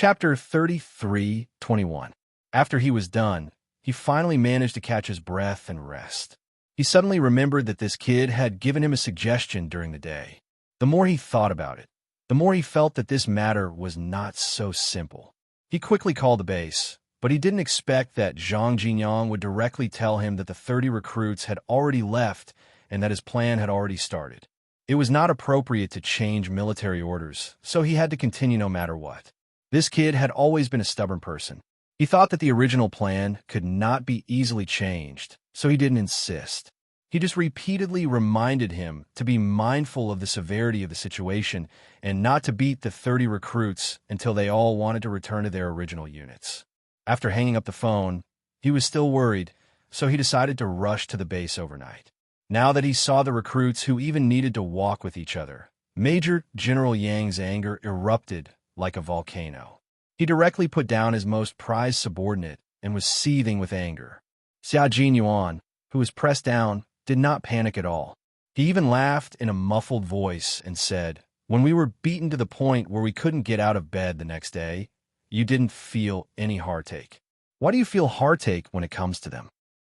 Chapter 33:21. After he was done, he finally managed to catch his breath and rest. He suddenly remembered that this kid had given him a suggestion during the day. The more he thought about it, the more he felt that this matter was not so simple. He quickly called the base, but he didn't expect that Zhang Jinyang would directly tell him that the 30 recruits had already left and that his plan had already started. It was not appropriate to change military orders, so he had to continue no matter what. This kid had always been a stubborn person. He thought that the original plan could not be easily changed, so he didn't insist. He just repeatedly reminded him to be mindful of the severity of the situation and not to beat the 30 recruits until they all wanted to return to their original units. After hanging up the phone, he was still worried, so he decided to rush to the base overnight. Now that he saw the recruits who even needed to walk with each other, Major General Yang's anger erupted like a volcano. He directly put down his most prized subordinate and was seething with anger. Xia Jinyuan, who was pressed down, did not panic at all. He even laughed in a muffled voice and said, "When we were beaten to the point where we couldn't get out of bed the next day, you didn't feel any heartache. Why do you feel heartache when it comes to them?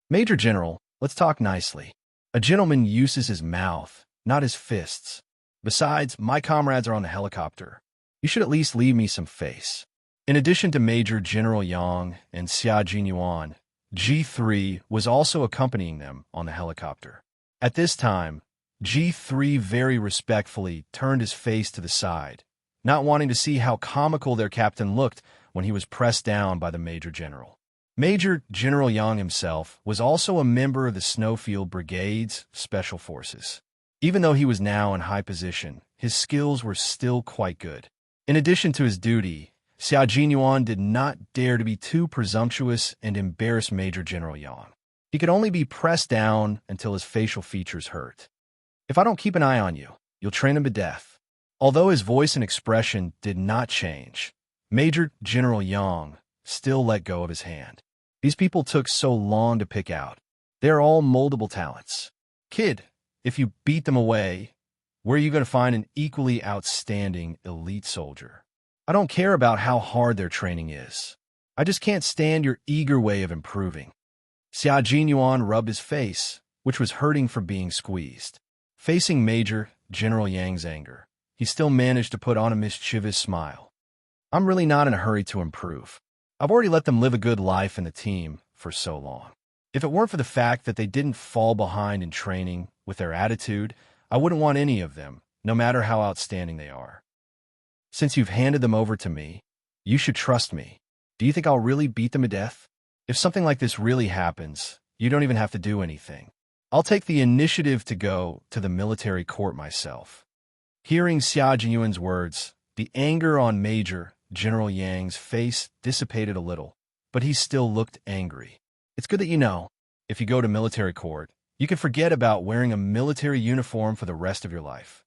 Major General, let's talk nicely. A gentleman uses his mouth, not his fists. Besides, my comrades are on the helicopter. You should at least leave me some face." In addition to Major General Yang and Xia Jinyuan, G3 was also accompanying them on the helicopter. At this time, G3 very respectfully turned his face to the side, not wanting to see how comical their captain looked when he was pressed down by the Major General. Major General Yang himself was also a member of the Snowfield Brigade's Special Forces. Even though he was now in high position, his skills were still quite good. In addition to his duty, Xia Jinyuan did not dare to be too presumptuous and embarrass Major General Yang. He could only be pressed down until his facial features hurt. "If I don't keep an eye on you, you'll train him to death." Although his voice and expression did not change, Major General Yang still let go of his hand. These people took so long to pick out. They are all moldable talents. Kid, if you beat them away, where are you going to find an equally outstanding elite soldier? I don't care about how hard their training is. I just can't stand your eager way of improving. Xia Jinyuan rubbed his face, which was hurting from being squeezed. Facing Major General Yang's anger, he still managed to put on a mischievous smile. "I'm really not in a hurry to improve. I've already let them live a good life in the team for so long. If it weren't for the fact that they didn't fall behind in training with their attitude, I wouldn't want any of them, no matter how outstanding they are. Since you've handed them over to me, you should trust me. Do you think I'll really beat them to death? If something like this really happens, you don't even have to do anything. I'll take the initiative to go to the military court myself." Hearing Xia Jinyuan's words, the anger on Major General Yang's face dissipated a little, but he still looked angry. "It's good that you know, if you go to military court, you can forget about wearing a military uniform for the rest of your life."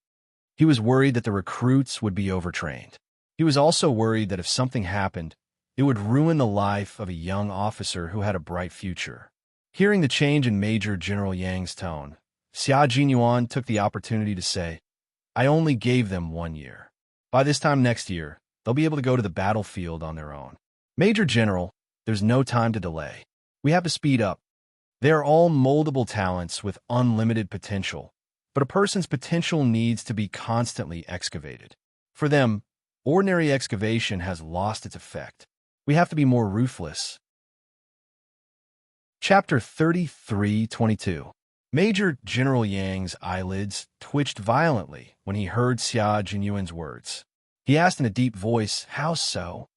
He was worried that the recruits would be overtrained. He was also worried that if something happened, it would ruin the life of a young officer who had a bright future. Hearing the change in Major General Yang's tone, Xia Jinyuan took the opportunity to say, "I only gave them 1 year. By this time next year, they'll be able to go to the battlefield on their own. Major General, there's no time to delay. We have to speed up. They are all moldable talents with unlimited potential, but a person's potential needs to be constantly excavated. For them, ordinary excavation has lost its effect. We have to be more ruthless." Chapter 33:22. Major General Yang's eyelids twitched violently when he heard Xia Jinyuan's words. He asked in a deep voice, "How so?"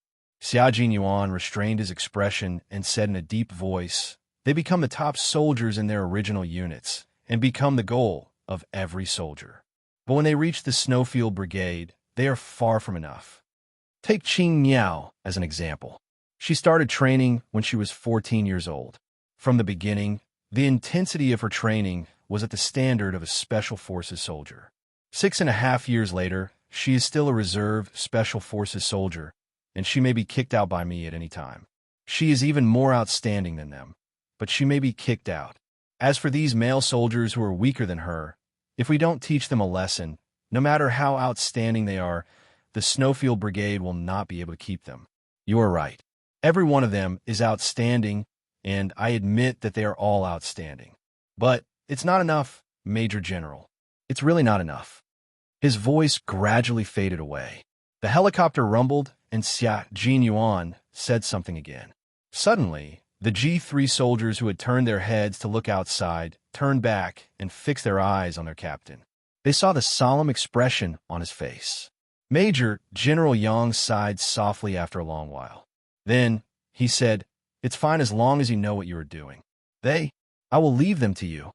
Xia Jinyuan restrained his expression and said in a deep voice, "They become the top soldiers in their original units and become the goal of every soldier. But when they reach the Snowfield Brigade, they are far from enough. Take Qing Miao as an example. She started training when she was 14 years old. From the beginning, the intensity of her training was at the standard of a Special Forces soldier. 6.5 years later, she is still a reserve Special Forces soldier, and she may be kicked out by me at any time. She is even more outstanding than them, but she may be kicked out. As for these male soldiers who are weaker than her, if we don't teach them a lesson, no matter how outstanding they are, the Snowfield Brigade will not be able to keep them. You are right. Every one of them is outstanding, and I admit that they are all outstanding. But it's not enough, Major General. It's really not enough. His voice gradually faded away. The helicopter rumbled, and Xia Jinyuan said something again. Suddenly, the G3 soldiers who had turned their heads to look outside turned back and fixed their eyes on their captain. They saw the solemn expression on his face. Major General Yang sighed softly after a long while. Then, he said, "It's fine as long as you know what you are doing. I will leave them to you.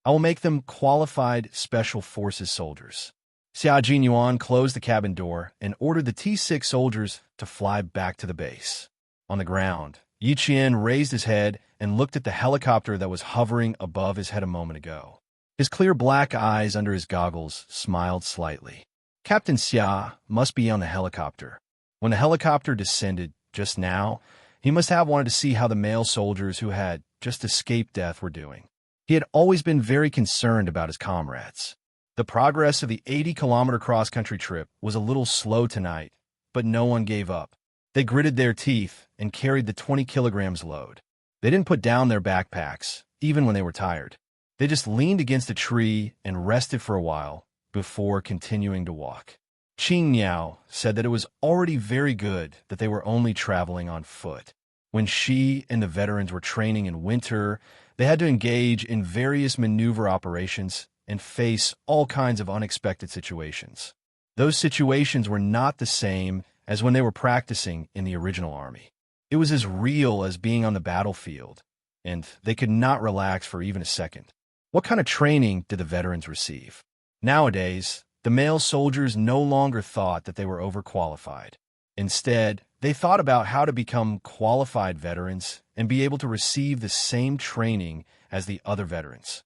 I will make them qualified Special Forces soldiers." Xia Jinyuan closed the cabin door and ordered the T-6 soldiers to fly back to the base. On the ground, Yi Qian raised his head and looked at the helicopter that was hovering above his head a moment ago. His clear black eyes under his goggles smiled slightly. Captain Xia must be on the helicopter. When the helicopter descended just now, he must have wanted to see how the male soldiers who had just escaped death were doing. He had always been very concerned about his comrades. The progress of the 80-kilometer cross-country trip was a little slow tonight, but no one gave up. They gritted their teeth and carried the 20 kilograms load. They didn't put down their backpacks, even when they were tired. They just leaned against a tree and rested for a while before continuing to walk. Qing Niao said that it was already very good that they were only traveling on foot. When she and the veterans were training in winter, they had to engage in various maneuver operations and face all kinds of unexpected situations. Those situations were not the same as when they were practicing in the original army. It was as real as being on the battlefield, and they could not relax for even a second. What kind of training did the veterans receive? Nowadays, the male soldiers no longer thought that they were overqualified. Instead, they thought about how to become qualified veterans and be able to receive the same training as the other veterans.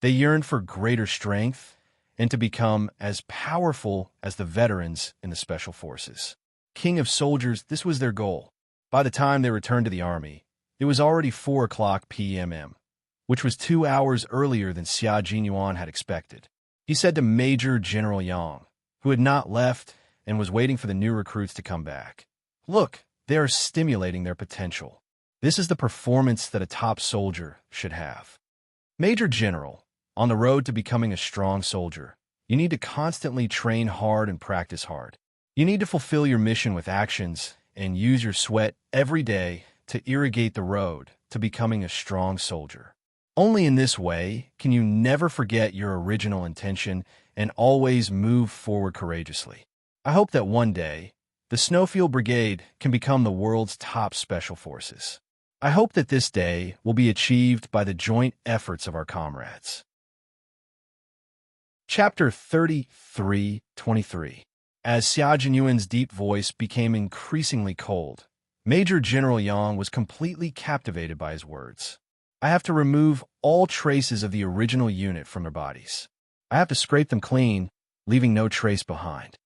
They yearned for greater strength and to become as powerful as the veterans in the Special Forces. King of soldiers, this was their goal. By the time they returned to the army, it was already 4:00 p.m., which was 2 hours earlier than Xia Jinyuan had expected. He said to Major General Yang, who had not left and was waiting for the new recruits to come back, "Look, they are stimulating their potential. This is the performance that a top soldier should have." Major General, on the road to becoming a strong soldier, you need to constantly train hard and practice hard. You need to fulfill your mission with actions and use your sweat every day to irrigate the road to becoming a strong soldier. Only in this way can you never forget your original intention and always move forward courageously. I hope that one day, the Snowfield Brigade can become the world's top special forces. I hope that this day will be achieved by the joint efforts of our comrades. Chapter 33:23. As Xia Jinyuan's deep voice became increasingly cold, Major General Yang was completely captivated by his words. I have to remove all traces of the original unit from their bodies. I have to scrape them clean, leaving no trace behind.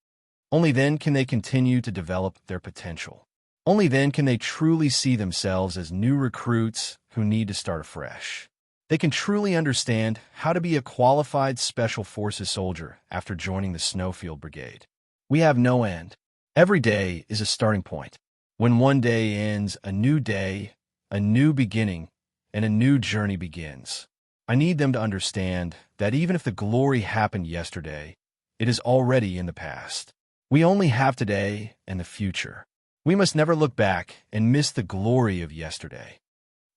Only then can they continue to develop their potential. Only then can they truly see themselves as new recruits who need to start afresh. They can truly understand how to be a qualified Special Forces soldier after joining the Snowfield Brigade. We have no end. Every day is a starting point. When one day ends, a new day, a new beginning, and a new journey begins. I need them to understand that even if the glory happened yesterday, it is already in the past. We only have today and the future. We must never look back and miss the glory of yesterday.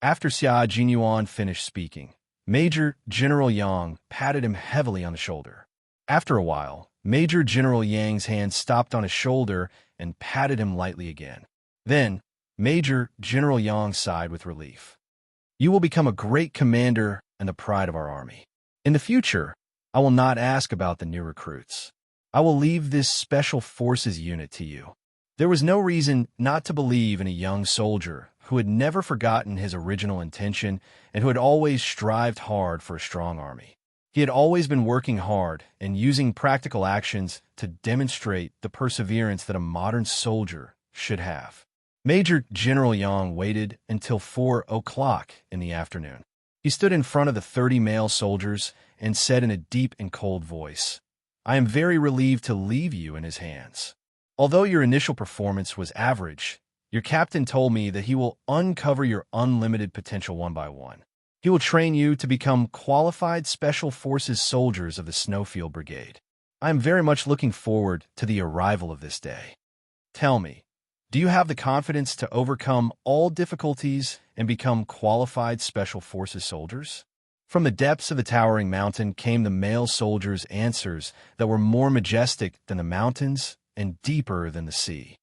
After Xia Jinyuan finished speaking, Major General Yang patted him heavily on the shoulder. After a while, Major General Yang's hand stopped on his shoulder and patted him lightly again. Then, Major General Yang sighed with relief. You will become a great commander and the pride of our army. In the future, I will not ask about the new recruits. I will leave this Special Forces unit to you. There was no reason not to believe in a young soldier who had never forgotten his original intention and who had always strived hard for a strong army. He had always been working hard and using practical actions to demonstrate the perseverance that a modern soldier should have. Major General Yang waited until 4:00 in the afternoon. He stood in front of the 30 male soldiers and said in a deep and cold voice, "I am very relieved to leave you in his hands. Although your initial performance was average, your captain told me that he will uncover your unlimited potential one by one. He will train you to become qualified Special Forces soldiers of the Snowfield Brigade. I am very much looking forward to the arrival of this day. Tell me, do you have the confidence to overcome all difficulties and become qualified Special Forces soldiers? From the depths of the towering mountain came the male soldiers' answers that were more majestic than the mountains and deeper than the sea.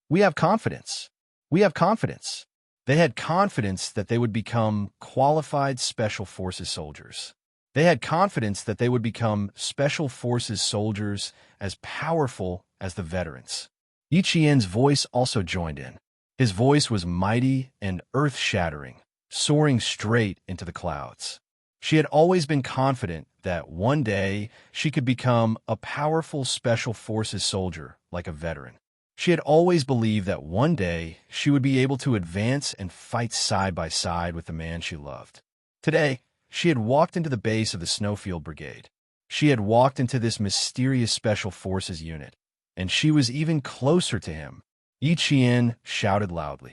We have confidence. We have confidence. They had confidence that they would become qualified Special Forces soldiers. They had confidence that they would become Special Forces soldiers as powerful as the veterans. Yiqian's voice also joined in. His voice was mighty and earth-shattering, soaring straight into the clouds. She had always been confident that one day she could become a powerful Special Forces soldier like a veteran. She had always believed that one day she would be able to advance and fight side by side with the man she loved. Today, she had walked into the base of the Snowfield Brigade. She had walked into this mysterious Special Forces unit, and she was even closer to him. Yiqian shouted loudly.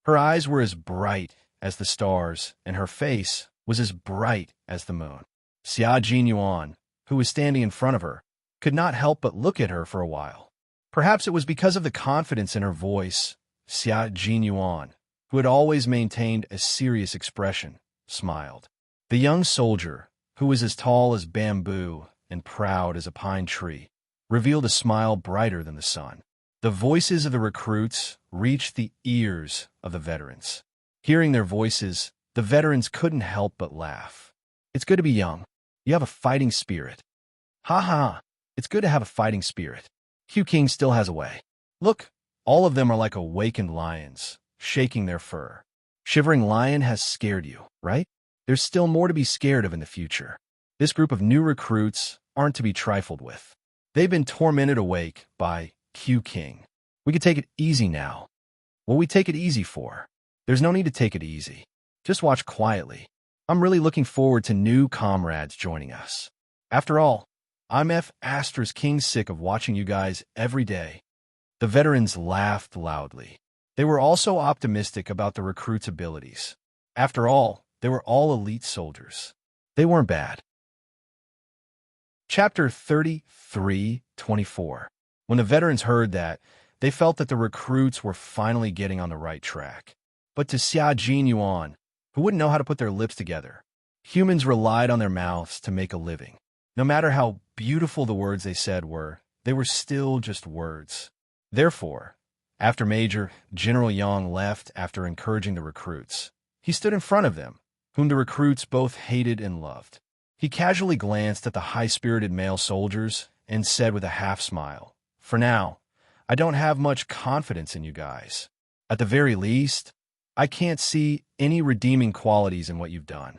Her eyes were as bright as the stars, and her face was as bright as the moon. Xia Jinyuan, who was standing in front of her, could not help but look at her for a while. Perhaps it was because of the confidence in her voice. Xia Jinyuan, who had always maintained a serious expression, smiled. The young soldier, who was as tall as bamboo and proud as a pine tree, revealed a smile brighter than the sun. The voices of the recruits reached the ears of the veterans. Hearing their voices, the veterans couldn't help but laugh. It's good to be young. You have a fighting spirit. Ha ha, it's good to have a fighting spirit. Q King still has a way. Look, all of them are like awakened lions, shaking their fur. Shivering Lion has scared you, right? There's still more to be scared of in the future. This group of new recruits aren't to be trifled with. They've been tormented awake by Q King. We could take it easy now. What we take it easy for? There's no need to take it easy. Just watch quietly. I'm really looking forward to new comrades joining us. After all, I'm F***'s king sick of watching you guys every day. The veterans laughed loudly. They were also optimistic about the recruits' abilities. After all, they were all elite soldiers. They weren't bad. Chapter 33:24. When the veterans heard that, they felt that the recruits were finally getting on the right track. But to Xia Jinyuan, who wouldn't know how to put their lips together, humans relied on their mouths to make a living. No matter how beautiful the words they said were, they were still just words. Therefore, after Major General Yang left after encouraging the recruits, he stood in front of them, whom the recruits both hated and loved. He casually glanced at the high-spirited male soldiers and said with a half-smile, For now, I don't have much confidence in you guys. At the very least, I can't see any redeeming qualities in what you've done.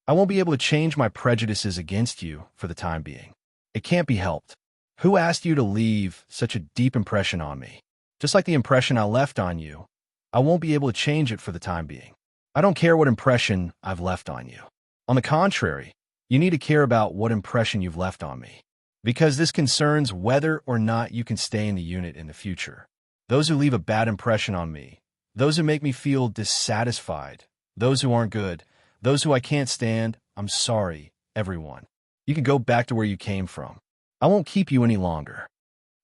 I won't be able to change my prejudices against you for the time being. It can't be helped. Who asked you to leave such a deep impression on me? Just like the impression I left on you, I won't be able to change it for the time being. I don't care what impression I've left on you. On the contrary, you need to care about what impression you've left on me, because this concerns whether or not you can stay in the unit in the future. Those who leave a bad impression on me, those who make me feel dissatisfied, those who aren't good, those who I can't stand, I'm sorry, everyone. You can go back to where you came from. I won't keep you any longer.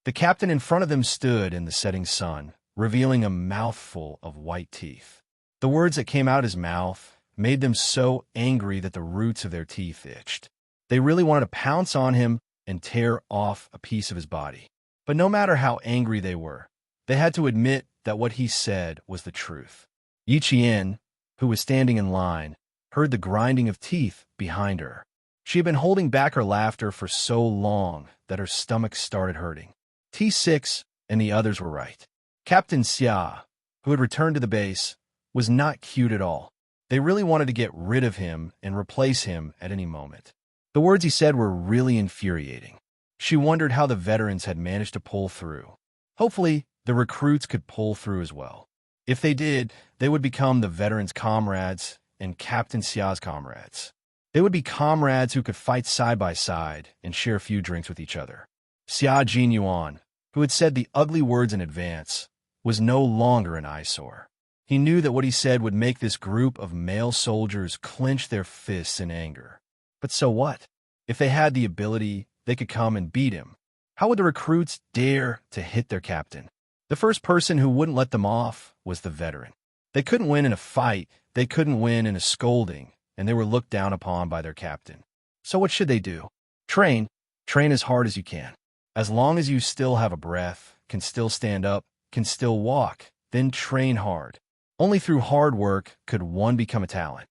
The captain in front of them stood in the setting sun, revealing a mouthful of white teeth. The words that came out his mouth made them so angry that the roots of their teeth itched. They really wanted to pounce on him and tear off a piece of his body. But no matter how angry they were, they had to admit that what he said was the truth. Yiqian, who was standing in line, heard the grinding of teeth behind her. She had been holding back her laughter for so long that her stomach started hurting. T6 and the others were right. Captain Xia, who had returned to the base, was not cute at all. They really wanted to get rid of him and replace him at any moment. The words he said were really infuriating. She wondered how the veterans had managed to pull through. Hopefully, the recruits could pull through as well. If they did, they would become the veterans' comrades and Captain Xia's comrades. They would be comrades who could fight side by side and share a few drinks with each other. Xia Jinyuan, who had said the ugly words in advance, was no longer an eyesore. He knew that what he said would make this group of male soldiers clench their fists in anger. But so what? If they had the ability, they could come and beat him. How would the recruits dare to hit their captain? The first person who wouldn't let them off was the veteran. They couldn't win in a fight, they couldn't win in a scolding, and they were looked down upon by their captain. So what should they do? Train. Train as hard as you can. As long as you still have a breath, can still stand up, can still walk, then train hard. Only through hard work could one become a talent.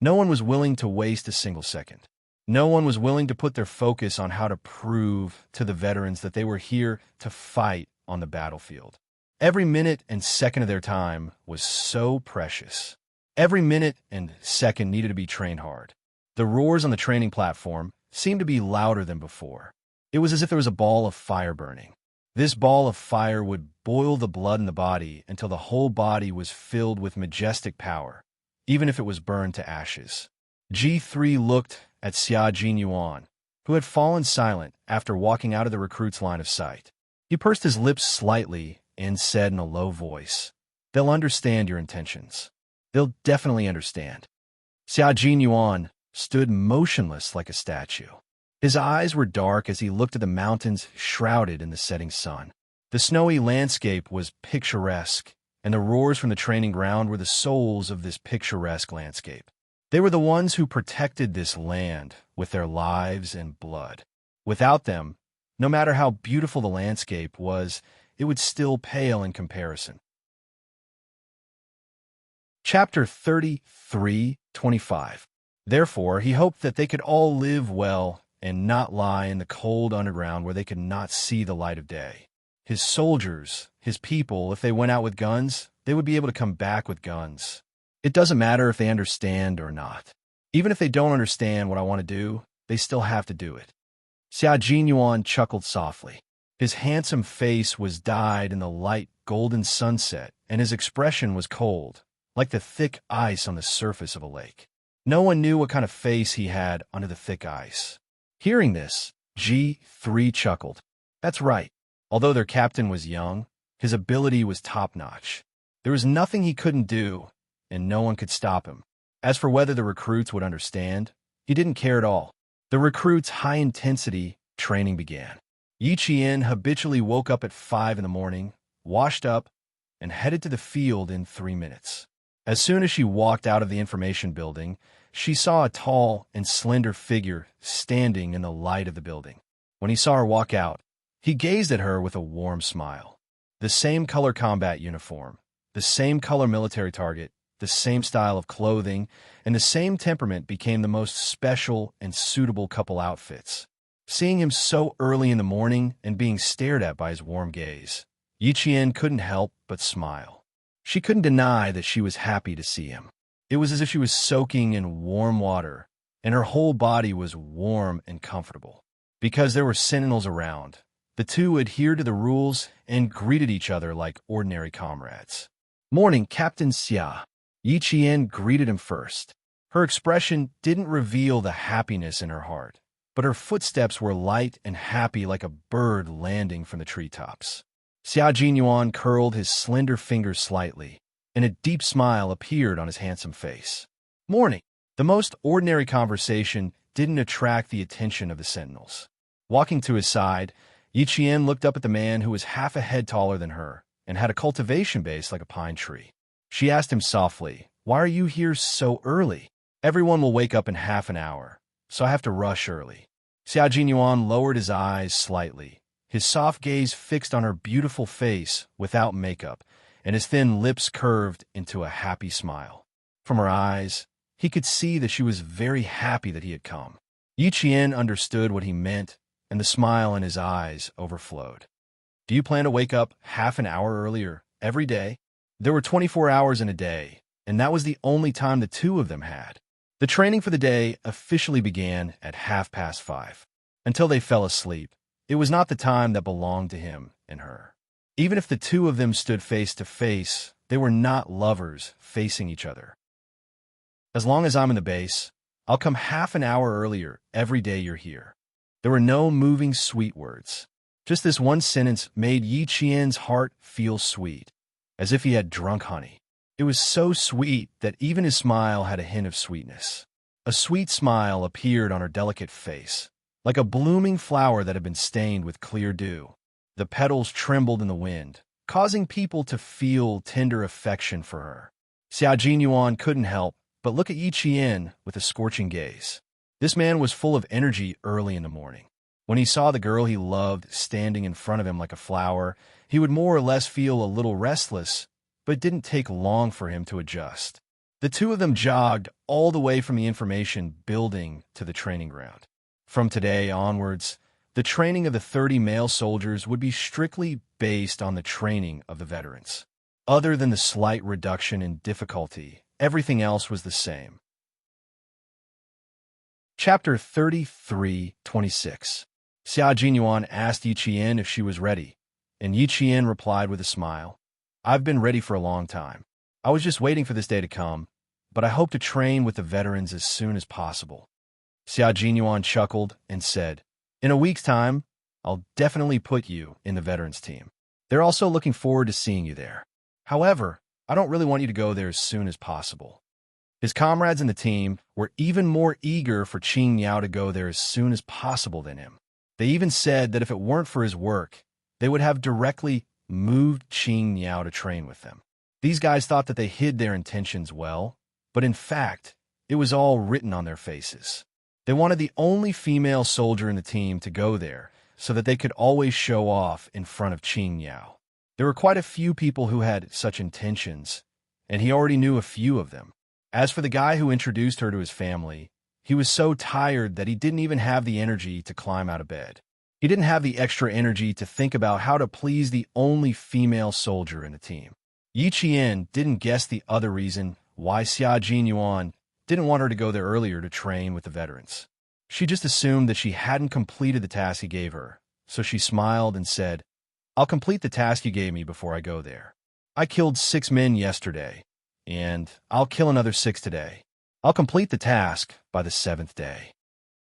No one was willing to waste a single second. No one was willing to put their focus on how to prove to the veterans that they were here to fight on the battlefield. Every minute and second of their time was so precious. Every minute and second needed to be trained hard. The roars on the training platform seemed to be louder than before. It was as if there was a ball of fire burning. This ball of fire would boil the blood in the body until the whole body was filled with majestic power, even if it was burned to ashes. G3 looked at Xia Jinyuan, who had fallen silent after walking out of the recruit's line of sight. He pursed his lips slightly and said in a low voice, "They'll understand your intentions. They'll definitely understand." Xia Jinyuan stood motionless like a statue. His eyes were dark as he looked at the mountains shrouded in the setting sun. The snowy landscape was picturesque, and the roars from the training ground were the souls of this picturesque landscape. They were the ones who protected this land with their lives and blood. Without them, no matter how beautiful the landscape was, it would still pale in comparison. Chapter 33:25. Therefore, he hoped that they could all live well and not lie in the cold underground where they could not see the light of day. His soldiers, his people, if they went out with guns, they would be able to come back with guns. It doesn't matter if they understand or not. Even if they don't understand what I want to do, they still have to do it. Xia Jinyuan chuckled softly. His handsome face was dyed in the light golden sunset, and his expression was cold, like the thick ice on the surface of a lake. No one knew what kind of face he had under the thick ice. Hearing this, G3 chuckled. That's right. Although their captain was young, his ability was top-notch. There was nothing he couldn't do, and no one could stop him. As for whether the recruits would understand, he didn't care at all. The recruits' high-intensity training began. Yi Qian habitually woke up at 5 in the morning, washed up, and headed to the field in 3 minutes. As soon as she walked out of the information building, she saw a tall and slender figure standing in the light of the building. When he saw her walk out, he gazed at her with a warm smile. The same color combat uniform, the same color military target, the same style of clothing, and the same temperament became the most special and suitable couple outfits. Seeing him so early in the morning and being stared at by his warm gaze, Yi Qian couldn't help but smile. She couldn't deny that she was happy to see him. It was as if she was soaking in warm water, and her whole body was warm and comfortable. Because there were sentinels around, the two adhered to the rules and greeted each other like ordinary comrades. "Morning, Captain Xia." Yi Qian greeted him first. Her expression didn't reveal the happiness in her heart, but her footsteps were light and happy like a bird landing from the treetops. Xia Jinyuan curled his slender fingers slightly, and a deep smile appeared on his handsome face. "Morning." The most ordinary conversation didn't attract the attention of the sentinels. Walking to his side, Yi Qian looked up at the man who was half a head taller than her and had a cultivation base like a pine tree. She asked him softly, "Why are you here so early?" "Everyone will wake up in half an hour, so I have to rush early." Xia Jinyuan lowered his eyes slightly, his soft gaze fixed on her beautiful face without makeup, and his thin lips curved into a happy smile. From her eyes, he could see that she was very happy that he had come. Yi Qian understood what he meant, and the smile in his eyes overflowed. "Do you plan to wake up half an hour earlier every day?" There were 24 hours in a day, and that was the only time the two of them had. The training for the day officially began at 5:30. Until they fell asleep, it was not the time that belonged to him and her. Even if the two of them stood face to face, they were not lovers facing each other. "As long as I'm in the base, I'll come half an hour earlier every day you're here." There were no moving sweet words. Just this one sentence made Yi Qian's heart feel sweet, as if he had drunk honey. It was so sweet that even his smile had a hint of sweetness. A sweet smile appeared on her delicate face, like a blooming flower that had been stained with clear dew. The petals trembled in the wind, causing people to feel tender affection for her. Xia Jinyuan couldn't help but look at Yi Qian with a scorching gaze. This man was full of energy early in the morning. When he saw the girl he loved standing in front of him like a flower, he would more or less feel a little restless, but it didn't take long for him to adjust. The two of them jogged all the way from the information building to the training ground. From today onwards, the training of the 30 male soldiers would be strictly based on the training of the veterans. Other than the slight reduction in difficulty, everything else was the same. Chapter 33:26. Xia Jinyuan asked Yi Qian if she was ready, and Yi Qian replied with a smile, "I've been ready for a long time. I was just waiting for this day to come, but I hope to train with the veterans as soon as possible." Xia Jinyuan chuckled and said, "In a week's time, I'll definitely put you in the veterans team. They're also looking forward to seeing you there. However, I don't really want you to go there as soon as possible." His comrades in the team were even more eager for Qing Niao to go there as soon as possible than him. They even said that if it weren't for his work, they would have directly moved Qing Niao to train with them. These guys thought that they hid their intentions well, but in fact, it was all written on their faces. They wanted the only female soldier in the team to go there so that they could always show off in front of Qing Niao. There were quite a few people who had such intentions, and he already knew a few of them. As for the guy who introduced her to his family, he was so tired that he didn't even have the energy to climb out of bed. He didn't have the extra energy to think about how to please the only female soldier in the team. Yi Qian didn't guess the other reason why Xia Jinyuan didn't want her to go there earlier to train with the veterans. She just assumed that she hadn't completed the task he gave her, so she smiled and said, "I'll complete the task you gave me before I go there. I killed 6 men yesterday, and I'll kill another 6 today. I'll complete the task by the 7th day."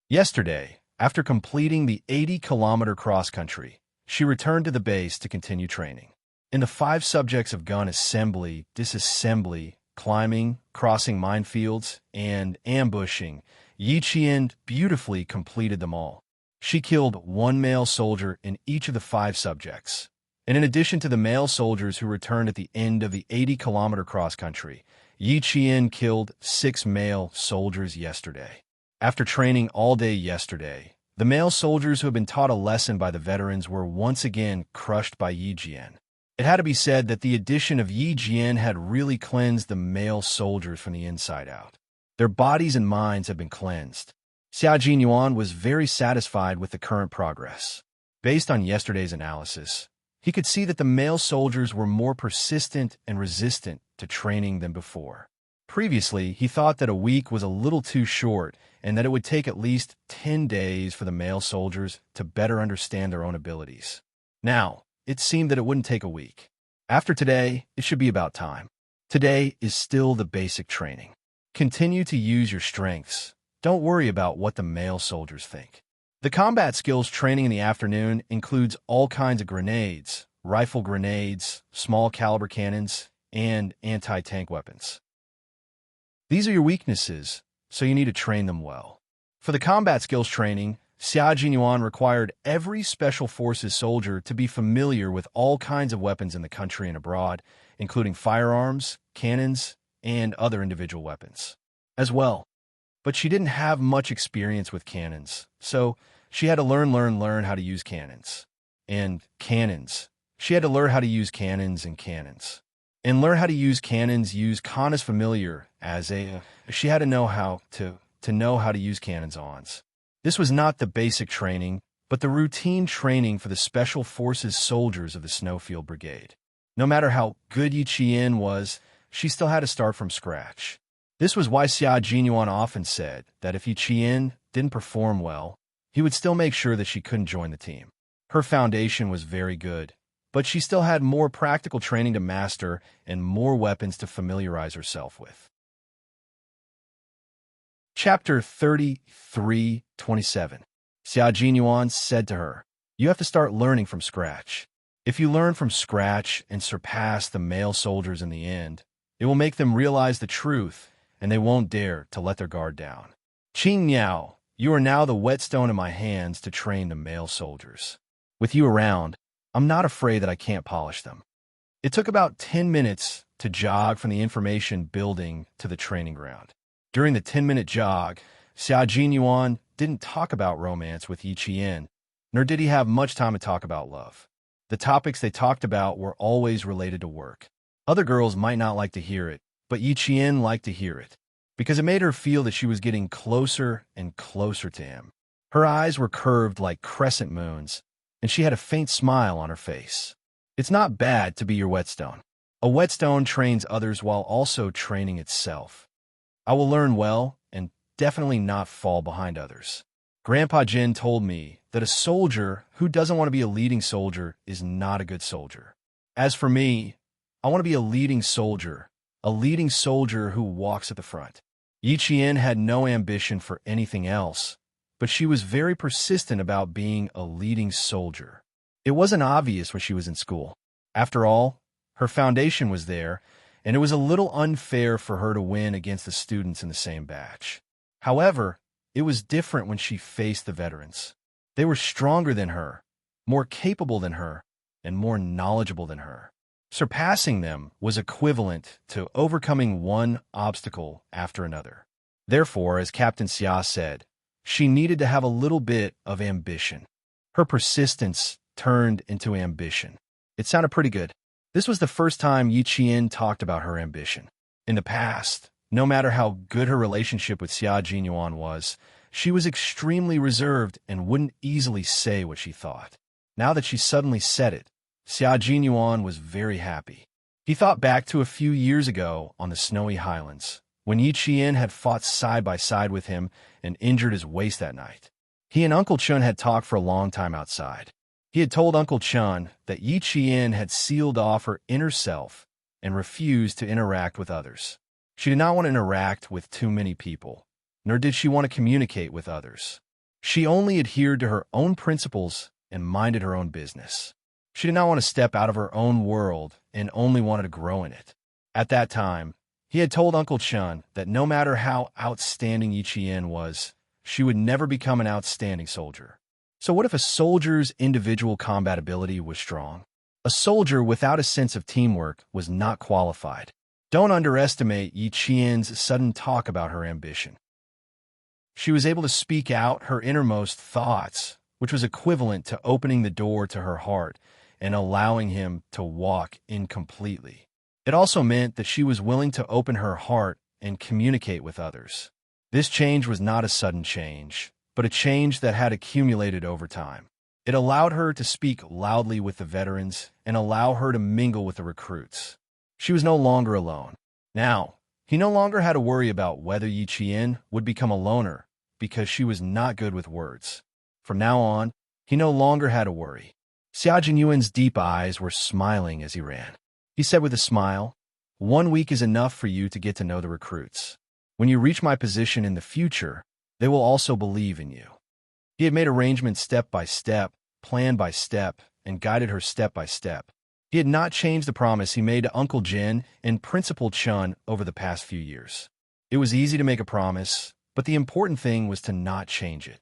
Yesterday, after completing the 80-kilometer cross-country, she returned to the base to continue training. In the 5 subjects of gun assembly, disassembly, climbing, crossing minefields, and ambushing, Yi Qian beautifully completed them all. She killed 1 male soldier in each of the 5 subjects. And in addition to the male soldiers who returned at the end of the 80-kilometer cross-country, Yi Qian killed 6 male soldiers yesterday. After training all day yesterday, the male soldiers who had been taught a lesson by the veterans were once again crushed by Yi Jian. It had to be said that the addition of Yi Jian had really cleansed the male soldiers from the inside out. Their bodies and minds had been cleansed. Xia Jinyuan was very satisfied with the current progress. Based on yesterday's analysis, he could see that the male soldiers were more persistent and resistant to training than before. Previously, he thought that a week was a little too short and that it would take at least 10 days for the male soldiers to better understand their own abilities. Now, it seemed that it wouldn't take a week. After today, it should be about time. Today is still the basic training. Continue to use your strengths. Don't worry about what the male soldiers think. The combat skills training in the afternoon includes all kinds of grenades, rifle grenades, small caliber cannons, and anti-tank weapons. These are your weaknesses, so you need to train them well. For the combat skills training, Xia Jinyuan required every Special Forces soldier to be familiar with all kinds of weapons in the country and abroad, including firearms, cannons, and other individual weapons as well. But she didn't have much experience with cannons, so she had to learn how to use cannons. And cannons. She had to learn how to use cannons and cannons. And learn how to use cannons use con is familiar as she had to know how to use cannons ons. This was not the basic training, but the routine training for the Special Forces soldiers of the Snowfield Brigade. No matter how good Yi Qian was, she still had to start from scratch. This was why Xia Jinyuan often said that if Yi Qian didn't perform well, he would still make sure that she couldn't join the team. Her foundation was very good, but she still had more practical training to master and more weapons to familiarize herself with. Chapter 33:27. Xia Jinyuan said to her, You have to start learning from scratch. If you learn from scratch and surpass the male soldiers in the end, it will make them realize the truth, and they won't dare to let their guard down. Qing Niao, you are now the whetstone in my hands to train the male soldiers. With you around, I'm not afraid that I can't polish them. It took about 10 minutes to jog from the information building to the training ground. During the 10-minute jog, Xia Jinyuan didn't talk about romance with Yi Qian, nor did he have much time to talk about love. The topics they talked about were always related to work. Other girls might not like to hear it, but Yi Qian liked to hear it, because it made her feel that she was getting closer and closer to him. Her eyes were curved like crescent moons, and she had a faint smile on her face. It's not bad to be your whetstone. A whetstone trains others while also training itself. I will learn well and definitely not fall behind others. Grandpa Jin told me that a soldier who doesn't want to be a leading soldier is not a good soldier. As for me, I want to be a leading soldier who walks at the front. Yi Qian had no ambition for anything else, but she was very persistent about being a leading soldier. It wasn't obvious when she was in school. After all, her foundation was there, and it was a little unfair for her to win against the students in the same batch. However, it was different when she faced the veterans. They were stronger than her, more capable than her, and more knowledgeable than her. Surpassing them was equivalent to overcoming one obstacle after another. Therefore, as Captain Xia said, she needed to have a little bit of ambition. Her persistence turned into ambition. It sounded pretty good. This was the first time Yi Qian talked about her ambition. In the past, no matter how good her relationship with Xia Jinyuan was, she was extremely reserved and wouldn't easily say what she thought. Now that she suddenly said it, Xia Jinyuan was very happy. He thought back to a few years ago on the snowy highlands, when Yi Qian had fought side by side with him and injured his waist that night. He and Uncle Chun had talked for a long time outside. He had told Uncle Chun that Yi Qian had sealed off her inner self and refused to interact with others. She did not want to interact with too many people, nor did she want to communicate with others. She only adhered to her own principles and minded her own business. She did not want to step out of her own world and only wanted to grow in it. At that time, he had told Uncle Chun that no matter how outstanding Yi Qian was, she would never become an outstanding soldier. So what if a soldier's individual combat ability was strong? A soldier without a sense of teamwork was not qualified. Don't underestimate Yi Qian's sudden talk about her ambition. She was able to speak out her innermost thoughts, which was equivalent to opening the door to her heart and allowing him to walk in completely. It also meant that she was willing to open her heart and communicate with others. This change was not a sudden change, but a change that had accumulated over time. It allowed her to speak loudly with the veterans and allow her to mingle with the recruits. She was no longer alone. Now, he no longer had to worry about whether Yi Qian would become a loner because she was not good with words. From now on, he no longer had to worry. Xia Jinyuan's deep eyes were smiling as he ran. He said with a smile, "1 week is enough for you to get to know the recruits. When you reach my position in the future, they will also believe in you." He had made arrangements step by step, plan by step, and guided her step by step. He had not changed the promise he made to Uncle Jin and Principal Chun over the past few years. It was easy to make a promise, but the important thing was to not change it.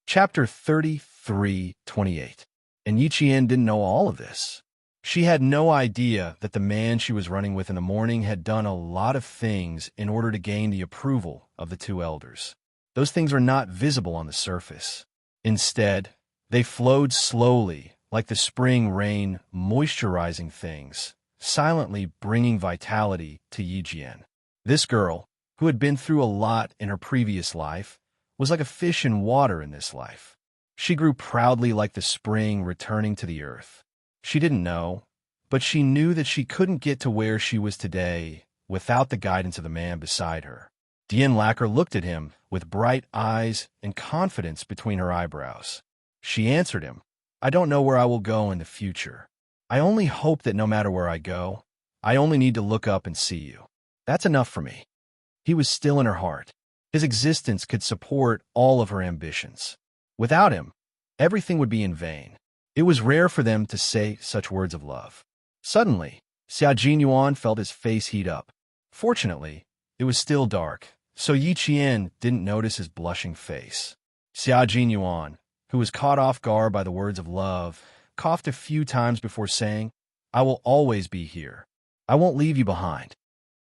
Chapter 33:28. And Yi Qian didn't know all of this. She had no idea that the man she was running with in the morning had done a lot of things in order to gain the approval of the two elders. Those things are not visible on the surface. Instead, they flowed slowly, like the spring rain moisturizing things, silently bringing vitality to Yi Qian. This girl, who had been through a lot in her previous life, was like a fish in water in this life. She grew proudly like the spring returning to the earth. She didn't know, but she knew that she couldn't get to where she was today without the guidance of the man beside her. Dian Lacquer looked at him with bright eyes and confidence between her eyebrows. She answered him, "I don't know where I will go in the future. I only hope that no matter where I go, I only need to look up and see you. That's enough for me." He was still in her heart. His existence could support all of her ambitions. Without him, everything would be in vain. It was rare for them to say such words of love. Suddenly, Xia Jinyuan felt his face heat up. Fortunately, it was still dark, so Yi Qian didn't notice his blushing face. Xia Jinyuan, who was caught off guard by the words of love, coughed a few times before saying, "I will always be here. I won't leave you behind."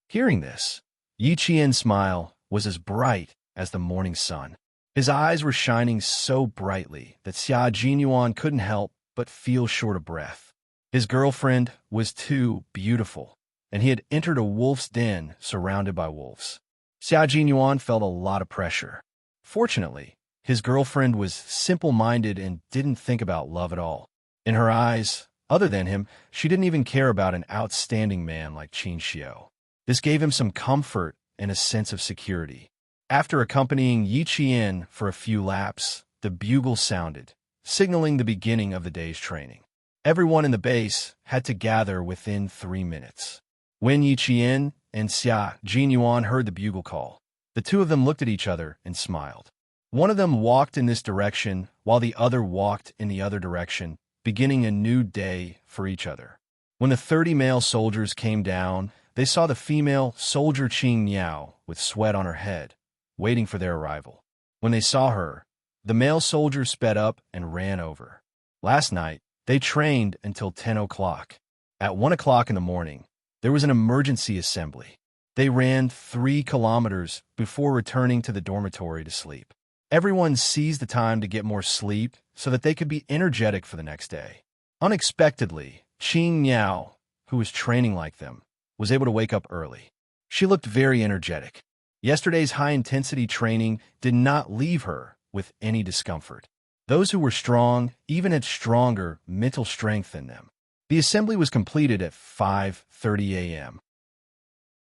Hearing this, Yi Qian's smile was as bright as the morning sun. His eyes were shining so brightly that Xia Jinyuan couldn't help but feel short of breath. His girlfriend was too beautiful, and he had entered a wolf's den surrounded by wolves. Xia Jinyuan felt a lot of pressure. Fortunately, his girlfriend was simple-minded and didn't think about love at all. In her eyes, other than him, she didn't even care about an outstanding man like Qin Xiao. This gave him some comfort and a sense of security. After accompanying Yi Qian for a few laps, the bugle sounded, signaling the beginning of the day's training. Everyone in the base had to gather within 3 minutes. When Yi Qian and Xia Jinyuan heard the bugle call, the two of them looked at each other and smiled. One of them walked in this direction, while the other walked in the other direction, beginning a new day for each other. When the 30 male soldiers came down, they saw the female soldier Qing Miao with sweat on her head, waiting for their arrival. When they saw her, the male soldiers sped up and ran over. Last night, they trained until 10 o'clock. At 1 o'clock in the morning, there was an emergency assembly. They ran 3 kilometers before returning to the dormitory to sleep. Everyone seized the time to get more sleep so that they could be energetic for the next day. Unexpectedly, Qing Miao, who was training like them, was able to wake up early. She looked very energetic. Yesterday's high-intensity training did not leave her with any discomfort. Those who were strong even had stronger mental strength than them. The assembly was completed at 5:30 a.m.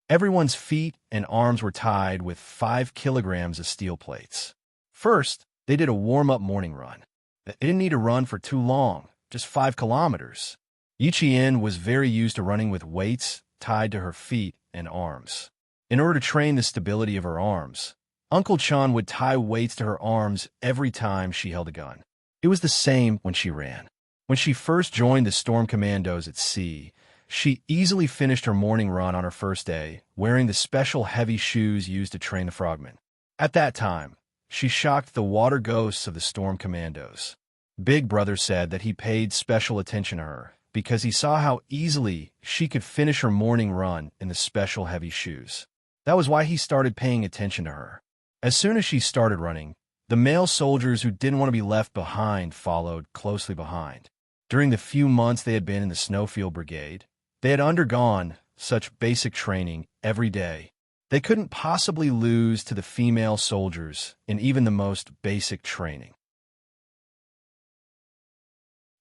Everyone's feet and arms were tied with 5 kilograms of steel plates. First, they did a warm-up morning run. They didn't need to run for too long, just 5 kilometers. Yi Qian was very used to running with weights tied to her feet and arms. In order to train the stability of her arms, Uncle Chun would tie weights to her arms every time she held a gun. It was the same when she ran. When she first joined the Storm Commandos at sea, she easily finished her morning run on her first day, wearing the special heavy shoes used to train the frogmen. At that time, she shocked the water ghosts of the Storm Commandos. Big Brother said that he paid special attention to her because he saw how easily she could finish her morning run in the special heavy shoes. That was why he started paying attention to her. As soon as she started running, the male soldiers who didn't want to be left behind followed closely behind. During the few months they had been in the Snowfield Brigade, they had undergone such basic training every day. They couldn't possibly lose to the female soldiers in even the most basic training.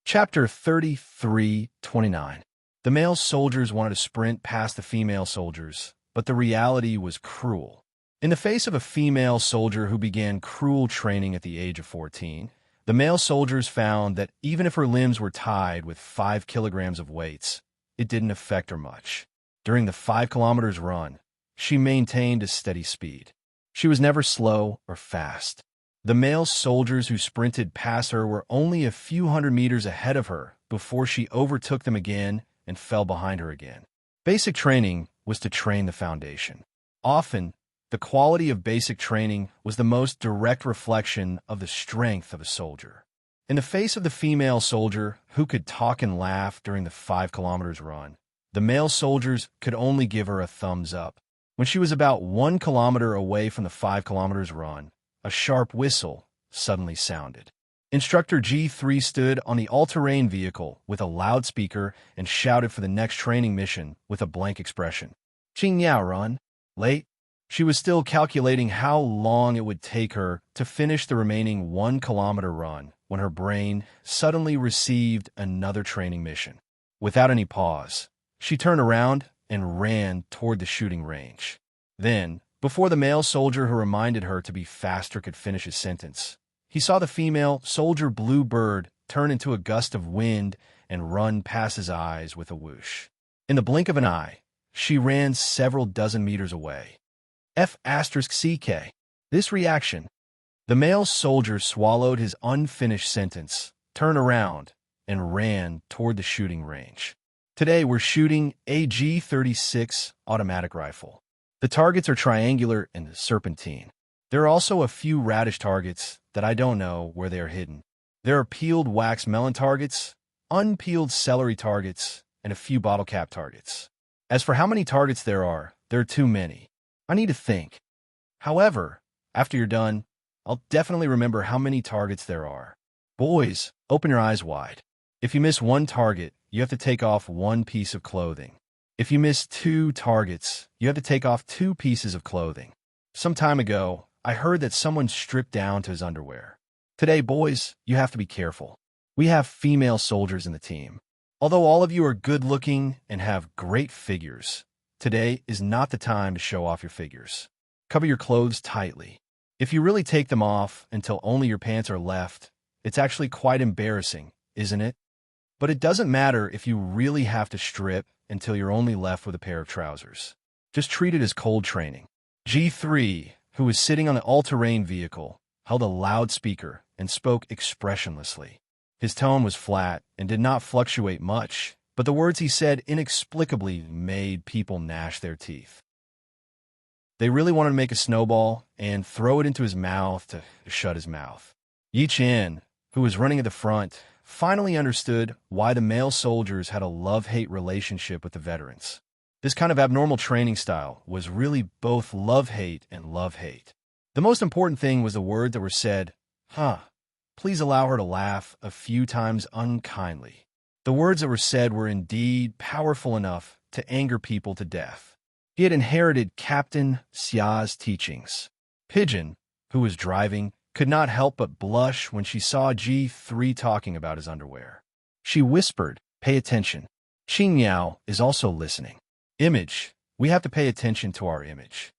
Chapter 33:29. The male soldiers wanted to sprint past the female soldiers, but the reality was cruel. In the face of a female soldier who began cruel training at the age of 14, the male soldiers found that even if her limbs were tied with 5 kilograms of weights, it didn't affect her much. During the 5 kilometers run, she maintained a steady speed. She was never slow or fast. The male soldiers who sprinted past her were only a few hundred meters ahead of her before she overtook them again and fell behind her again. Basic training was to train the foundation. Often, the quality of basic training was the most direct reflection of the strength of a soldier. In the face of the female soldier who could talk and laugh during the 5 kilometers run, the male soldiers could only give her a thumbs up. When she was about 1 kilometer away from the 5 kilometers run, a sharp whistle suddenly sounded. Instructor G3 stood on the all-terrain vehicle with a loudspeaker and shouted for the next training mission with a blank expression. Qing Yao run. Late. She was still calculating how long it would take her to finish the remaining 1 kilometer run when her brain suddenly received another training mission. Without any pause, she turned around and ran toward the shooting range. Then, before the male soldier who reminded her to be faster could finish his sentence, he saw the female soldier Blue Bird turn into a gust of wind and run past his eyes with a whoosh. In the blink of an eye, she ran several dozen meters away. F*CK. This reaction, The male soldier swallowed his unfinished sentence, turned around, and ran toward the shooting range. Today, we're shooting a G36 automatic rifle. The targets are triangular and serpentine. There are also a few radish targets that I don't know where they are hidden. There are peeled wax melon targets, unpeeled celery targets, and a few bottle cap targets. As for how many targets there are too many. I need to think. However, after you're done, I'll definitely remember how many targets there are. Boys, open your eyes wide. If you miss one target, you have to take off one piece of clothing. If you miss two targets, you have to take off two pieces of clothing. Some time ago, I heard that someone stripped down to his underwear. Today, boys, you have to be careful. We have female soldiers in the team. Although all of you are good-looking and have great figures, today is not the time to show off your figures. Cover your clothes tightly. If you really take them off until only your pants are left, it's actually quite embarrassing, isn't it? But it doesn't matter if you really have to strip until you're only left with a pair of trousers. Just treat it as cold training. G3, who was sitting on an all-terrain vehicle, held a loudspeaker and spoke expressionlessly. His tone was flat and did not fluctuate much, but the words he said inexplicably made people gnash their teeth. They really wanted to make a snowball and throw it into his mouth to shut his mouth. Yi Qian, who was running at the front, finally understood why the male soldiers had a love-hate relationship with the veterans. This kind of abnormal training style was really both love-hate and love-hate. The most important thing was the words that were said, please allow her to laugh a few times unkindly. The words that were said were indeed powerful enough to anger people to death. He had inherited Captain Xia's teachings. Pigeon, who was driving, could not help but blush when she saw G3 talking about his underwear. She whispered, "Pay attention. Qing Yao is also listening. Image, we have to pay attention to our image."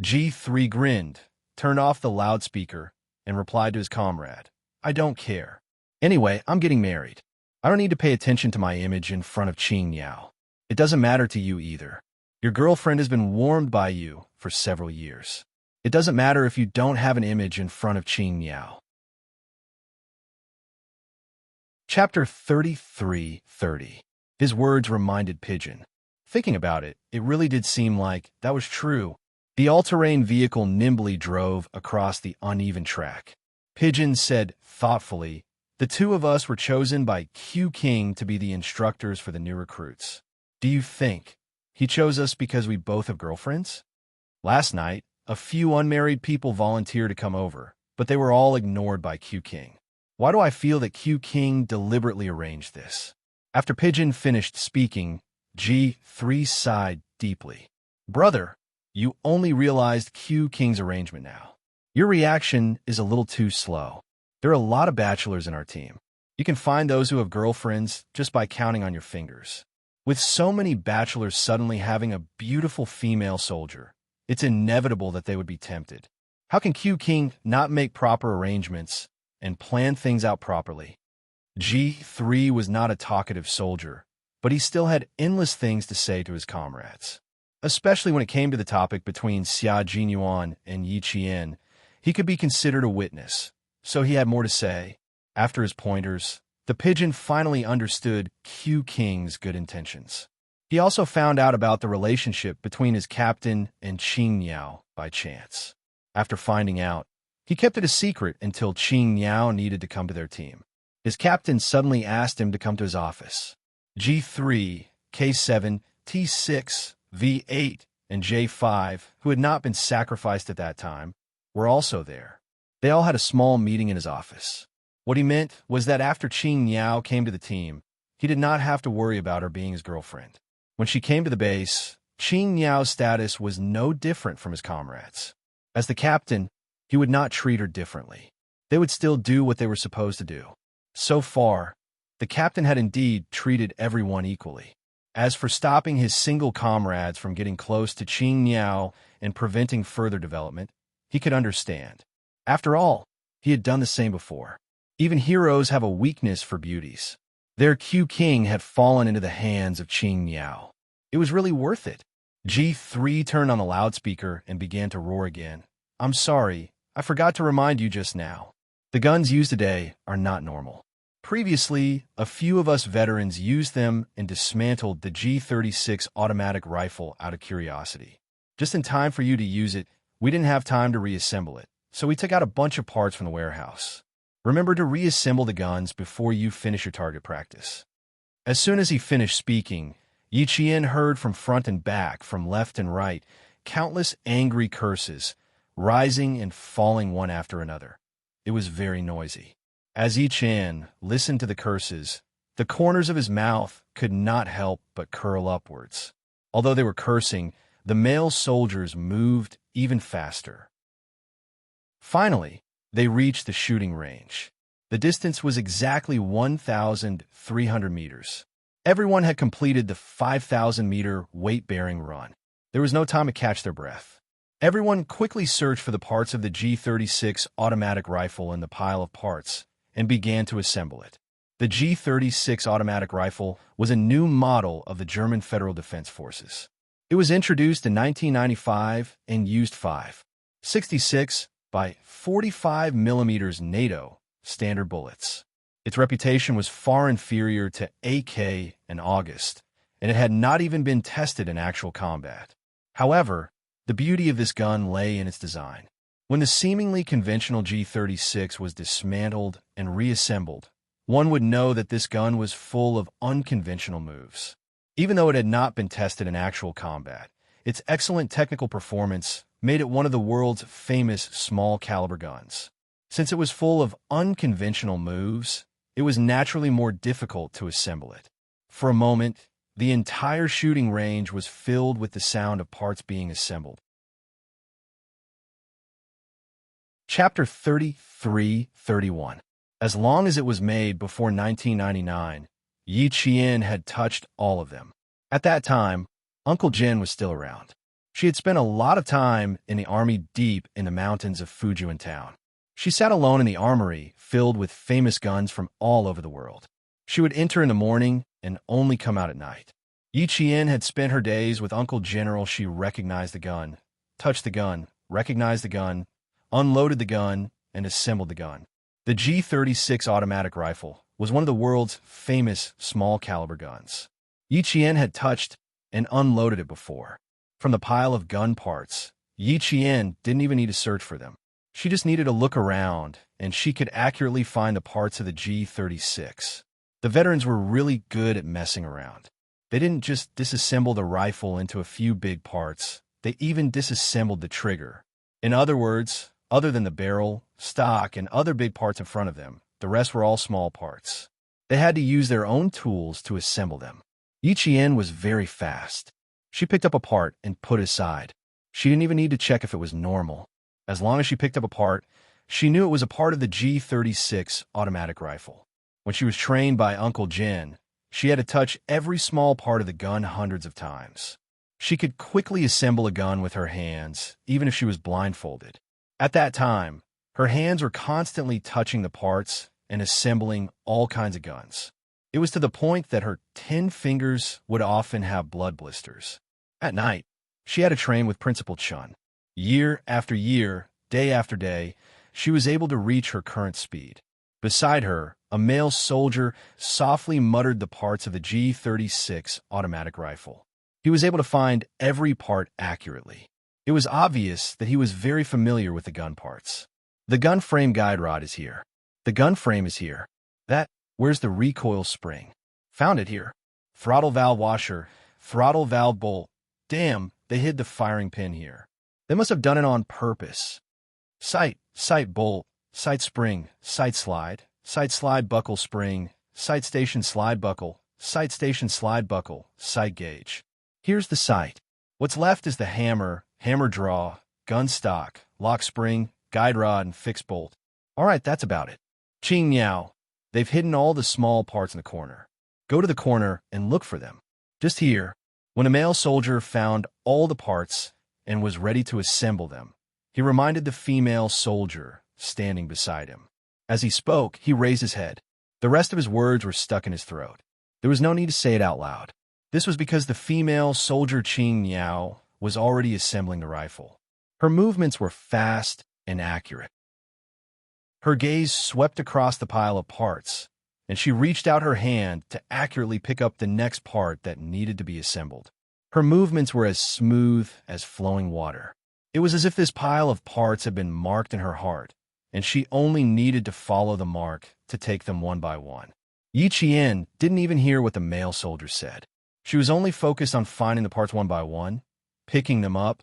G3 grinned, turned off the loudspeaker, and replied to his comrade, "I don't care. Anyway, I'm getting married. I don't need to pay attention to my image in front of Qing Yao. It doesn't matter to you either. Your girlfriend has been warmed by you for several years. It doesn't matter if you don't have an image in front of Qing Yao." Chapter 33:30. His words reminded Pigeon. Thinking about it, it really did seem like that was true. The all-terrain vehicle nimbly drove across the uneven track. Pigeon said thoughtfully, "The two of us were chosen by Q King to be the instructors for the new recruits. Do you think he chose us because we both have girlfriends? Last night, a few unmarried people volunteered to come over, but they were all ignored by Q King. Why do I feel that Q King deliberately arranged this?" After Pigeon finished speaking, G3 sighed deeply. "Brother, you only realized Q King's arrangement now. Your reaction is a little too slow. There are a lot of bachelors in our team. You can find those who have girlfriends just by counting on your fingers. With so many bachelors suddenly having a beautiful female soldier, it's inevitable that they would be tempted. How can Q King not make proper arrangements and plan things out properly?" G3 was not a talkative soldier, but he still had endless things to say to his comrades. Especially when it came to the topic between Xia Jinyuan and Yi Qian, he could be considered a witness, so he had more to say. After his pointers, the pigeon finally understood Q King's good intentions. He also found out about the relationship between his captain and Qing Yao by chance. After finding out, he kept it a secret until Qing Yao needed to come to their team. His captain suddenly asked him to come to his office. G3, K7, T6, V8, and J5, who had not been sacrificed at that time, were also there. They all had a small meeting in his office. What he meant was that after Qing Yao came to the team, he did not have to worry about her being his girlfriend. When she came to the base, Qing Yao's status was no different from his comrades. As the captain, he would not treat her differently. They would still do what they were supposed to do. So far, the captain had indeed treated everyone equally. As for stopping his single comrades from getting close to Qing Yao and preventing further development, he could understand. After all, he had done the same before. Even heroes have a weakness for beauties. Their Q King had fallen into the hands of Qing Yao. It was really worth it. G3 turned on the loudspeaker and began to roar again. "I'm sorry, I forgot to remind you just now. The guns used today are not normal. Previously, a few of us veterans used them and dismantled the G36 automatic rifle out of curiosity. Just in time for you to use it, we didn't have time to reassemble it, so we took out a bunch of parts from the warehouse. Remember to reassemble the guns before you finish your target practice. As soon as he finished speaking, Yi Qian heard from front and back, from left and right, countless angry curses, rising and falling one after another. It was very noisy. As Yi Qian listened to the curses, the corners of his mouth could not help but curl upwards. Although they were cursing, the male soldiers moved even faster. Finally, they reached the shooting range. The distance was exactly 1,300 meters. Everyone had completed the 5,000-meter weight-bearing run. There was no time to catch their breath. Everyone quickly searched for the parts of the G36 automatic rifle in the pile of parts and began to assemble it. The G36 automatic rifle was a new model of the German Federal Defense Forces. It was introduced in 1995 and used 5.66 by 45 millimeters NATO standard bullets. Its reputation was far inferior to AK and August, and it had not even been tested in actual combat. However, the beauty of this gun lay in its design. When the seemingly conventional G36 was dismantled and reassembled, one would know that this gun was full of unconventional moves. Even though it had not been tested in actual combat, its excellent technical performance made it one of the world's famous small-caliber guns. Since it was full of unconventional moves, it was naturally more difficult to assemble it. For a moment, the entire shooting range was filled with the sound of parts being assembled. Chapter 33-31. As long as it was made before 1999, Yi Qian had touched all of them. At that time, Uncle Jin was still around. She had spent a lot of time in the army deep in the mountains of Fujian town. She sat alone in the armory filled with famous guns from all over the world. She would enter in the morning and only come out at night. Yi Qian had spent her days with Uncle General. She recognized the gun, touched the gun, recognized the gun, unloaded the gun, and assembled the gun. The G36 automatic rifle was one of the world's famous small-caliber guns. Yi Qian had touched and unloaded it before. From the pile of gun parts, Yi Qian didn't even need to search for them. She just needed to look around, and she could accurately find the parts of the G36. The veterans were really good at messing around. They didn't just disassemble the rifle into a few big parts, they even disassembled the trigger. In other words, other than the barrel, stock, and other big parts in front of them, the rest were all small parts. They had to use their own tools to assemble them. Yi Qian was very fast. She picked up a part and put it aside. She didn't even need to check if it was normal. As long as she picked up a part, she knew it was a part of the G36 automatic rifle. When she was trained by Uncle Jin, she had to touch every small part of the gun hundreds of times. She could quickly assemble a gun with her hands, even if she was blindfolded. At that time, her hands were constantly touching the parts and assembling all kinds of guns. It was to the point that her 10 fingers would often have blood blisters. At night, she had to train with Principal Chun. Year after year, day after day, she was able to reach her current speed. Beside her, a male soldier softly muttered the parts of the G36 automatic rifle. He was able to find every part accurately. It was obvious that he was very familiar with the gun parts. The gun frame guide rod is here. The gun frame is here. Where's the recoil spring? Found it here. Throttle valve washer, throttle valve bolt. Damn, they hid the firing pin here. They must have done it on purpose. Sight bolt, sight spring, sight slide buckle spring, sight station slide buckle, sight station slide buckle, sight gauge. Here's the sight. What's left is the hammer draw, gun stock, lock spring, guide rod, and fixed bolt. All right, that's about it. Ching Miao. They've hidden all the small parts in the corner. Go to the corner and look for them. Just here, when a male soldier found all the parts and was ready to assemble them, he reminded the female soldier standing beside him. As he spoke, he raised his head. The rest of his words were stuck in his throat. There was no need to say it out loud. This was because the female soldier Ching Miao was already assembling the rifle. Her movements were fast and accurate. Her gaze swept across the pile of parts, and she reached out her hand to accurately pick up the next part that needed to be assembled. Her movements were as smooth as flowing water. It was as if this pile of parts had been marked in her heart, and she only needed to follow the mark to take them one by one. Yi Qian didn't even hear what the male soldier said. She was only focused on finding the parts one by one, picking them up,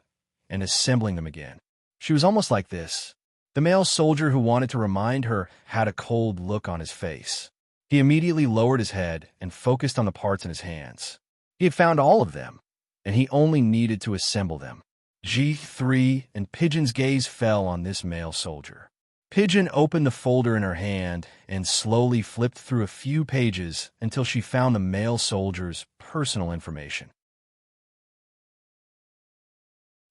and assembling them again. She was almost like this. The male soldier who wanted to remind her had a cold look on his face. He immediately lowered his head and focused on the parts in his hands. He had found all of them, and he only needed to assemble them. G3 and Pigeon's gaze fell on this male soldier. Pigeon opened the folder in her hand and slowly flipped through a few pages until she found the male soldier's personal information.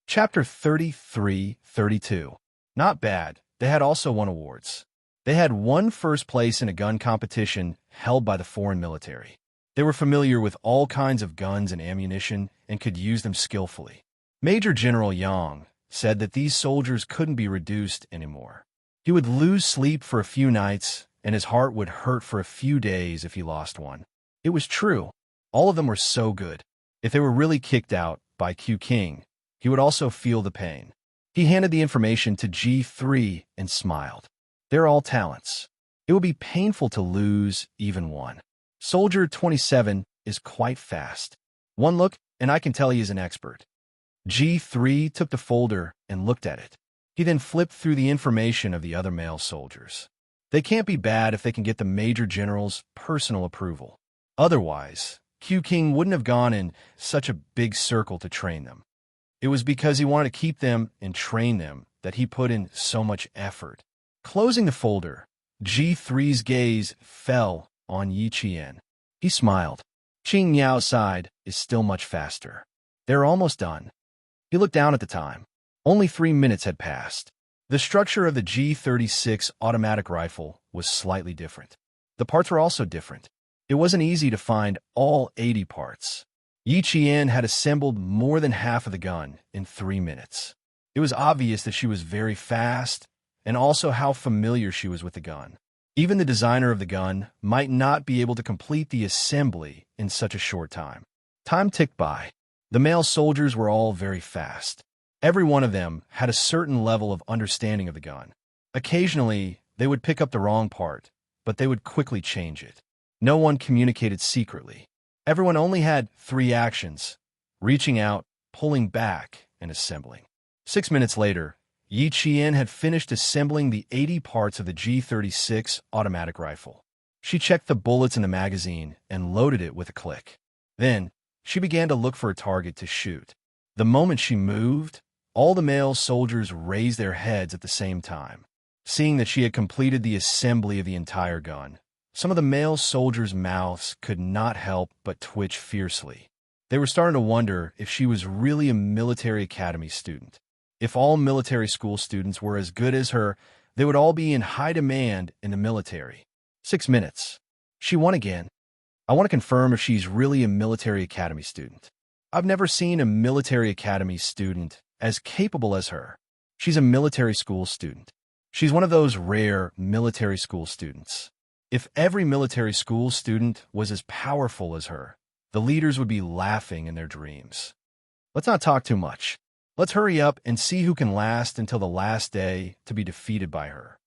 Chapter 33-32. Not bad. They had also won awards. They had won first place in a gun competition held by the foreign military. They were familiar with all kinds of guns and ammunition and could use them skillfully. Major General Yang said that these soldiers couldn't be reduced anymore. He would lose sleep for a few nights, and his heart would hurt for a few days if he lost one. It was true. All of them were so good. If they were really kicked out by Q King, he would also feel the pain. He handed the information to G3 and smiled. They're all talents. It would be painful to lose even one. Soldier 27 is quite fast. One look, and I can tell he is an expert. G3 took the folder and looked at it. He then flipped through the information of the other male soldiers. They can't be bad if they can get the Major General's personal approval. Otherwise, Q King wouldn't have gone in such a big circle to train them. It was because he wanted to keep them and train them that he put in so much effort. Closing the folder, G3's gaze fell on Yi Qian. He smiled. Qing Yao's side is still much faster. They're almost done. He looked down at the time. Only 3 minutes had passed. The structure of the G36 automatic rifle was slightly different. The parts were also different. It wasn't easy to find all 80 parts. Yi Qian had assembled more than half of the gun in 3 minutes. It was obvious that she was very fast, and also how familiar she was with the gun. Even the designer of the gun might not be able to complete the assembly in such a short time. Time ticked by. The male soldiers were all very fast. Every one of them had a certain level of understanding of the gun. Occasionally, they would pick up the wrong part, but they would quickly change it. No one communicated secretly. Everyone only had 3 actions: reaching out, pulling back, and assembling. 6 minutes later, Yi Qian had finished assembling the 80 parts of the G36 automatic rifle. She checked the bullets in the magazine and loaded it with a click. Then, she began to look for a target to shoot. The moment she moved, all the male soldiers raised their heads at the same time. Seeing that she had completed the assembly of the entire gun, some of the male soldiers' mouths could not help but twitch fiercely. They were starting to wonder if she was really a military academy student. If all military school students were as good as her, they would all be in high demand in the military. 6 minutes. She won again. I want to confirm if she's really a military academy student. I've never seen a military academy student as capable as her. She's a military school student. She's one of those rare military school students. If every military school student was as powerful as her, the leaders would be laughing in their dreams. Let's not talk too much. Let's hurry up and see who can last until the last day to be defeated by her.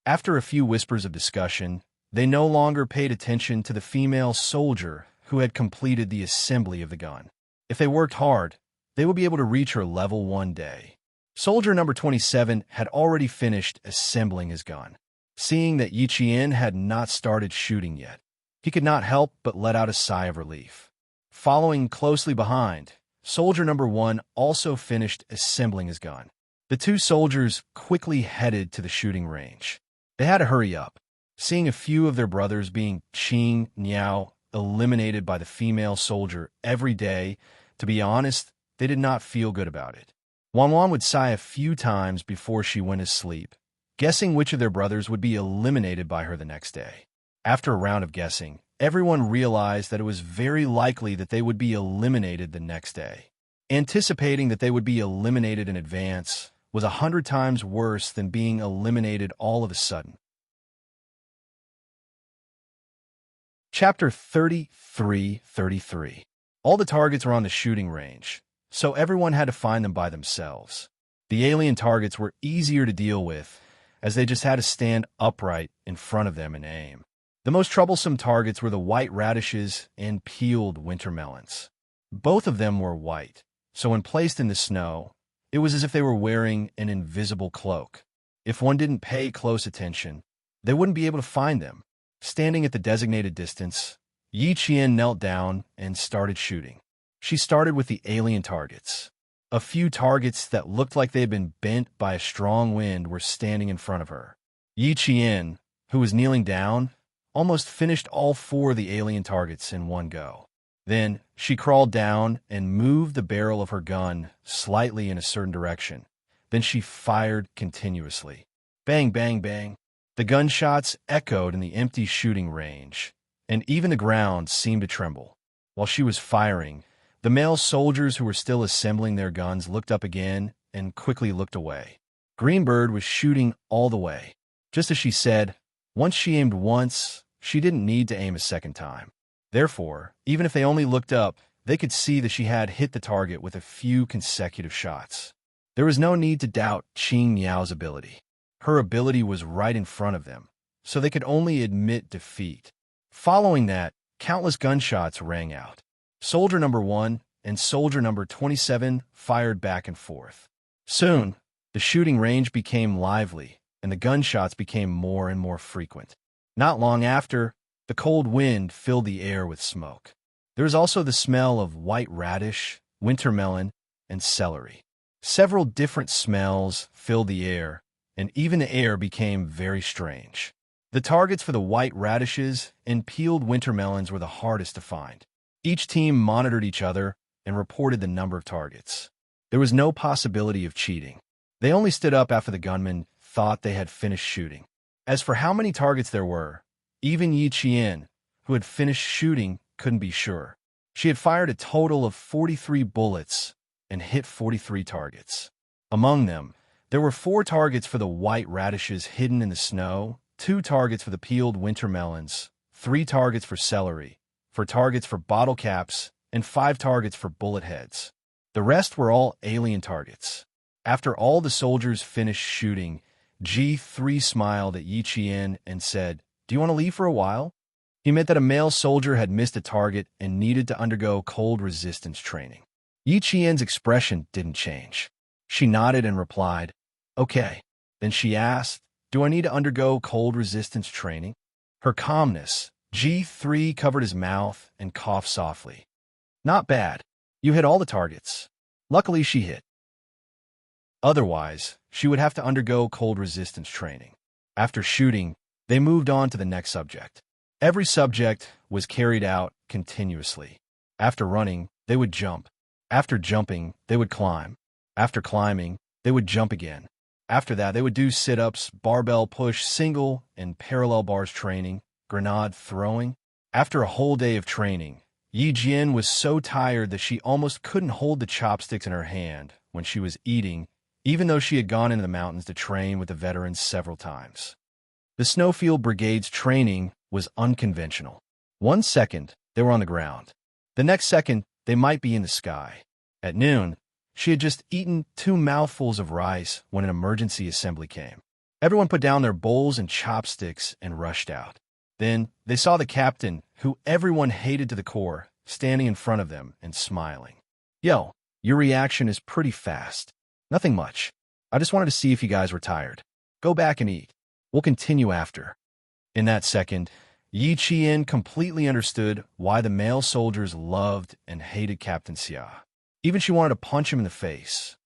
After a few whispers of discussion, they no longer paid attention to the female soldier who had completed the assembly of the gun. If they worked hard, they would be able to reach her level one day. Soldier number 27 had already finished assembling his gun. Seeing that Yi Qian had not started shooting yet, he could not help but let out a sigh of relief. Following closely behind, soldier number 1 also finished assembling his gun. The 2 soldiers quickly headed to the shooting range. They had to hurry up. Seeing a few of their brothers being Qing Niao eliminated by the female soldier every day, to be honest, they did not feel good about it. Wanwan would sigh a few times before she went to sleep, guessing which of their brothers would be eliminated by her the next day. After a round of guessing, everyone realized that it was very likely that they would be eliminated the next day. Anticipating that they would be eliminated in advance, was 100 times worse than being eliminated all of a sudden. Chapter 33. All the targets were on the shooting range, so everyone had to find them by themselves. The alien targets were easier to deal with, as they just had to stand upright in front of them and aim. The most troublesome targets were the white radishes and peeled winter melons. Both of them were white, so when placed in the snow, it was as if they were wearing an invisible cloak. If one didn't pay close attention, they wouldn't be able to find them. Standing at the designated distance, Yi Qian knelt down and started shooting. She started with the alien targets. A few targets that looked like they had been bent by a strong wind were standing in front of her. Yi Qian, who was kneeling down, almost finished all 4 of the alien targets in one go. Then she crawled down and moved the barrel of her gun slightly in a certain direction. Then she fired continuously. Bang, bang, bang. The gunshots echoed in the empty shooting range, and even the ground seemed to tremble. While she was firing, the male soldiers who were still assembling their guns looked up again and quickly looked away. Greenbird was shooting all the way. Just as she said, once she aimed once, she didn't need to aim a second time. Therefore, even if they only looked up, they could see that she had hit the target with a few consecutive shots. There was no need to doubt Qing Niao's ability. Her ability was right in front of them, so they could only admit defeat. Following that, countless gunshots rang out. Soldier number 1 and soldier number 27 fired back and forth. Soon, the shooting range became lively, and the gunshots became more and more frequent. Not long after, the cold wind filled the air with smoke. There was also the smell of white radish, winter melon, and celery. Several different smells filled the air, and even the air became very strange. The targets for the white radishes and peeled winter melons were the hardest to find. Each team monitored each other and reported the number of targets. There was no possibility of cheating. They only stood up after the gunmen thought they had finished shooting. As for how many targets there were, even Yi Qian, who had finished shooting, couldn't be sure. She had fired a total of 43 bullets and hit 43 targets. Among them, there were 4 targets for the white radishes hidden in the snow, 2 targets for the peeled winter melons, 3 targets for celery, 4 targets for bottle caps, and 5 targets for bullet heads. The rest were all alien targets. After all the soldiers finished shooting, G3 smiled at Yi Qian and said, "Do you want to leave for a while?" He meant that a male soldier had missed a target and needed to undergo cold resistance training. Yi Qian's expression didn't change. She nodded and replied, "Okay." Then she asked, "Do I need to undergo cold resistance training?" Her calmness, G3 covered his mouth and coughed softly. "Not bad. You hit all the targets." Luckily, she hit. Otherwise, she would have to undergo cold resistance training. After shooting, they moved on to the next subject. Every subject was carried out continuously. After running, they would jump. After jumping, they would climb. After climbing, they would jump again. After that, they would do sit-ups, barbell push, single and parallel bars training, grenade throwing. After a whole day of training, Yi Jian was so tired that she almost couldn't hold the chopsticks in her hand when she was eating, even though she had gone into the mountains to train with the veterans several times. The Snowfield Brigade's training was unconventional. 1 second, they were on the ground. The next second, they might be in the sky. At noon, she had just eaten 2 mouthfuls of rice when an emergency assembly came. Everyone put down their bowls and chopsticks and rushed out. Then they saw the captain, who everyone hated to the core, standing in front of them and smiling. "Yo, your reaction is pretty fast." "Nothing much. I just wanted to see if you guys were tired. Go back and eat. We'll continue after." In that second, Yi Qian completely understood why the male soldiers loved and hated Captain Xia. Even she wanted to punch him in the face.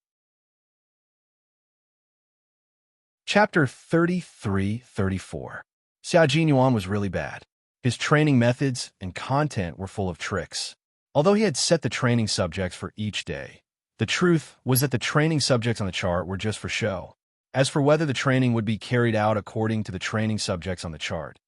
Chapter 33-34. Xia Jinyuan was really bad. His training methods and content were full of tricks. Although he had set the training subjects for each day, the truth was that the training subjects on the chart were just for show. As for whether the training would be carried out according to the training subjects on the chart,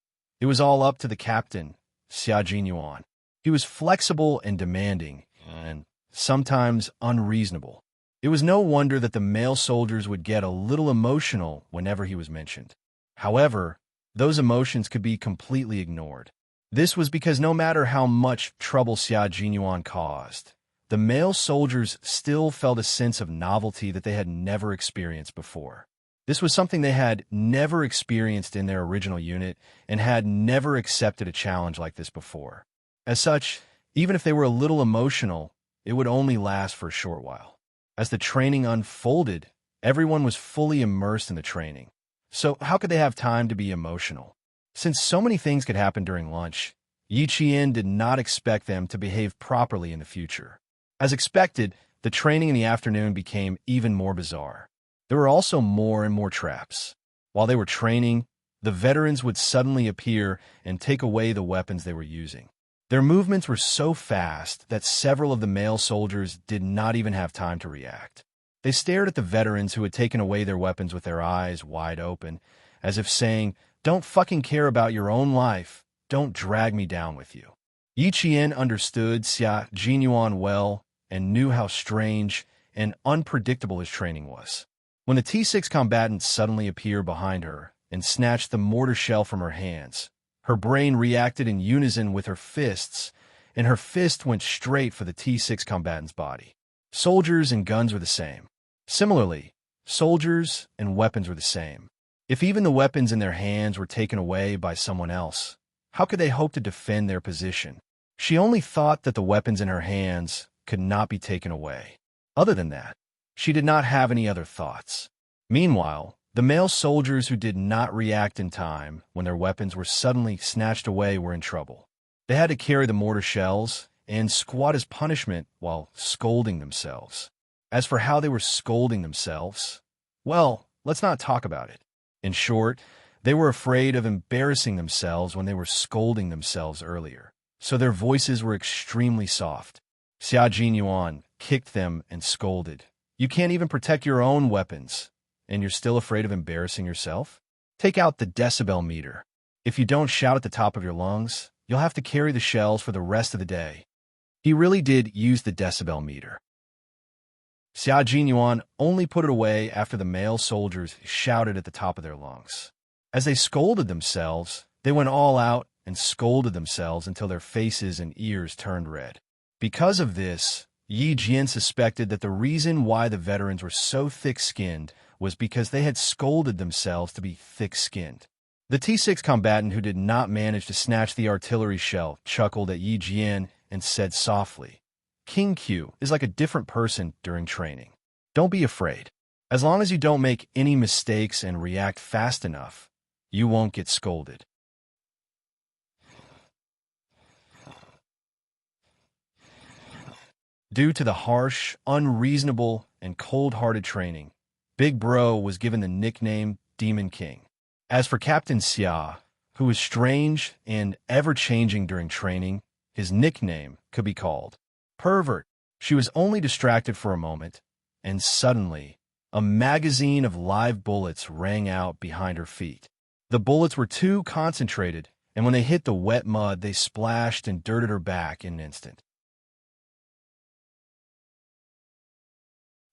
it was all up to the captain, Xia Jinyuan. He was flexible and demanding, and sometimes unreasonable. It was no wonder that the male soldiers would get a little emotional whenever he was mentioned. However, those emotions could be completely ignored. This was because no matter how much trouble Xia Jinyuan caused, the male soldiers still felt a sense of novelty that they had never experienced before. This was something they had never experienced in their original unit and had never accepted a challenge like this before. As such, even if they were a little emotional, it would only last for a short while. As the training unfolded, everyone was fully immersed in the training. So how could they have time to be emotional? Since so many things could happen during lunch, Yi Qian did not expect them to behave properly in the future. As expected, the training in the afternoon became even more bizarre. There were also more and more traps. While they were training, the veterans would suddenly appear and take away the weapons they were using. Their movements were so fast that several of the male soldiers did not even have time to react. They stared at the veterans who had taken away their weapons with their eyes wide open, as if saying, "Don't fucking care about your own life. Don't drag me down with you." Yi Qian understood Xia Jinyuan well and knew how strange and unpredictable his training was. When the T6 combatant suddenly appeared behind her and snatched the mortar shell from her hands, her brain reacted in unison with her fists, and her fist went straight for the T6 combatant's body. Soldiers and guns were the same. Similarly, soldiers and weapons were the same. If even the weapons in their hands were taken away by someone else, how could they hope to defend their position? She only thought that the weapons in her hands could not be taken away. Other than that, she did not have any other thoughts. Meanwhile, the male soldiers who did not react in time when their weapons were suddenly snatched away were in trouble. They had to carry the mortar shells and squat as punishment while scolding themselves. As for how they were scolding themselves, well, let's not talk about it. In short, they were afraid of embarrassing themselves when they were scolding themselves earlier, so their voices were extremely soft. Xia Jinyuan kicked them and scolded. You can't even protect your own weapons, and you're still afraid of embarrassing yourself? Take out the decibel meter. If you don't shout at the top of your lungs, you'll have to carry the shells for the rest of the day. He really did use the decibel meter. Xia Jinyuan only put it away after the male soldiers shouted at the top of their lungs. As they scolded themselves, they went all out and scolded themselves until their faces and ears turned red. Because of this, Yi Jian suspected that the reason why the veterans were so thick-skinned was because they had scolded themselves to be thick-skinned. The T6 combatant who did not manage to snatch the artillery shell chuckled at Yi Jian and said softly, "King Q is like a different person during training. Don't be afraid. As long as you don't make any mistakes and react fast enough, you won't get scolded." Due to the harsh, unreasonable, and cold-hearted training, Big Bro was given the nickname Demon King. As for Captain Xia, who was strange and ever-changing during training, his nickname could be called Pervert. She was only distracted for a moment, and suddenly, a magazine of live bullets rang out behind her feet. The bullets were too concentrated, and when they hit the wet mud, they splashed and dirted her back in an instant.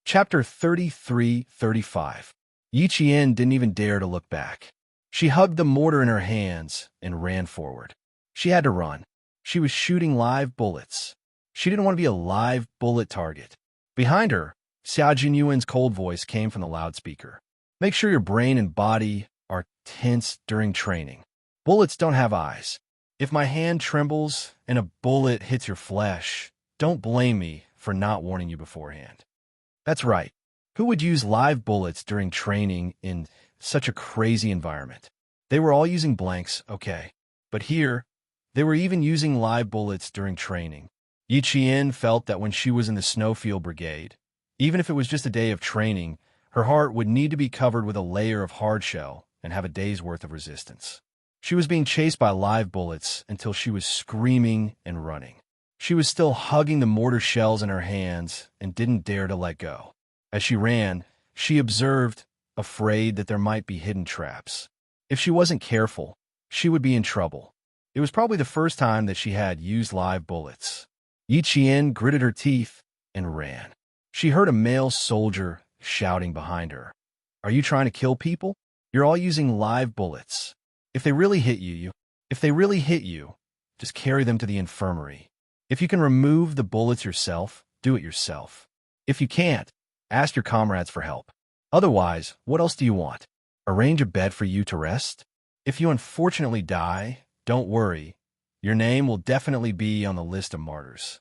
Chapter 33-35. Yi Qian didn't even dare to look back. She hugged the mortar in her hands and ran forward. She had to run. She was shooting live bullets. She didn't want to be a live bullet target. Behind her, Xia Jinyuan's cold voice came from the loudspeaker. Make sure your brain and body are tense during training. Bullets don't have eyes. If my hand trembles and a bullet hits your flesh, don't blame me for not warning you beforehand. That's right. Who would use live bullets during training in such a crazy environment? They were all using blanks, okay. But here, they were even using live bullets during training. Yi Qian felt that when she was in the Snowfield Brigade, even if it was just a day of training, her heart would need to be covered with a layer of hardshell and have a day's worth of resistance. She was being chased by live bullets until she was screaming and running. She was still hugging the mortar shells in her hands and didn't dare to let go. As she ran, she observed, afraid that there might be hidden traps. If she wasn't careful, she would be in trouble. It was probably the first time that she had used live bullets. Yi Qian gritted her teeth and ran. She heard a male soldier shouting behind her. "Are you trying to kill people? You're all using live bullets. If they really hit you, just carry them to the infirmary. If you can remove the bullets yourself, do it yourself. If you can't, ask your comrades for help. Otherwise, what else do you want? Arrange a bed for you to rest? If you unfortunately die, don't worry. Your name will definitely be on the list of martyrs."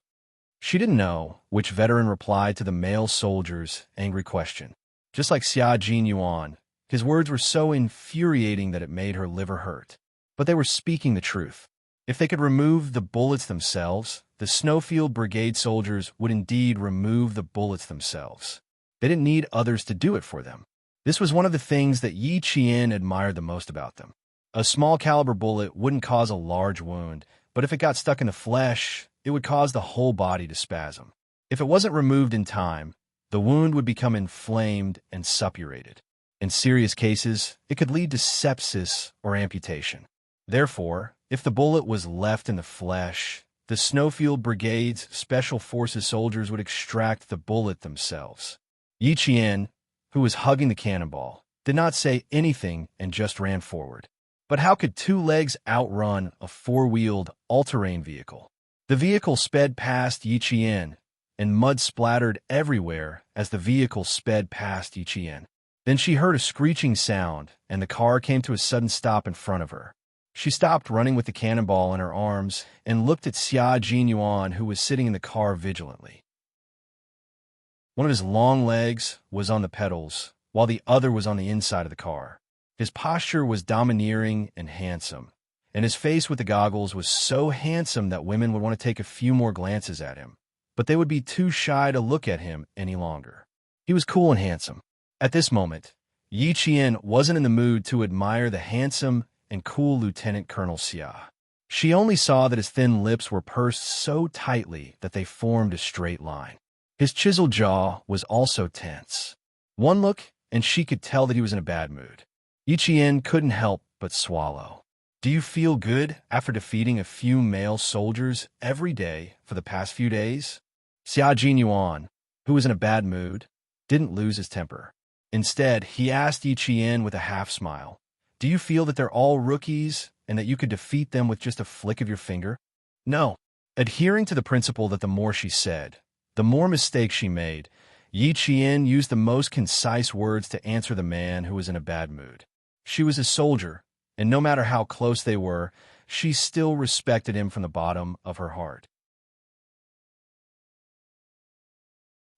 She didn't know which veteran replied to the male soldier's angry question. Just like Xia Jinyuan, his words were so infuriating that it made her liver hurt. But they were speaking the truth. If they could remove the bullets themselves, the Snowfield Brigade soldiers would indeed remove the bullets themselves. They didn't need others to do it for them. This was one of the things that Yi Qian admired the most about them. A small caliber bullet wouldn't cause a large wound, but if it got stuck in the flesh, it would cause the whole body to spasm. If it wasn't removed in time, the wound would become inflamed and suppurated. In serious cases, it could lead to sepsis or amputation. Therefore, if the bullet was left in the flesh, the Snowfield Brigade's Special Forces soldiers would extract the bullet themselves. Yi Qian, who was hugging the cannonball, did not say anything and just ran forward. But how could two legs outrun a four-wheeled, all-terrain vehicle? The vehicle sped past Yi Qian, and mud splattered everywhere as the vehicle sped past Yi Qian. Then she heard a screeching sound, and the car came to a sudden stop in front of her. She stopped running with the cannonball in her arms and looked at Xia Jinyuan, who was sitting in the car vigilantly. One of his long legs was on the pedals, while the other was on the inside of the car. His posture was domineering and handsome, and his face with the goggles was so handsome that women would want to take a few more glances at him, but they would be too shy to look at him any longer. He was cool and handsome. At this moment, Yi Qian wasn't in the mood to admire the handsome and cool Lieutenant Colonel Xia. She only saw that his thin lips were pursed so tightly that they formed a straight line. His chiseled jaw was also tense. One look, and she could tell that he was in a bad mood. Yi Qian couldn't help but swallow. "Do you feel good after defeating a few male soldiers every day for the past few days?" Xia Jinyuan, who was in a bad mood, didn't lose his temper. Instead, he asked Yi Qian with a half-smile, "Do you feel that they're all rookies and that you could defeat them with just a flick of your finger?" No. Adhering to the principle that the more she said, the more mistakes she made, Yi Qian used the most concise words to answer the man who was in a bad mood. She was a soldier, and no matter how close they were, she still respected him from the bottom of her heart.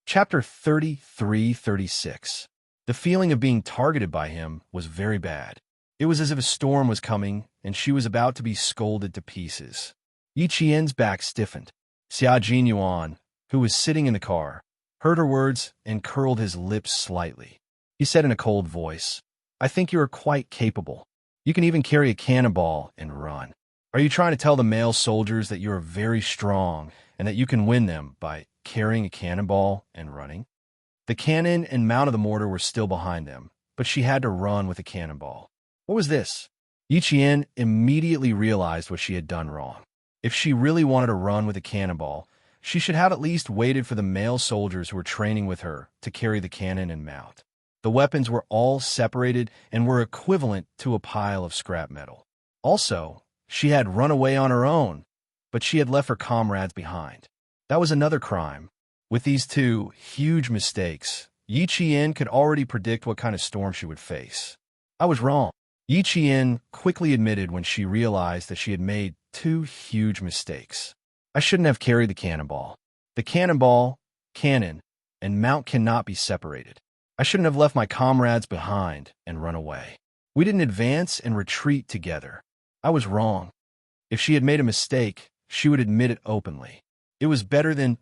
Chapter 33-36. The feeling of being targeted by him was very bad. It was as if a storm was coming, and she was about to be scolded to pieces. Yi Qian's back stiffened. Xia Jinyuan, who was sitting in the car, heard her words and curled his lips slightly. He said in a cold voice, "I think you are quite capable. You can even carry a cannonball and run. Are you trying to tell the male soldiers that you are very strong and that you can win them by carrying a cannonball and running?" The cannon and mount of the mortar were still behind them, but she had to run with a cannonball. What was this? Yi Qian immediately realized what she had done wrong. If she really wanted to run with a cannonball, she should have at least waited for the male soldiers who were training with her to carry the cannon and mount. The weapons were all separated and were equivalent to a pile of scrap metal. Also, she had run away on her own, but she had left her comrades behind. That was another crime. With these two huge mistakes, Yi Qian could already predict what kind of storm she would face. "I was wrong." Yi Qian quickly admitted when she realized that she had made two huge mistakes. "I shouldn't have carried the cannonball. The cannonball, cannon, and mount cannot be separated. I shouldn't have left my comrades behind and run away. We didn't advance and retreat together. I was wrong." If she had made a mistake, she would admit it openly. It was better than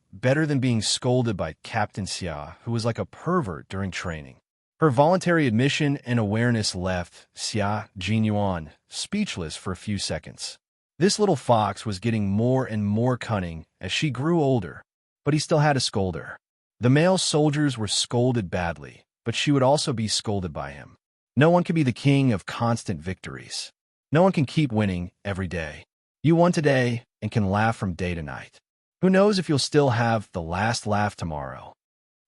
being scolded by Captain Xia, who was like a pervert during training. Her voluntary admission and awareness left Xia Jinyuan speechless for a few seconds. This little fox was getting more and more cunning as she grew older, but he still had to scold her. The male soldiers were scolded badly, but she would also be scolded by him. No one can be the king of constant victories. No one can keep winning every day. You won today and can laugh from day to night. Who knows if you'll still have the last laugh tomorrow?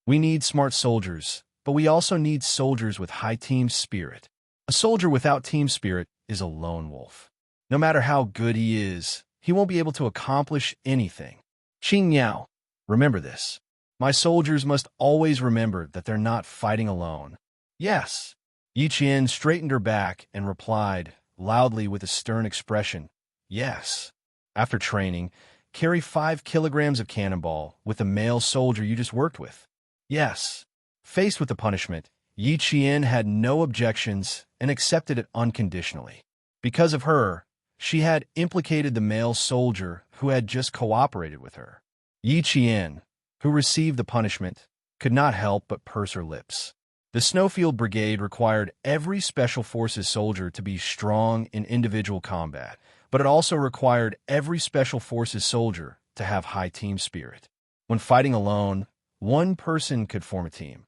We need smart soldiers, but we also need soldiers with high team spirit. A soldier without team spirit is a lone wolf. No matter how good he is, he won't be able to accomplish anything. Qing Yao, remember this. My soldiers must always remember that they're not fighting alone. Yes. Yi Qian straightened her back and replied, loudly with a stern expression, yes. After training, carry 5 kilograms of cannonball with the male soldier you just worked with. Yes. Faced with the punishment, Yi Qian had no objections and accepted it unconditionally. Because of her, she had implicated the male soldier who had just cooperated with her. Yi Qian, who received the punishment, could not help but purse her lips. The Snowfield Brigade required every Special Forces soldier to be strong in individual combat, but it also required every Special Forces soldier to have high team spirit. When fighting alone, one person could form a team.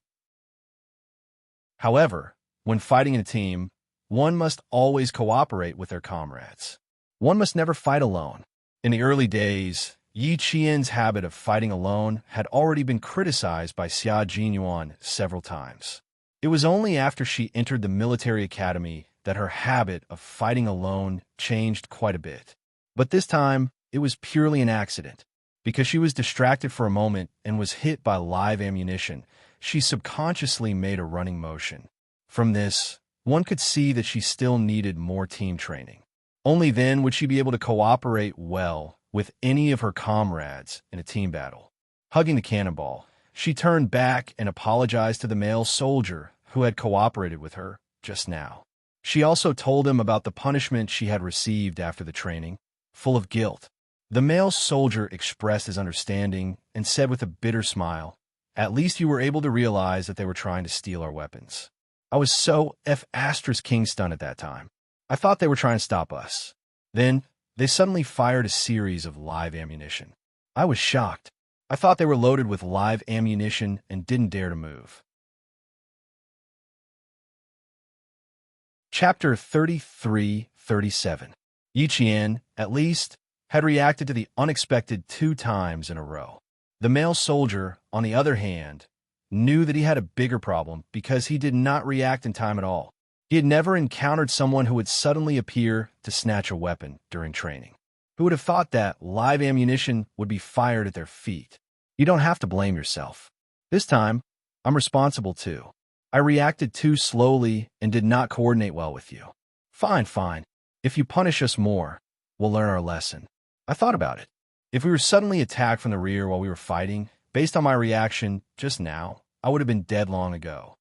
However, when fighting in a team, one must always cooperate with their comrades. One must never fight alone. In the early days, Yi Qian's habit of fighting alone had already been criticized by Xia Jinyuan several times. It was only after she entered the military academy that her habit of fighting alone changed quite a bit. But this time, it was purely an accident. Because she was distracted for a moment and was hit by live ammunition, she subconsciously made a running motion. From this, one could see that she still needed more team training. Only then would she be able to cooperate well with any of her comrades in a team battle. Hugging the cannonball, she turned back and apologized to the male soldier who had cooperated with her just now. She also told him about the punishment she had received after the training, full of guilt. The male soldier expressed his understanding and said with a bitter smile, "At least you were able to realize that they were trying to steal our weapons. I was so King stunned at that time. I thought they were trying to stop us. Then, they suddenly fired a series of live ammunition. I was shocked. I thought they were loaded with live ammunition and didn't dare to move." Chapter 33-37. Yi Qian, at least, had reacted to the unexpected 2 times in a row. The male soldier, on the other hand, knew that he had a bigger problem because he did not react in time at all. He had never encountered someone who would suddenly appear to snatch a weapon during training. Who would have thought that live ammunition would be fired at their feet? You don't have to blame yourself. This time, I'm responsible too. I reacted too slowly and did not coordinate well with you. Fine. If you punish us more, we'll learn our lesson. I thought about it. If we were suddenly attacked from the rear while we were fighting, based on my reaction just now, I would have been dead long ago.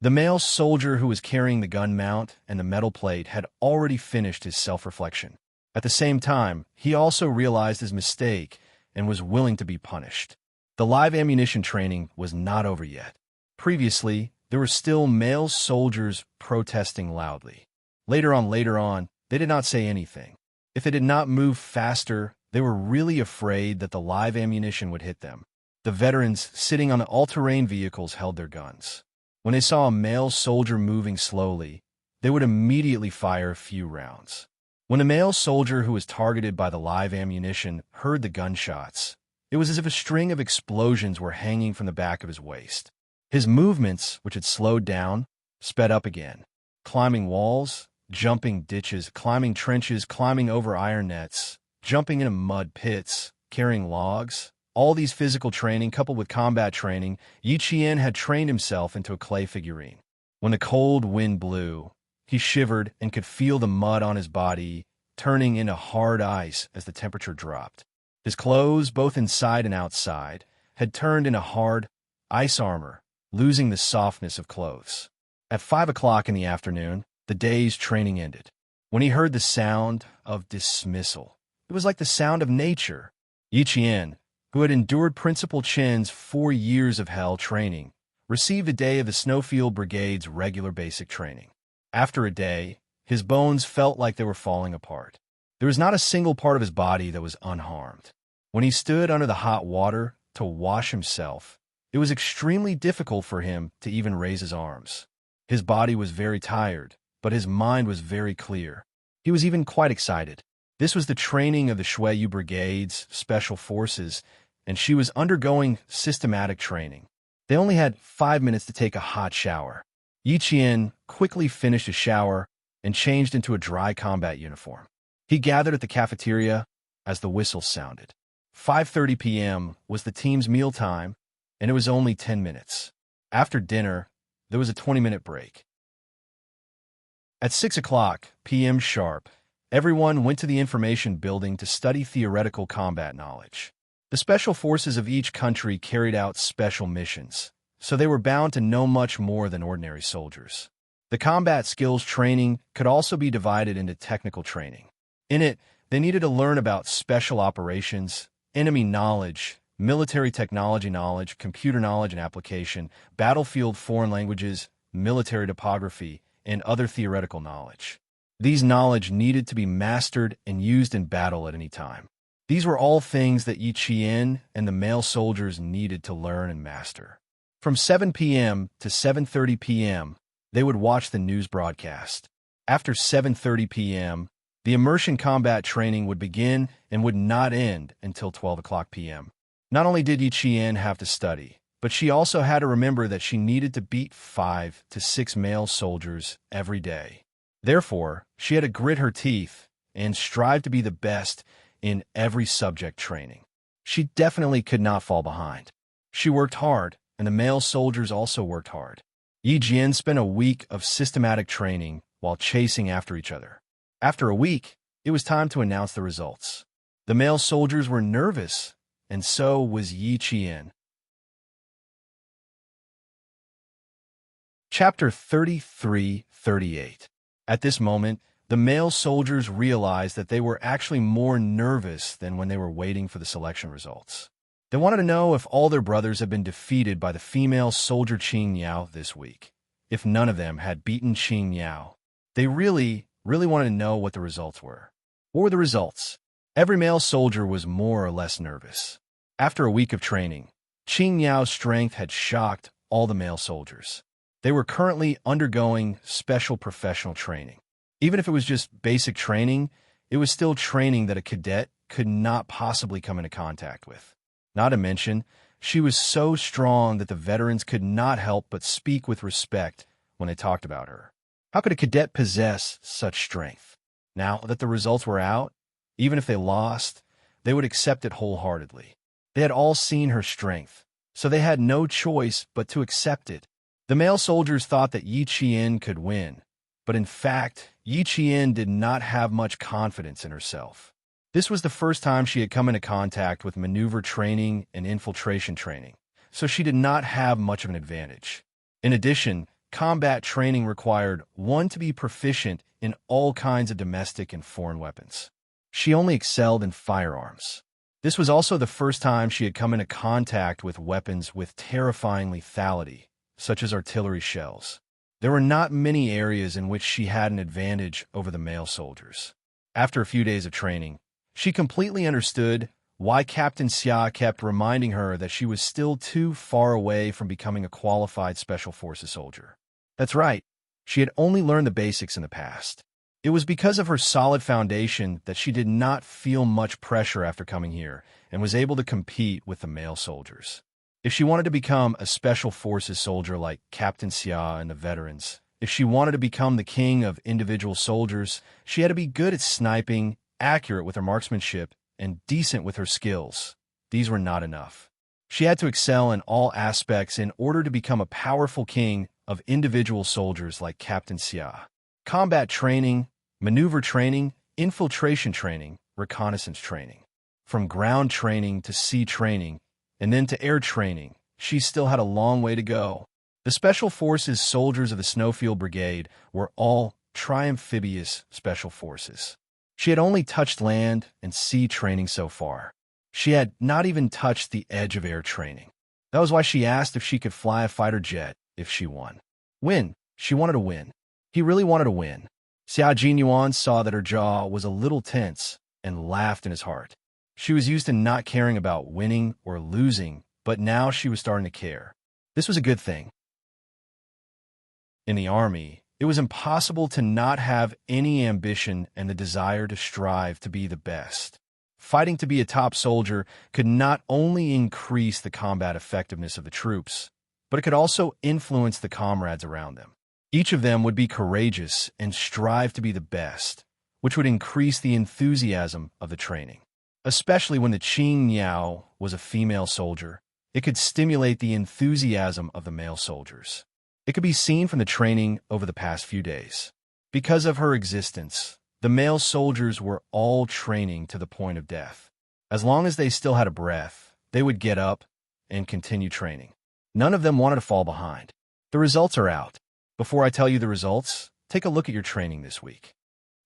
The male soldier who was carrying the gun mount and the metal plate had already finished his self-reflection. At the same time, he also realized his mistake and was willing to be punished. The live ammunition training was not over yet. Previously, there were still male soldiers protesting loudly. Later on, they did not say anything. If they did not move faster, they were really afraid that the live ammunition would hit them. The veterans sitting on the all-terrain vehicles held their guns. When they saw a male soldier moving slowly, they would immediately fire a few rounds. When the male soldier who was targeted by the live ammunition heard the gunshots, it was as if a string of explosions were hanging from the back of his waist. His movements, which had slowed down, sped up again. Climbing walls, jumping ditches, climbing trenches, climbing over iron nets, jumping into mud pits, carrying logs. All these physical training coupled with combat training, Yi Qian had trained himself into a clay figurine. When the cold wind blew, he shivered and could feel the mud on his body turning into hard ice as the temperature dropped. His clothes, both inside and outside, had turned into hard ice armor, losing the softness of clothes. At 5 o'clock in the afternoon, the day's training ended. When he heard the sound of dismissal, it was like the sound of nature. Yi Qian, who had endured Principal Chen's 4 years of hell training, received a day of the Snowfield Brigade's regular basic training. After a day, his bones felt like they were falling apart. There was not a single part of his body that was unharmed. When he stood under the hot water to wash himself, it was extremely difficult for him to even raise his arms. His body was very tired, but his mind was very clear. He was even quite excited. This was the training of the Shuiyu Brigade's Special Forces, and she was undergoing systematic training. They only had 5 minutes to take a hot shower. Yi Qian quickly finished his shower and changed into a dry combat uniform. He gathered at the cafeteria as the whistle sounded. 5:30 p.m. was the team's meal time, and it was only 10 minutes. After dinner, there was a 20-minute break. At 6 o'clock p.m. sharp, everyone went to the information building to study theoretical combat knowledge. The special forces of each country carried out special missions, so they were bound to know much more than ordinary soldiers. The combat skills training could also be divided into technical training. In it, they needed to learn about special operations, enemy knowledge, military technology knowledge, computer knowledge and application, battlefield foreign languages, military topography, and other theoretical knowledge. These knowledge needed to be mastered and used in battle at any time. These were all things that Yi Qian and the male soldiers needed to learn and master. From 7 p.m. to 7:30 p.m., they would watch the news broadcast. After 7:30 p.m., the immersion combat training would begin and would not end until 12 o'clock p.m. Not only did Yi Qian have to study, but she also had to remember that she needed to beat 5 to 6 male soldiers every day. Therefore, she had to grit her teeth and strive to be the best in every subject training. She definitely could not fall behind. She worked hard, and the male soldiers also worked hard. Yi Jian spent a week of systematic training while chasing after each other. After a week, it was time to announce the results. The male soldiers were nervous, and so was Yi Qian. Chapter 33-38. At this moment, the male soldiers realized that they were actually more nervous than when they were waiting for the selection results. They wanted to know if all their brothers had been defeated by the female soldier Qing Yao this week. If none of them had beaten Qing Yao, they really wanted to know what the results were. What were the results? Every male soldier was more or less nervous. After a week of training, Qing Yao's strength had shocked all the male soldiers. They were currently undergoing special professional training. Even if it was just basic training, it was still training that a cadet could not possibly come into contact with. Not to mention, she was so strong that the veterans could not help but speak with respect when they talked about her. How could a cadet possess such strength? Now that the results were out, even if they lost, they would accept it wholeheartedly. They had all seen her strength, so they had no choice but to accept it. The male soldiers thought that Yi Qian could win, but in fact, Yi Qian did not have much confidence in herself. This was the first time she had come into contact with maneuver training and infiltration training, so she did not have much of an advantage. In addition, combat training required one to be proficient in all kinds of domestic and foreign weapons. She only excelled in firearms. This was also the first time she had come into contact with weapons with terrifying lethality, such as artillery shells. There were not many areas in which she had an advantage over the male soldiers. After a few days of training, she completely understood why Captain Xia kept reminding her that she was still too far away from becoming a qualified Special Forces soldier. That's right, she had only learned the basics in the past. It was because of her solid foundation that she did not feel much pressure after coming here and was able to compete with the male soldiers. If she wanted to become a Special Forces soldier like Captain Xia and the veterans, if she wanted to become the king of individual soldiers, she had to be good at sniping, accurate with her marksmanship, and decent with her skills. These were not enough. She had to excel in all aspects in order to become a powerful king of individual soldiers like Captain Xia. Combat training, maneuver training, infiltration training, reconnaissance training. From ground training to sea training, and then to air training, she still had a long way to go. The Special Forces soldiers of the Snowfield Brigade were all tri-amphibious Special Forces. She had only touched land and sea training so far. She had not even touched the edge of air training. That was why she asked if she could fly a fighter jet if she won. Win. She wanted to win. He really wanted to win. Xia Jinyuan saw that her jaw was a little tense and laughed in his heart. She was used to not caring about winning or losing, but now she was starting to care. This was a good thing. In the army, it was impossible to not have any ambition and the desire to strive to be the best. Fighting to be a top soldier could not only increase the combat effectiveness of the troops, but it could also influence the comrades around them. Each of them would be courageous and strive to be the best, which would increase the enthusiasm of the training. Especially when the Qing Niao was a female soldier, it could stimulate the enthusiasm of the male soldiers. It could be seen from the training over the past few days. Because of her existence, the male soldiers were all training to the point of death. As long as they still had a breath, they would get up and continue training. None of them wanted to fall behind. The results are out. Before I tell you the results, take a look at your training this week.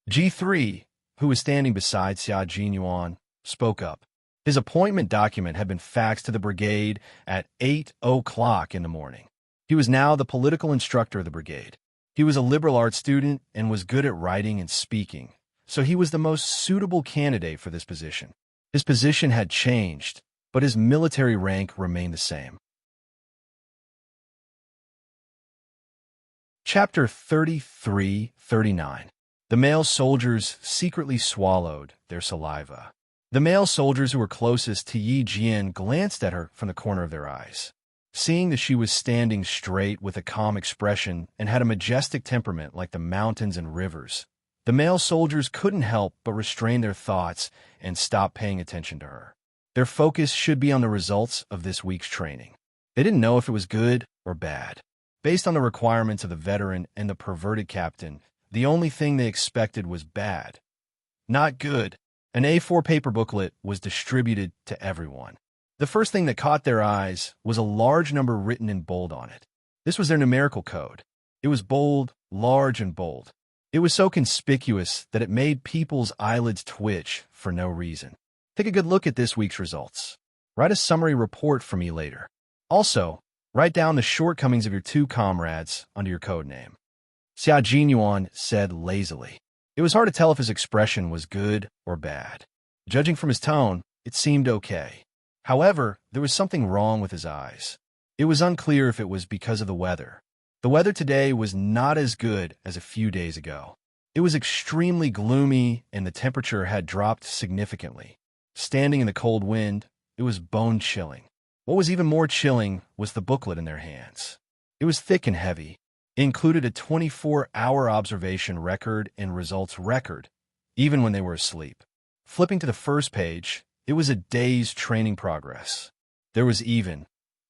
G3, who was standing beside Xia Jinyuan, spoke up. His appointment document had been faxed to the brigade at 8 o'clock in the morning. He was now the political instructor of the brigade. He was a liberal arts student and was good at writing and speaking, so he was the most suitable candidate for this position. His position had changed, but his military rank remained the same. Chapter 33-39. The male soldiers secretly swallowed their saliva. The male soldiers who were closest to Yi Jian glanced at her from the corner of their eyes. Seeing that she was standing straight with a calm expression and had a majestic temperament like the mountains and rivers, the male soldiers couldn't help but restrain their thoughts and stop paying attention to her. Their focus should be on the results of this week's training. They didn't know if it was good or bad. Based on the requirements of the veteran and the perverted captain, the only thing they expected was bad. Not good. An A4 paper booklet was distributed to everyone. The first thing that caught their eyes was a large number written in bold on it. This was their numerical code. It was bold, large, and bold. It was so conspicuous that it made people's eyelids twitch for no reason. Take a good look at this week's results. Write a summary report for me later. Also, write down the shortcomings of your two comrades under your code name. Xia Jinyuan said lazily. It was hard to tell if his expression was good or bad. Judging from his tone, it seemed okay. However, there was something wrong with his eyes. It was unclear if it was because of the weather. The weather today was not as good as a few days ago. It was extremely gloomy and the temperature had dropped significantly. Standing in the cold wind, it was bone-chilling. What was even more chilling was the booklet in their hands. It was thick and heavy. It included a 24-hour observation record and results record, even when they were asleep. Flipping to the first page, it was a day's training progress. There was even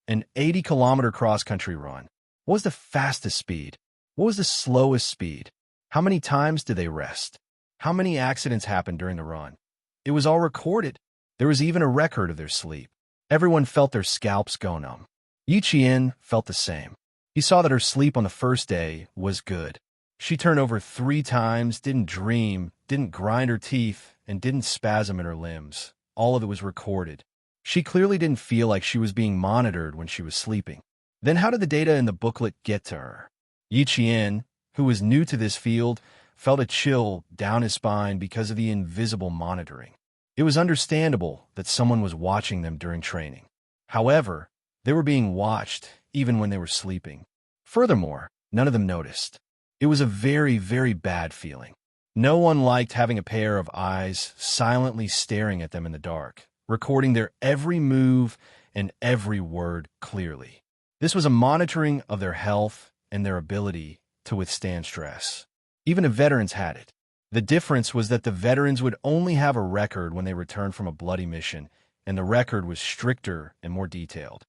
an 80-kilometer cross-country run. What was the fastest speed? What was the slowest speed? How many times did they rest? How many accidents happened during the run? It was all recorded. There was even a record of their sleep. Everyone felt their scalps go numb. Yi Qian felt the same. He saw that her sleep on the first day was good. She turned over 3 times, didn't dream, didn't grind her teeth, and didn't spasm in her limbs. All of it was recorded. She clearly didn't feel like she was being monitored when she was sleeping. Then how did the data in the booklet get to her? Yi Qian, who was new to this field, felt a chill down his spine because of the invisible monitoring. It was understandable that someone was watching them during training. However, they were being watched even when they were sleeping. Furthermore, none of them noticed. It was a very, very bad feeling. No one liked having a pair of eyes silently staring at them in the dark, recording their every move and every word clearly. This was a monitoring of their health and their ability to withstand stress. Even the veterans had it. The difference was that the veterans would only have a record when they returned from a bloody mission, and the record was stricter and more detailed.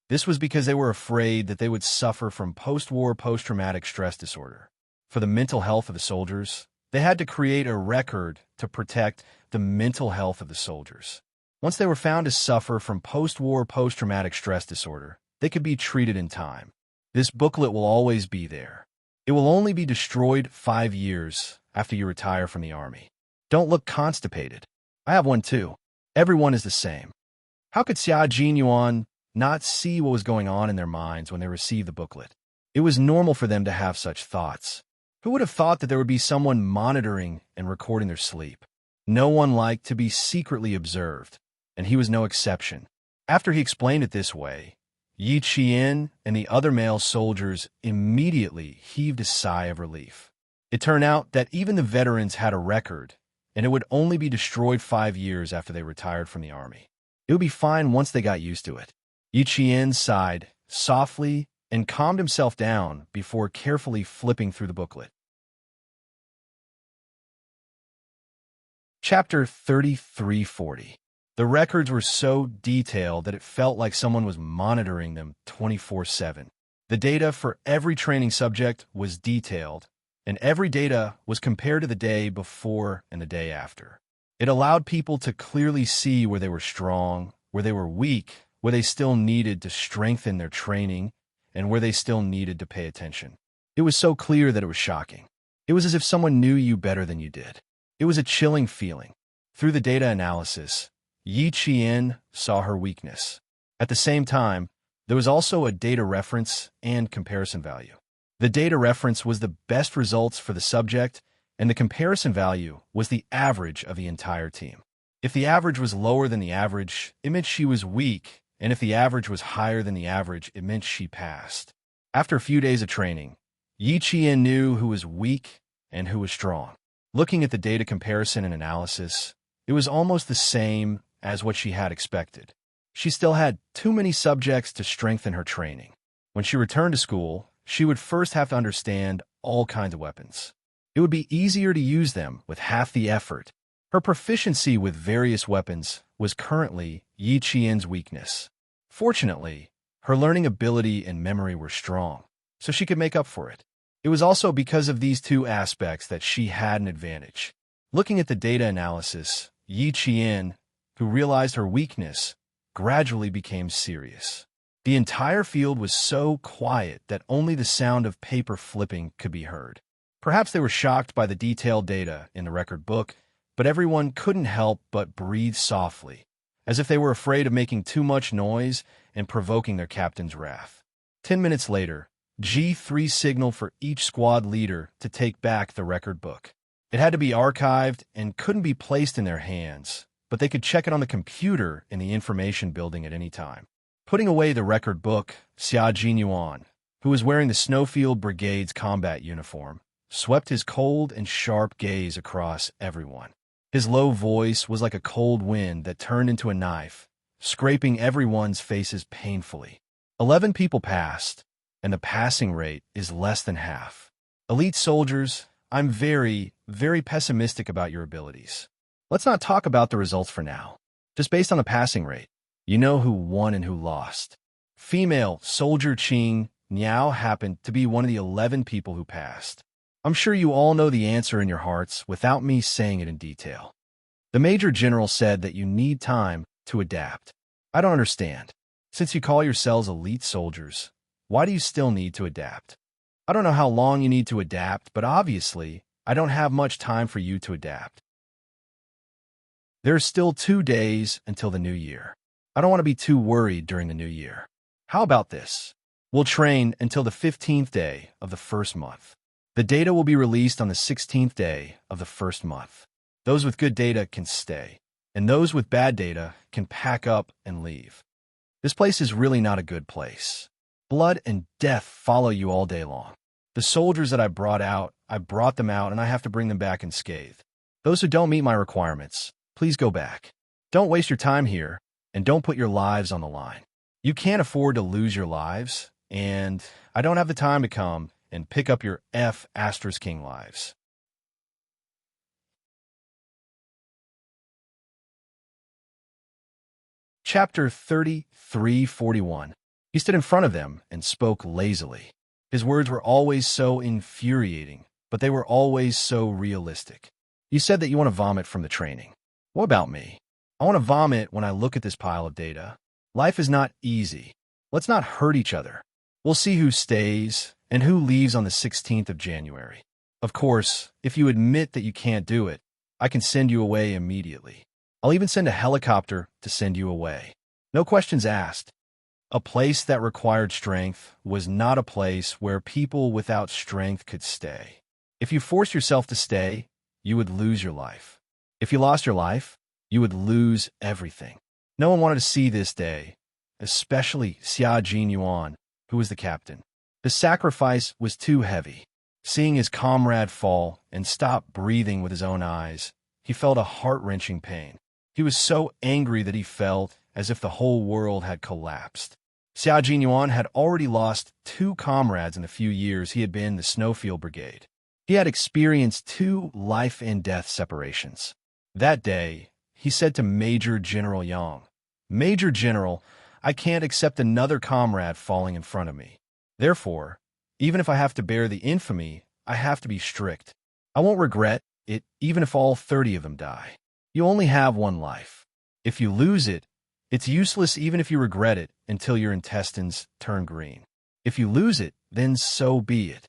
This was because they were afraid that they would suffer from post-war post-traumatic stress disorder. For the mental health of the soldiers, they had to create a record to protect the mental health of the soldiers. Once they were found to suffer from post-war post-traumatic stress disorder, they could be treated in time. This booklet will always be there. It will only be destroyed 5 years after you retire from the army. Don't look constipated. I have one too. Everyone is the same. How could Xia Jinyuan not see what was going on in their minds when they received the booklet? It was normal for them to have such thoughts. Who would have thought that there would be someone monitoring and recording their sleep? No one liked to be secretly observed, and he was no exception. After he explained it this way, Yi Qian and the other male soldiers immediately heaved a sigh of relief. It turned out that even the veterans had a record, and it would only be destroyed 5 years after they retired from the army. It would be fine once they got used to it. Yi Qian sighed softly and calmed himself down before carefully flipping through the booklet. Chapter 3340. The records were so detailed that it felt like someone was monitoring them 24/7. The data for every training subject was detailed, and every data was compared to the day before and the day after. It allowed people to clearly see where they were strong, where they were weak, where they still needed to strengthen their training, and where they still needed to pay attention. It was so clear that it was shocking. It was as if someone knew you better than you did. It was a chilling feeling. Through the data analysis, Yi Qian saw her weakness. At the same time, there was also a data reference and comparison value. The data reference was the best results for the subject, and the comparison value was the average of the entire team. If the average was lower than the average, it meant she was weak, and if the average was higher than the average, it meant she passed. After a few days of training, Yi Qian knew who was weak and who was strong. Looking at the data comparison and analysis, it was almost the same as what she had expected. She still had too many subjects to strengthen her training. When she returned to school, she would first have to understand all kinds of weapons. It would be easier to use them with half the effort. Her proficiency with various weapons was currently Yi Qian's weakness. Fortunately, her learning ability and memory were strong, so she could make up for it. It was also because of these two aspects that she had an advantage. Looking at the data analysis, Yi Qian, who realized her weakness, gradually became serious. The entire field was so quiet that only the sound of paper flipping could be heard. Perhaps they were shocked by the detailed data in the record book, but everyone couldn't help but breathe softly, as if they were afraid of making too much noise and provoking their captain's wrath. 10 minutes later, G3 signaled for each squad leader to take back the record book. It had to be archived and couldn't be placed in their hands, but they could check it on the computer in the information building at any time. Putting away the record book, Xia Jinyuan, who was wearing the Snowfield Brigade's combat uniform, swept his cold and sharp gaze across everyone. His low voice was like a cold wind that turned into a knife, scraping everyone's faces painfully. 11 people passed, and the passing rate is less than half. Elite soldiers, I'm very, very pessimistic about your abilities. Let's not talk about the results for now. Just based on the passing rate, you know who won and who lost. Female soldier Qing Niao happened to be one of the 11 people who passed. I'm sure you all know the answer in your hearts without me saying it in detail. The Major General said that you need time to adapt. I don't understand. Since you call yourselves elite soldiers, why do you still need to adapt? I don't know how long you need to adapt, but obviously, I don't have much time for you to adapt. There are still 2 days until the new year. I don't want to be too worried during the new year. How about this? We'll train until the 15th day of the first month. The data will be released on the 16th day of the first month. Those with good data can stay, and those with bad data can pack up and leave. This place is really not a good place. Blood and death follow you all day long. The soldiers that I brought them out, and I have to bring them back unscathed. Those who don't meet my requirements, please go back. Don't waste your time here, and don't put your lives on the line. You can't afford to lose your lives, and I don't have the time to come and pick up your King lives. Chapter 3341. He stood in front of them and spoke lazily. His words were always so infuriating, but they were always so realistic. You said that you want to vomit from the training. What about me? I want to vomit when I look at this pile of data. Life is not easy. Let's not hurt each other. We'll see who stays and who leaves on the 16th of January. Of course, if you admit that you can't do it, I can send you away immediately. I'll even send a helicopter to send you away. No questions asked. A place that required strength was not a place where people without strength could stay. If you forced yourself to stay, you would lose your life. If you lost your life, you would lose everything. No one wanted to see this day, especially Xia Jinyuan, who was the captain. The sacrifice was too heavy. Seeing his comrade fall and stop breathing with his own eyes, he felt a heart-wrenching pain. He was so angry that he felt as if the whole world had collapsed. Xia Jinyuan had already lost 2 comrades in the few years he had been in the Snowfield Brigade. He had experienced 2 life-and-death separations. That day, he said to Major General Yang, "Major General, I can't accept another comrade falling in front of me. Therefore, even if I have to bear the infamy, I have to be strict. I won't regret it even if all 30 of them die. You only have 1 life. If you lose it, it's useless even if you regret it until your intestines turn green. If you lose it, then so be it."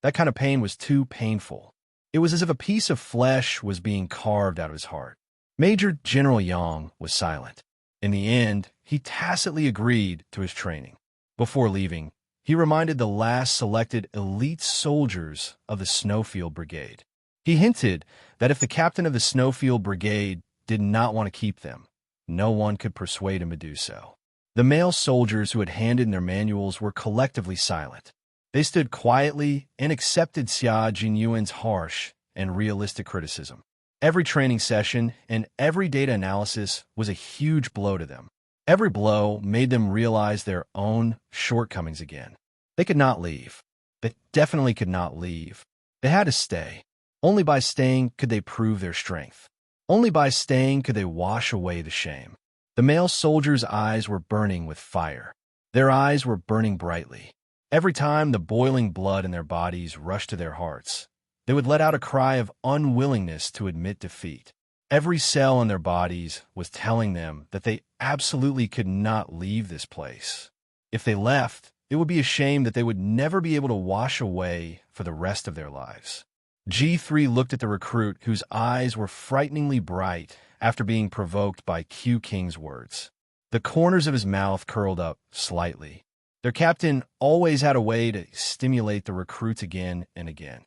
That kind of pain was too painful. It was as if a piece of flesh was being carved out of his heart. Major General Yang was silent. In the end, he tacitly agreed to his training. Before leaving, he reminded the last selected elite soldiers of the Snowfield Brigade. He hinted that if the captain of the Snowfield Brigade did not want to keep them, no one could persuade him to do so. The male soldiers who had handed in their manuals were collectively silent. They stood quietly and accepted Xia Jinyuan's harsh and realistic criticism. Every training session and every data analysis was a huge blow to them. Every blow made them realize their own shortcomings again. They could not leave. They definitely could not leave. They had to stay. Only by staying could they prove their strength. Only by staying could they wash away the shame. The male soldiers' eyes were burning with fire. Their eyes were burning brightly. Every time the boiling blood in their bodies rushed to their hearts, they would let out a cry of unwillingness to admit defeat. Every cell in their bodies was telling them that they absolutely could not leave this place. If they left, it would be a shame that they would never be able to wash away for the rest of their lives. G3 looked at the recruit whose eyes were frighteningly bright after being provoked by Q King's words. The corners of his mouth curled up slightly. Their captain always had a way to stimulate the recruits again and again.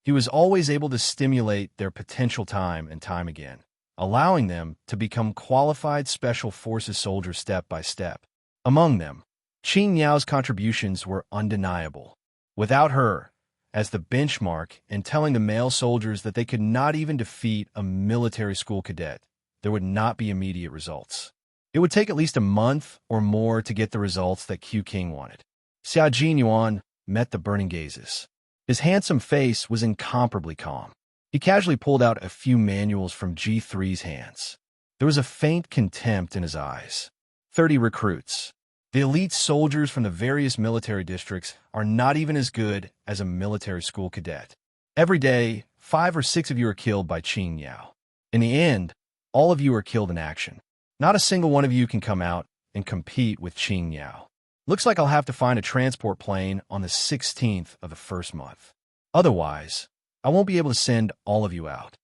He was always able to stimulate their potential time and time again, allowing them to become qualified Special Forces soldiers step by step. Among them, Qin Yao's contributions were undeniable. Without her, as the benchmark and telling the male soldiers that they could not even defeat a military school cadet, there would not be immediate results. It would take at least a month or more to get the results that Q King wanted. Xia Jinyuan met the burning gazes. His handsome face was incomparably calm. He casually pulled out a few manuals from G3's hands. There was a faint contempt in his eyes. 30 recruits. The elite soldiers from the various military districts are not even as good as a military school cadet. Every day, 5 or 6 of you are killed by Qin Yao. In the end, all of you are killed in action. Not a single one of you can come out and compete with Qin Yao. Looks like I'll have to find a transport plane on the 16th of the first month. Otherwise, I won't be able to send all of you out.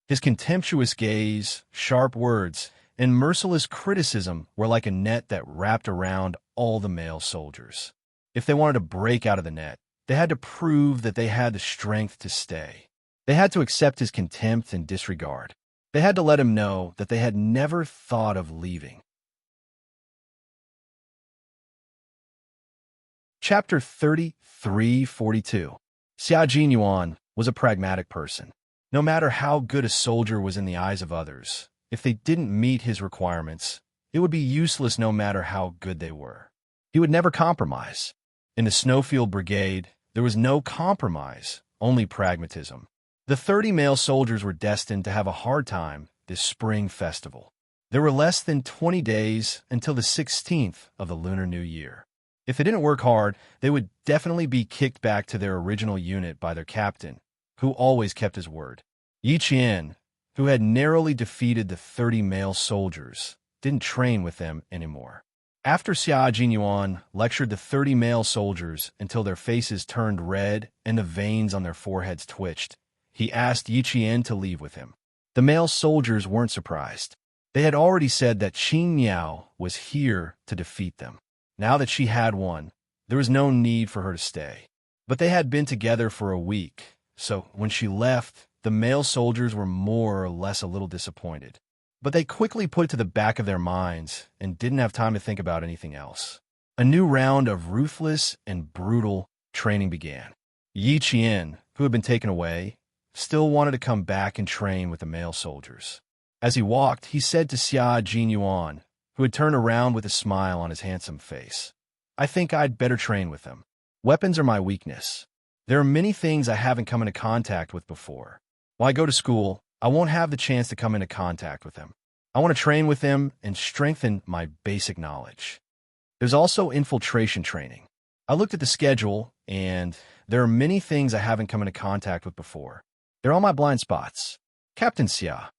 His contemptuous gaze, sharp words, and merciless criticism were like a net that wrapped around all the male soldiers. If they wanted to break out of the net, they had to prove that they had the strength to stay. They had to accept his contempt and disregard. They had to let him know that they had never thought of leaving. Chapter 33:42. Xia Jinyuan was a pragmatic person. No matter how good a soldier was in the eyes of others, if they didn't meet his requirements, it would be useless no matter how good they were. He would never compromise. In the Snowfield Brigade, there was no compromise, only pragmatism. The 30 male soldiers were destined to have a hard time this spring festival. There were less than 20 days until the 16th of the Lunar New Year. If they didn't work hard, they would definitely be kicked back to their original unit by their captain, who always kept his word. Yi Qian, who had narrowly defeated the 30 male soldiers, didn't train with them anymore. After Xia Jinyuan lectured the 30 male soldiers until their faces turned red and the veins on their foreheads twitched, he asked Yi Qian to leave with him. The male soldiers weren't surprised. They had already said that Qin Yao was here to defeat them. Now that she had won, there was no need for her to stay. But they had been together for a week, so when she left, the male soldiers were more or less a little disappointed. But they quickly put it to the back of their minds and didn't have time to think about anything else. A new round of ruthless and brutal training began. Yi Qian, who had been taken away, still wanted to come back and train with the male soldiers. As he walked, he said to Xia Jinyuan, who had turned around with a smile on his handsome face. "I think I'd better train with them. Weapons are my weakness. There are many things I haven't come into contact with before. While I go to school, I won't have the chance to come into contact with them. I want to train with them and strengthen my basic knowledge." There's also infiltration training. I looked at the schedule, and there are many things I haven't come into contact with before. They're all my blind spots. Captain Xia,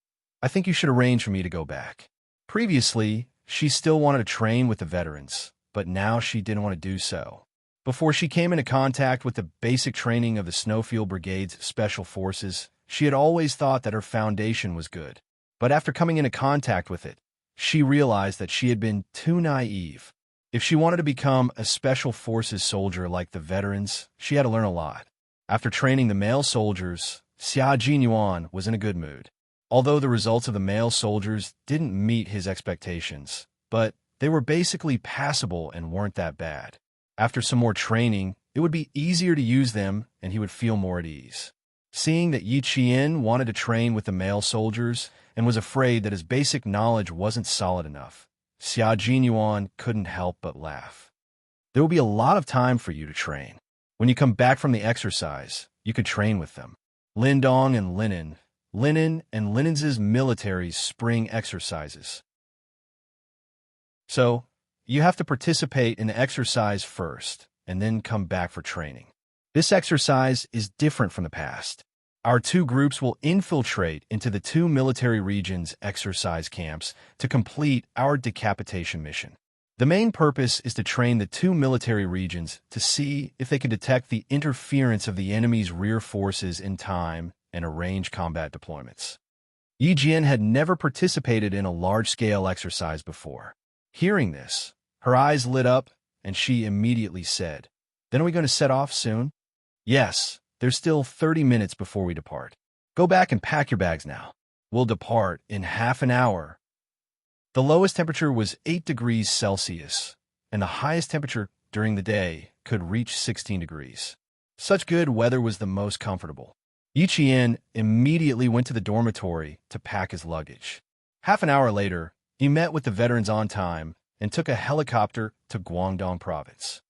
I think you should arrange for me to go back. Previously, she still wanted to train with the veterans, but now she didn't want to do so. Before she came into contact with the basic training of the Snowfield Brigade's Special Forces, she had always thought that her foundation was good. But after coming into contact with it, she realized that she had been too naive. If she wanted to become a Special Forces soldier like the veterans, she had to learn a lot. After training the male soldiers, Xia Jinyuan was in a good mood. Although the results of the male soldiers didn't meet his expectations, but they were basically passable and weren't that bad. After some more training, it would be easier to use them and he would feel more at ease. Seeing that Yi Qian wanted to train with the male soldiers and was afraid that his basic knowledge wasn't solid enough, Xia Jinyuan couldn't help but laugh. "There will be a lot of time for you to train. When you come back from the exercise, you could train with them. Lindong and Linen and Linen's military spring exercises. So, you have to participate in the exercise first, and then come back for training. This exercise is different from the past. Our two groups will infiltrate into the two military regions' exercise camps to complete our decapitation mission. The main purpose is to train the two military regions to see if they can detect the interference of the enemy's rear forces in time and arrange combat deployments." Yi Jian had never participated in a large-scale exercise before. Hearing this, her eyes lit up, and she immediately said, "Then are we going to set off soon?" "Yes, there's still 30 minutes before we depart. Go back and pack your bags now. We'll depart in half an hour." The lowest temperature was 8 degrees Celsius, and the highest temperature during the day could reach 16 degrees. Such good weather was the most comfortable. Yi Qian immediately went to the dormitory to pack his luggage. Half an hour later, he met with the veterans on time and took a helicopter to Guangdong Province.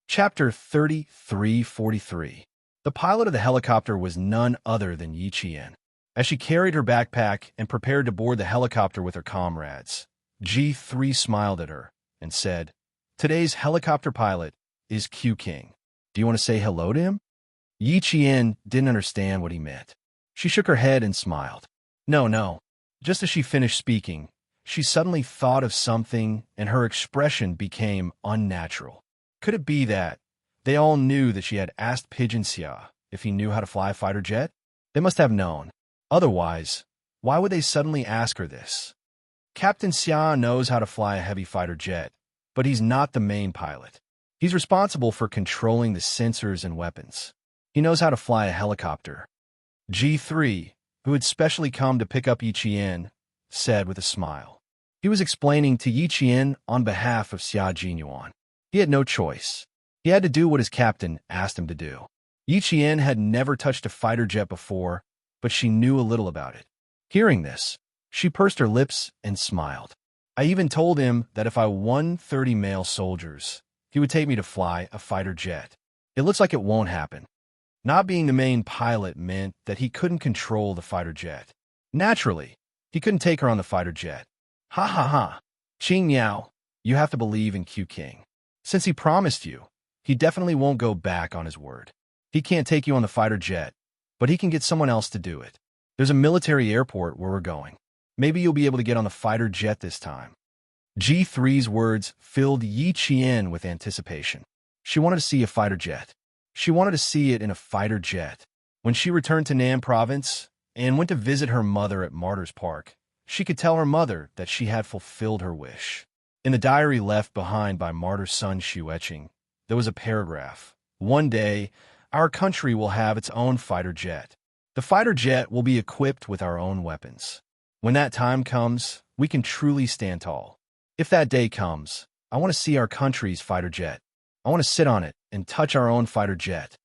Chapter 33:43. The pilot of the helicopter was none other than Yi Qian. As she carried her backpack and prepared to board the helicopter with her comrades, G3 smiled at her and said, "Today's helicopter pilot is Q King. Do you want to say hello to him?" Yi Qian didn't understand what he meant. She shook her head and smiled. No. Just as she finished speaking, she suddenly thought of something and her expression became unnatural. Could it be that they all knew that she had asked Pigeon Xia if he knew how to fly a fighter jet? They must have known. Otherwise, why would they suddenly ask her this? Captain Xia knows how to fly a heavy fighter jet, but he's not the main pilot. He's responsible for controlling the sensors and weapons. He knows how to fly a helicopter. G3, who had specially come to pick up Yi Qian, said with a smile. He was explaining to Yi Qian on behalf of Xia Jinyuan. He had no choice. He had to do what his captain asked him to do. Yi Qian had never touched a fighter jet before, but she knew a little about it. Hearing this, she pursed her lips and smiled. "I even told him that if I won 30 male soldiers, he would take me to fly a fighter jet. It looks like it won't happen." Not being the main pilot meant that he couldn't control the fighter jet. Naturally, he couldn't take her on the fighter jet. Ha ha ha. Qing Yao, you have to believe in Q King. Since he promised you, he definitely won't go back on his word. He can't take you on the fighter jet, but he can get someone else to do it. There's a military airport where we're going. Maybe you'll be able to get on the fighter jet this time. G3's words filled Yi Qian with anticipation. She wanted to see a fighter jet. She wanted to see it in a fighter jet. When she returned to Nan Province and went to visit her mother at Martyrs Park, she could tell her mother that she had fulfilled her wish. In the diary left behind by Martyr's son Xu Etching, there was a paragraph. "One day, our country will have its own fighter jet. The fighter jet will be equipped with our own weapons. When that time comes, we can truly stand tall. If that day comes, I want to see our country's fighter jet. I want to sit on it and touch our own fighter jet."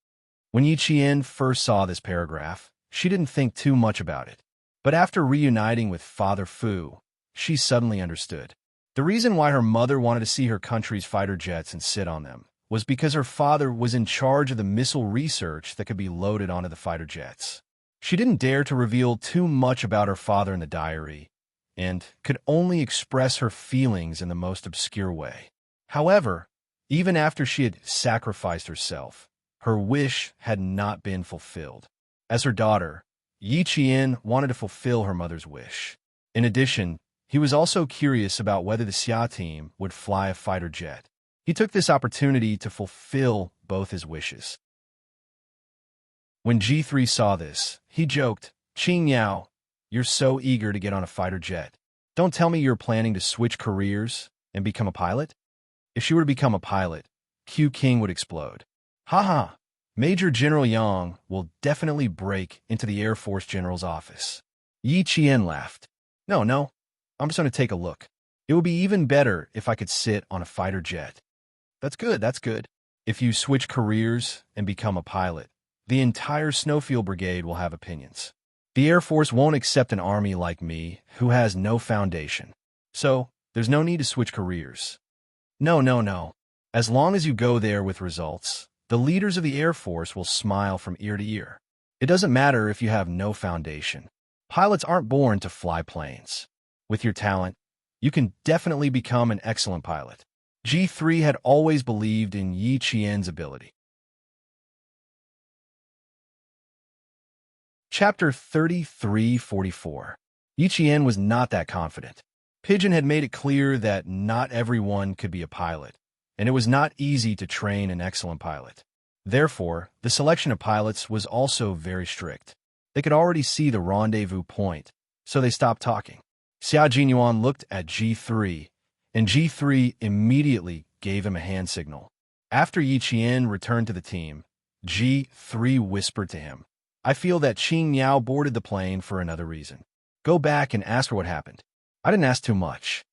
When Yi Qian first saw this paragraph, she didn't think too much about it. But after reuniting with Father Fu, she suddenly understood. The reason why her mother wanted to see her country's fighter jets and sit on them was because her father was in charge of the missile research that could be loaded onto the fighter jets. She didn't dare to reveal too much about her father in the diary, and could only express her feelings in the most obscure way. However, even after she had sacrificed herself, her wish had not been fulfilled. As her daughter, Yi Qian wanted to fulfill her mother's wish. In addition, he was also curious about whether the Xia team would fly a fighter jet. He took this opportunity to fulfill both his wishes. When G3 saw this, he joked, "Qing Yao, you're so eager to get on a fighter jet. Don't tell me you're planning to switch careers and become a pilot?" If she were to become a pilot, Q King would explode. Haha, Major General Yang will definitely break into the Air Force General's office. Yi Qian laughed. No, I'm just going to take a look. It would be even better if I could sit on a fighter jet. That's good. If you switch careers and become a pilot, the entire Snowfield Brigade will have opinions. The Air Force won't accept an army like me who has no foundation. So, there's no need to switch careers. No. As long as you go there with results, the leaders of the Air Force will smile from ear to ear. It doesn't matter if you have no foundation. Pilots aren't born to fly planes. With your talent, you can definitely become an excellent pilot. G3 had always believed in Yi Qian's ability. Chapter 3344. Yi Qian was not that confident. Pigeon had made it clear that not everyone could be a pilot, and it was not easy to train an excellent pilot. Therefore, the selection of pilots was also very strict. They could already see the rendezvous point, so they stopped talking. Xia Jinyuan looked at G3, and G3 immediately gave him a hand signal. After Yi Qian returned to the team, G3 whispered to him, "I feel that Qing Yao boarded the plane for another reason. Go back and ask her what happened." "I didn't ask too much."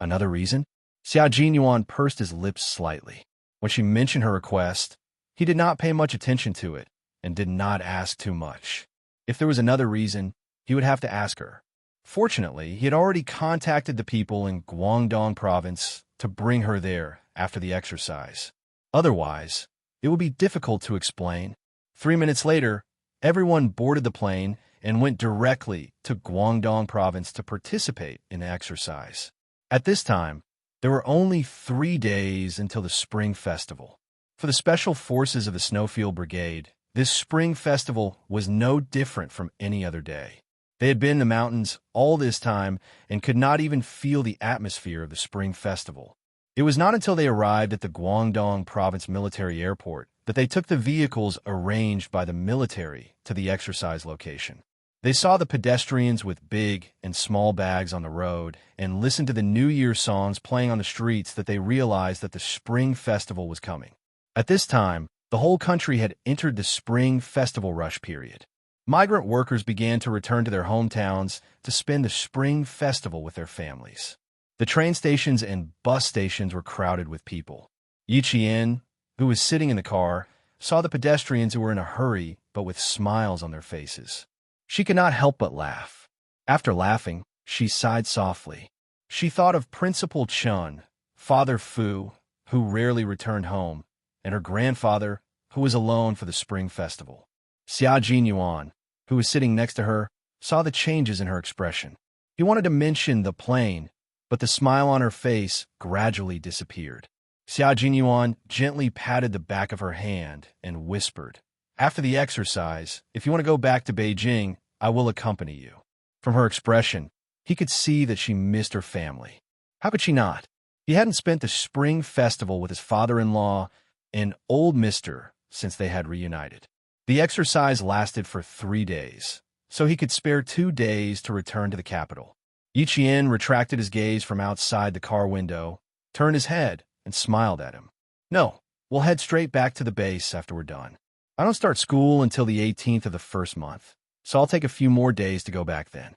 "Another reason?" Xia Jinyuan pursed his lips slightly. When she mentioned her request, he did not pay much attention to it and did not ask too much. If there was another reason, he would have to ask her. Fortunately, he had already contacted the people in Guangdong province to bring her there after the exercise. Otherwise, it would be difficult to explain. 3 minutes later, everyone boarded the plane and went directly to Guangdong province to participate in the exercise. At this time, there were only 3 days until the Spring Festival. For the Special Forces of the Snowfield Brigade, this Spring Festival was no different from any other day. They had been in the mountains all this time and could not even feel the atmosphere of the Spring Festival. It was not until they arrived at the Guangdong Province Military Airport that they took the vehicles arranged by the military to the exercise location. They saw the pedestrians with big and small bags on the road and listened to the New Year songs playing on the streets that they realized that the Spring Festival was coming. At this time, the whole country had entered the Spring Festival rush period. Migrant workers began to return to their hometowns to spend the Spring Festival with their families. The train stations and bus stations were crowded with people. Yi Qian, who was sitting in the car, saw the pedestrians who were in a hurry but with smiles on their faces. She could not help but laugh. After laughing, she sighed softly. She thought of Principal Chun, Father Fu, who rarely returned home, and her grandfather, who was alone for the Spring Festival. Xia Jinyuan, who was sitting next to her, saw the changes in her expression. He wanted to mention the plane, but the smile on her face gradually disappeared. Xia Jinyuan gently patted the back of her hand and whispered, "After the exercise, if you want to go back to Beijing, I will accompany you." From her expression, he could see that she missed her family. How could she not? He hadn't spent the Spring Festival with his father-in-law and old mister since they had reunited. The exercise lasted for 3 days, so he could spare 2 days to return to the capital. Yi Qian retracted his gaze from outside the car window, turned his head, and smiled at him. "No, we'll head straight back to the base after we're done. I don't start school until the 18th of the first month, so I'll take a few more days to go back then."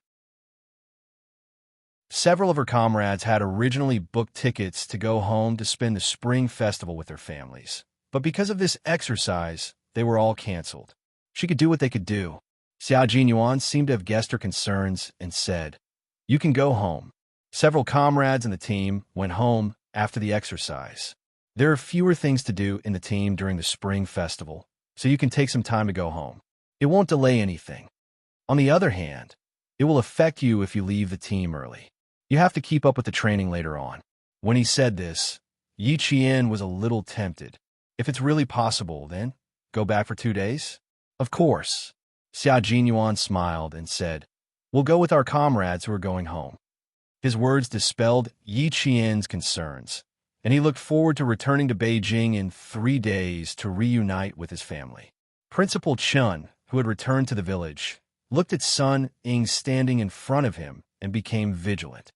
Several of her comrades had originally booked tickets to go home to spend the Spring Festival with their families, but because of this exercise, they were all canceled. She could do what they could do. Xiao Jinyuan seemed to have guessed her concerns and said, "You can go home." Several comrades in the team went home after the exercise. There are fewer things to do in the team during the spring festival, so you can take some time to go home. It won't delay anything. On the other hand, it will affect you if you leave the team early. You have to keep up with the training later on. When he said this, Yi Qian was a little tempted. If it's really possible, then go back for 2 days? Of course. Xiao Jinyuan smiled and said, "We'll go with our comrades who are going home." His words dispelled Yi Qian's concerns, and he looked forward to returning to Beijing in 3 days to reunite with his family. Principal Chun, who had returned to the village, looked at Sun Ying standing in front of him and became vigilant.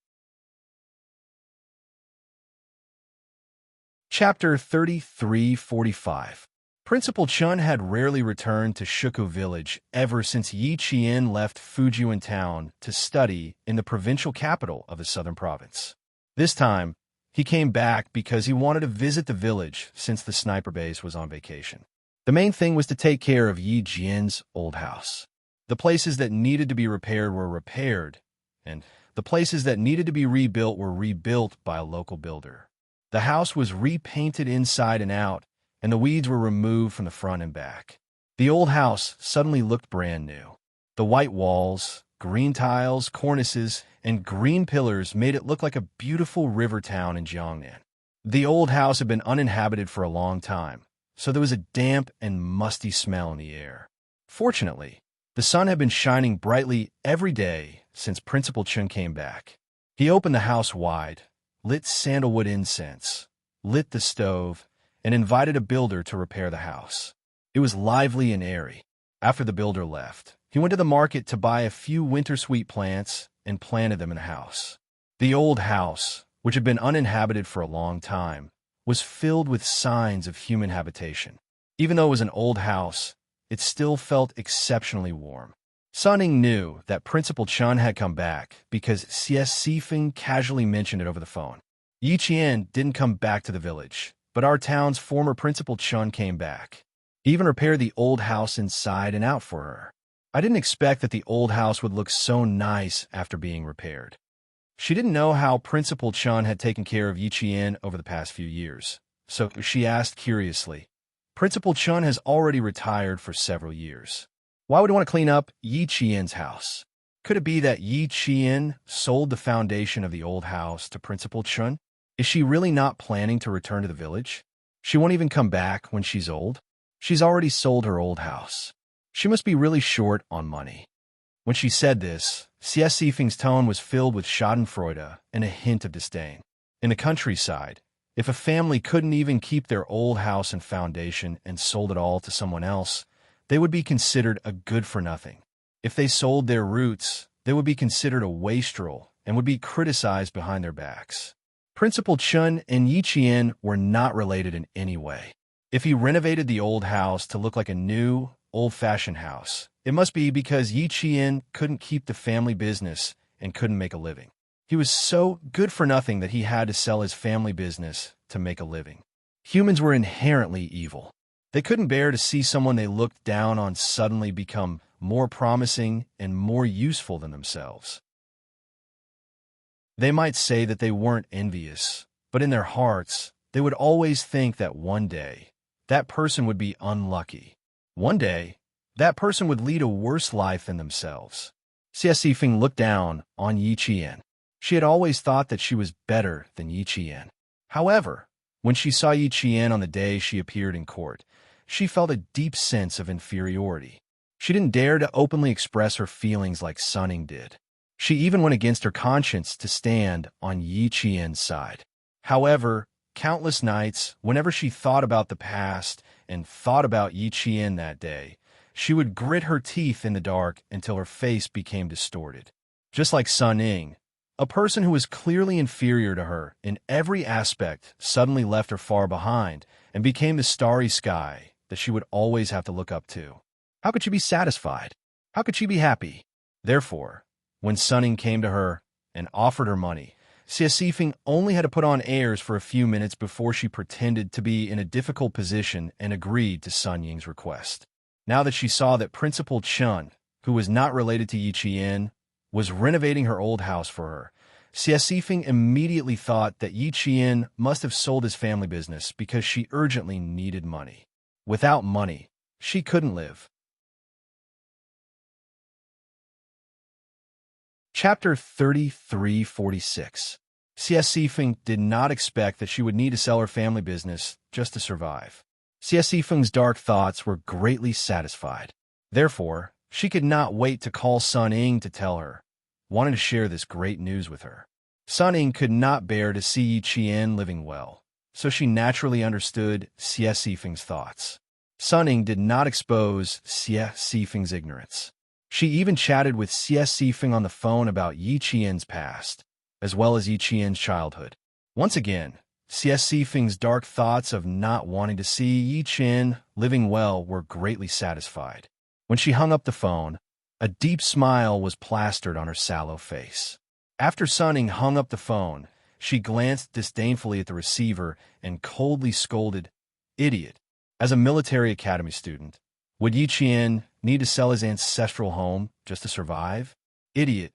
Chapter 33:45. Principal Chun had rarely returned to Shuku village ever since Yi Qian left Fujian town to study in the provincial capital of the southern province. This time, he came back because he wanted to visit the village since the sniper base was on vacation. The main thing was to take care of Yi Jian's old house. The places that needed to be repaired were repaired, and the places that needed to be rebuilt were rebuilt by a local builder. The house was repainted inside and out, and the weeds were removed from the front and back. The old house suddenly looked brand new. The white walls, green tiles, cornices, and green pillars made it look like a beautiful river town in Jiangnan. The old house had been uninhabited for a long time, so there was a damp and musty smell in the air. Fortunately, the sun had been shining brightly every day since Principal Chun came back. He opened the house wide, lit sandalwood incense, lit the stove, and invited a builder to repair the house. It was lively and airy. After the builder left, he went to the market to buy a few winter sweet plants and planted them in the house. The old house, which had been uninhabited for a long time, was filled with signs of human habitation. Even though it was an old house, it still felt exceptionally warm. Sun Ying knew that Principal Chun had come back because Xie Sifeng casually mentioned it over the phone. Yi Qian didn't come back to the village, but our town's former Principal Chun came back. He even repaired the old house inside and out for her. I didn't expect that the old house would look so nice after being repaired. She didn't know how Principal Chun had taken care of Yi Qian over the past few years, so she asked curiously, "Principal Chun has already retired for several years. Why would he want to clean up Yi Qian's house? Could it be that Yi Qian sold the foundation of the old house to Principal Chun? Is she really not planning to return to the village? She won't even come back when she's old? She's already sold her old house. She must be really short on money." When she said this, Xie Sifeng's tone was filled with schadenfreude and a hint of disdain. In the countryside, if a family couldn't even keep their old house and foundation and sold it all to someone else, they would be considered a good-for-nothing. If they sold their roots, they would be considered a wastrel and would be criticized behind their backs. Principal Chun and Yi Qian were not related in any way. If he renovated the old house to look like a new, old-fashioned house, it must be because Yi Qian couldn't keep the family business and couldn't make a living. He was so good for nothing that he had to sell his family business to make a living. Humans were inherently evil. They couldn't bear to see someone they looked down on suddenly become more promising and more useful than themselves. They might say that they weren't envious, but in their hearts, they would always think that one day, that person would be unlucky. One day, that person would lead a worse life than themselves. Xie Sifeng looked down on Yi Qian. She had always thought that she was better than Yi Qian. However, when she saw Yi Qian on the day she appeared in court, she felt a deep sense of inferiority. She didn't dare to openly express her feelings like Sun Ying did. She even went against her conscience to stand on Yi Qian's side. However, countless nights, whenever she thought about the past and thought about Yi Qian that day, she would grit her teeth in the dark until her face became distorted. Just like Sun Ying, a person who was clearly inferior to her in every aspect suddenly left her far behind and became the starry sky that she would always have to look up to. How could she be satisfied? How could she be happy? Therefore, when Sun Ying came to her and offered her money, Xie Sifeng only had to put on airs for a few minutes before she pretended to be in a difficult position and agreed to Sun Ying's request. Now that she saw that Principal Chun, who was not related to Yi Qian, was renovating her old house for her. Xie Sifeng immediately thought that Yi Qian must have sold his family business because she urgently needed money. Without money, she couldn't live. Chapter 3346. Xie Sifeng did not expect that she would need to sell her family business just to survive. Xie Sifeng's dark thoughts were greatly satisfied. Therefore, she could not wait to call Sun Ying to tell her, wanting to share this great news with her. Sun Ying could not bear to see Yi Qian living well, so she naturally understood Xie Sifeng's thoughts. Sun Ying did not expose Xie Sifeng's ignorance. She even chatted with Xie Sifeng on the phone about Yi Qian's past, as well as Yi Qian's childhood. Once again, Xie Sifeng's dark thoughts of not wanting to see Yi Qian living well were greatly satisfied. When she hung up the phone, a deep smile was plastered on her sallow face. After Sun Ying hung up the phone, she glanced disdainfully at the receiver and coldly scolded, "Idiot." As a military academy student, would Yi Qian need to sell his ancestral home just to survive? Idiot.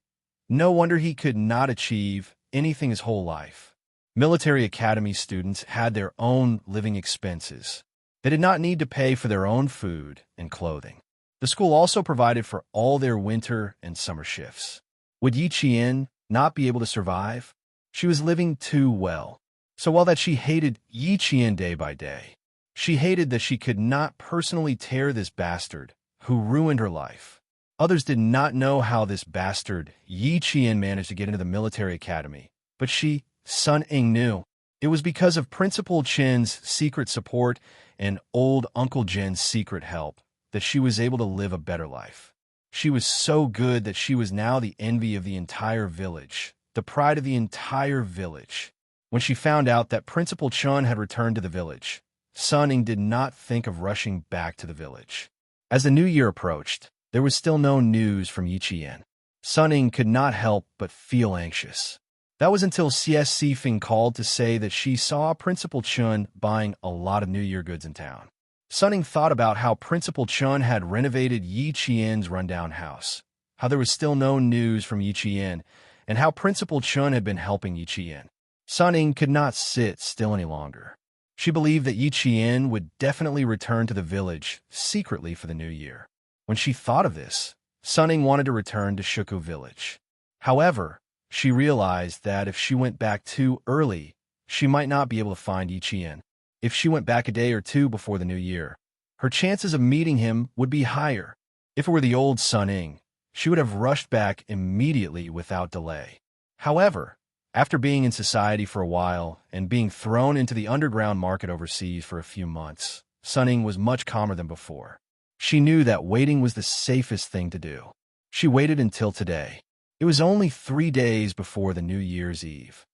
No wonder he could not achieve anything his whole life. Military academy students had their own living expenses. They did not need to pay for their own food and clothing. The school also provided for all their winter and summer shifts. Would Yi Qian not be able to survive? She was living too well. So while that she hated Yi Qian day by day, she hated that she could not personally tear this bastard who ruined her life. Others did not know how this bastard Yi Qian managed to get into the military academy, but she, Sun Ying, knew. It was because of Principal Chen's secret support and old Uncle Jin's secret help that she was able to live a better life. She was so good that she was now the envy of the entire village, the pride of the entire village. When she found out that Principal Chen had returned to the village, Sun Ying did not think of rushing back to the village. As the new year approached, there was still no news from Yi Qian. Sun Ying could not help but feel anxious. That was until Xie Sifeng called to say that she saw Principal Chen buying a lot of New Year goods in town. Sun Ying thought about how Principal Chen had renovated Yi Qian's rundown house, how there was still no news from Yi Qian, and how Principal Chen had been helping Yi Qian. Sun Ying could not sit still any longer. She believed that Yi Qian would definitely return to the village secretly for the new year. When she thought of this, Sun Ying wanted to return to Shuku village. However, she realized that if she went back too early, she might not be able to find Yi Qian. If she went back a day or two before the new year, her chances of meeting him would be higher. If it were the old Sun Ying, she would have rushed back immediately without delay. However, after being in society for a while and being thrown into the underground market overseas for a few months, Sun Ying was much calmer than before. She knew that waiting was the safest thing to do. She waited until today. It was only 3 days before the New Year's Eve.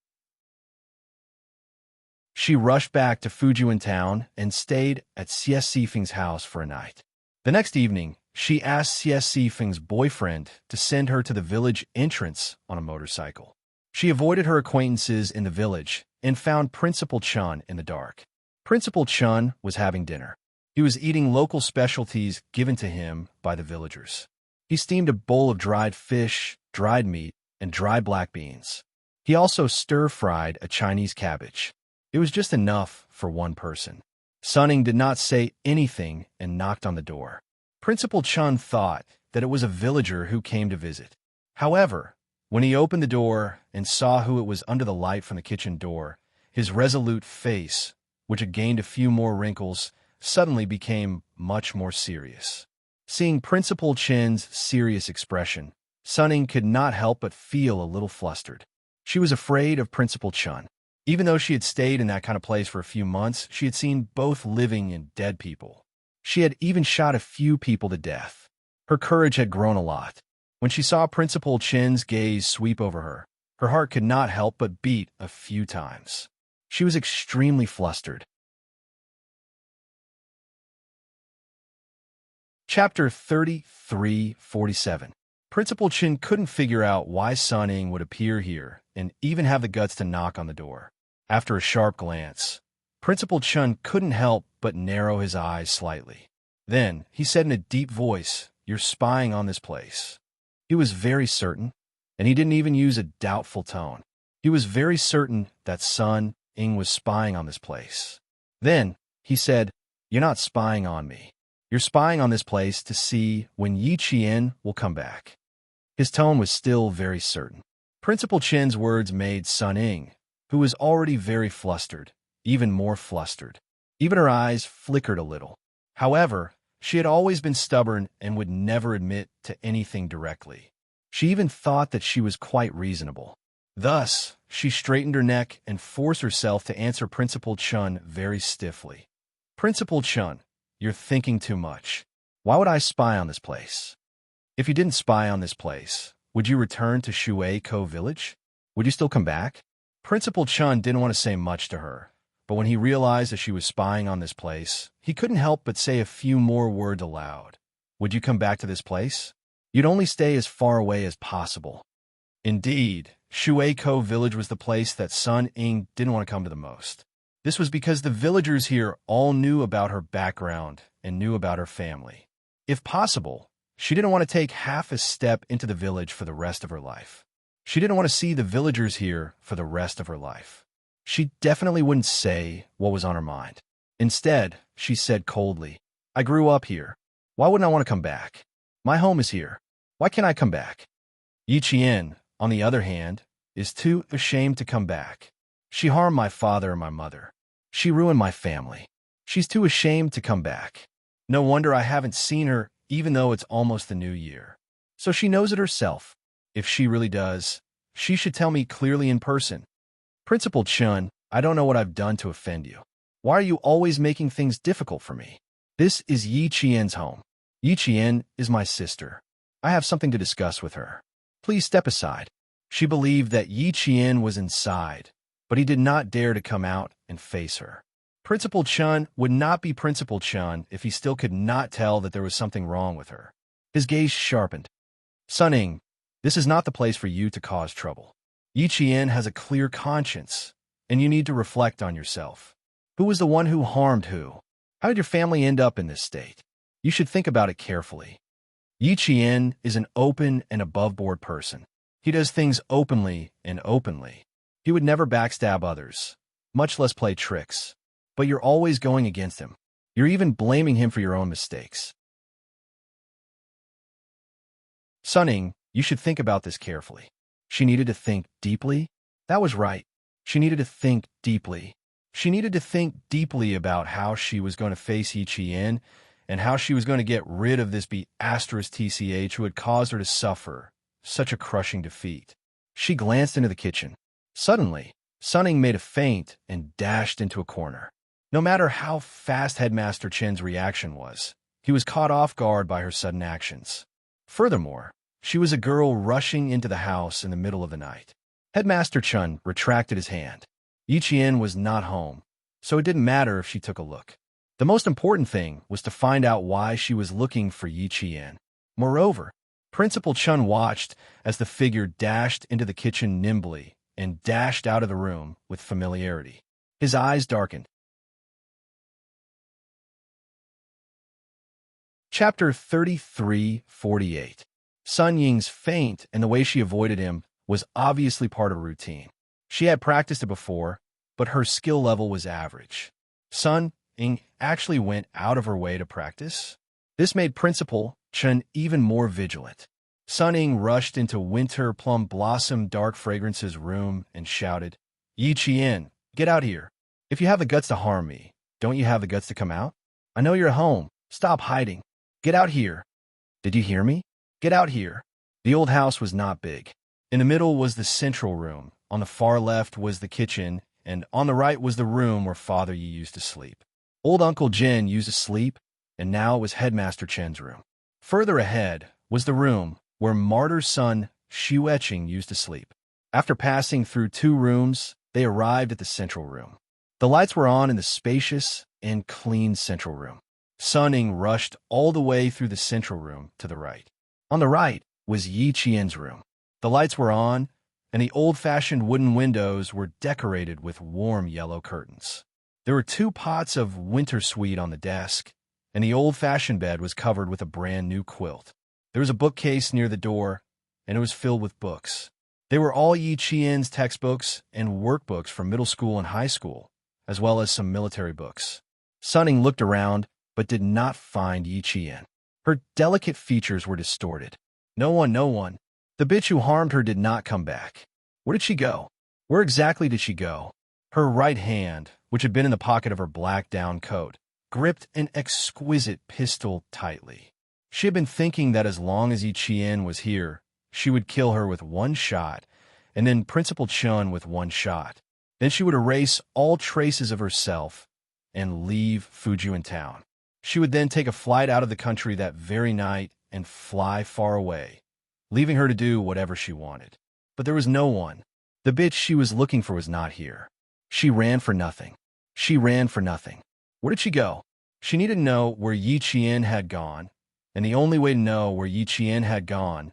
She rushed back to Fujian town and stayed at Xie Sifeng's house for a night. The next evening, she asked Xie Sifeng's boyfriend to send her to the village entrance on a motorcycle. She avoided her acquaintances in the village and found Principal Chen in the dark. Principal Chen was having dinner. He was eating local specialties given to him by the villagers. He steamed a bowl of dried fish, dried meat, and dry black beans. He also stir-fried a Chinese cabbage. It was just enough for one person. Sun Ying did not say anything and knocked on the door. Principal Chen thought that it was a villager who came to visit. However, when he opened the door and saw who it was under the light from the kitchen door, his resolute face, which had gained a few more wrinkles, suddenly became much more serious. Seeing Principal Chen's serious expression, Sun Ying could not help but feel a little flustered. She was afraid of Principal Chen. Even though she had stayed in that kind of place for a few months, she had seen both living and dead people. She had even shot a few people to death. Her courage had grown a lot. When she saw Principal Chen's gaze sweep over her heart could not help but beat a few times. She was extremely flustered. Chapter 3347. Principal Chen couldn't figure out why Sun Ying would appear here and even have the guts to knock on the door. After a sharp glance, Principal Chen couldn't help but narrow his eyes slightly. Then, he said in a deep voice you're spying on this place." He was very certain, and he didn't even use a doubtful tone. He was very certain that Sun Ying was spying on this place. Then he said, "You're not spying on me. You're spying on this place to see when Yi Qian will come back." His tone was still very certain. Principal Chen's words made Sun Ying, who was already very flustered, even more flustered. Even her eyes flickered a little. However, she had always been stubborn and would never admit to anything directly. She even thought that she was quite reasonable. Thus, she straightened her neck and forced herself to answer Principal Chen very stiffly. "Principal Chen, you're thinking too much. Why would I spy on this place? If you didn't spy on this place, would you return to Shuei-Ko village? Would you still come back?" Principal Chen didn't want to say much to her, but when he realized that she was spying on this place, he couldn't help but say a few more words aloud. "Would you come back to this place? You'd only stay as far away as possible." Indeed, Shuei-Ko village was the place that Sun Ying didn't want to come to the most. This was because the villagers here all knew about her background and knew about her family. If possible, she didn't want to take half a step into the village for the rest of her life. She didn't want to see the villagers here for the rest of her life. She definitely wouldn't say what was on her mind. Instead, she said coldly, "I grew up here. Why wouldn't I want to come back? My home is here. Why can't I come back?" Yi Qian, on the other hand, is too ashamed to come back. "She harmed my father and my mother. She ruined my family. She's too ashamed to come back. No wonder I haven't seen her even though it's almost the new year. So she knows it herself. If she really does, she should tell me clearly in person." "Principal Chen, I don't know what I've done to offend you. Why are you always making things difficult for me? This is Yi Qian's home. Yi Qian is my sister. I have something to discuss with her. Please step aside." She believed that Yi Qian was inside, but he did not dare to come out and face her. Principal Chen would not be Principal Chen if he still could not tell that there was something wrong with her. His gaze sharpened. "Sun Ying, this is not the place for you to cause trouble. Yi Qian has a clear conscience, and you need to reflect on yourself. Who was the one who harmed who? How did your family end up in this state? You should think about it carefully. Yi Qian is an open and above-board person. He does things openly and openly. He would never backstab others, much less play tricks. But you're always going against him. You're even blaming him for your own mistakes. Sun Ying, you should think about this carefully." She needed to think deeply. That was right. She needed to think deeply. She needed to think deeply about how she was going to face Yi Qian and how she was going to get rid of this B*TCH who had caused her to suffer such a crushing defeat. She glanced into the kitchen. Suddenly, Sun Ying made a feint and dashed into a corner. No matter how fast Headmaster Chen's reaction was, he was caught off guard by her sudden actions. Furthermore, she was a girl rushing into the house in the middle of the night. Headmaster Chen retracted his hand. Yi Qian was not home, so it didn't matter if she took a look. The most important thing was to find out why she was looking for Yi Qian. Moreover, Principal Chen watched as the figure dashed into the kitchen nimbly and dashed out of the room with familiarity. His eyes darkened. Chapter 33:48. Sun Ying's feint and the way she avoided him was obviously part of a routine. She had practiced it before, but her skill level was average. Sun Ying actually went out of her way to practice. This made Principal Chen even more vigilant. Sun Ying rushed into Winter Plum Blossom Dark Fragrance's room and shouted, "Yi Qian, get out here. If you have the guts to harm me, don't you have the guts to come out? I know you're at home. Stop hiding. Get out here." "Did you hear me? Get out here." The old house was not big. In the middle was the central room, on the far left was the kitchen, and on the right was the room where Father Yi used to sleep. Old Uncle Jin used to sleep, and now it was Headmaster Chen's room. Further ahead was the room where Martyr's son Xu Etching used to sleep. After passing through 2 rooms, they arrived at the central room. The lights were on in the spacious and clean central room. Sun Ying rushed all the way through the central room to the right. On the right was Yi Qian's room. The lights were on, and the old-fashioned wooden windows were decorated with warm yellow curtains. There were 2 pots of winter sweet on the desk, and the old-fashioned bed was covered with a brand-new quilt. There was a bookcase near the door, and it was filled with books. They were all Yi Qian's textbooks and workbooks from middle school and high school, as well as some military books. Sunning looked around, but did not find Yi Qian. Her delicate features were distorted. No one. The bitch who harmed her did not come back. Where did she go? Where exactly did she go? Her right hand, which had been in the pocket of her black down coat, gripped an exquisite pistol tightly. She had been thinking that as long as Yi Qian was here, she would kill her with one shot, and then Principal Chun with one shot. Then she would erase all traces of herself and leave Fujian town. She would then take a flight out of the country that very night and fly far away, leaving her to do whatever she wanted. But there was no one. The bitch she was looking for was not here. She ran for nothing. Where did she go? She needed to know where Yi Qian had gone, and the only way to know where Yi Qian had gone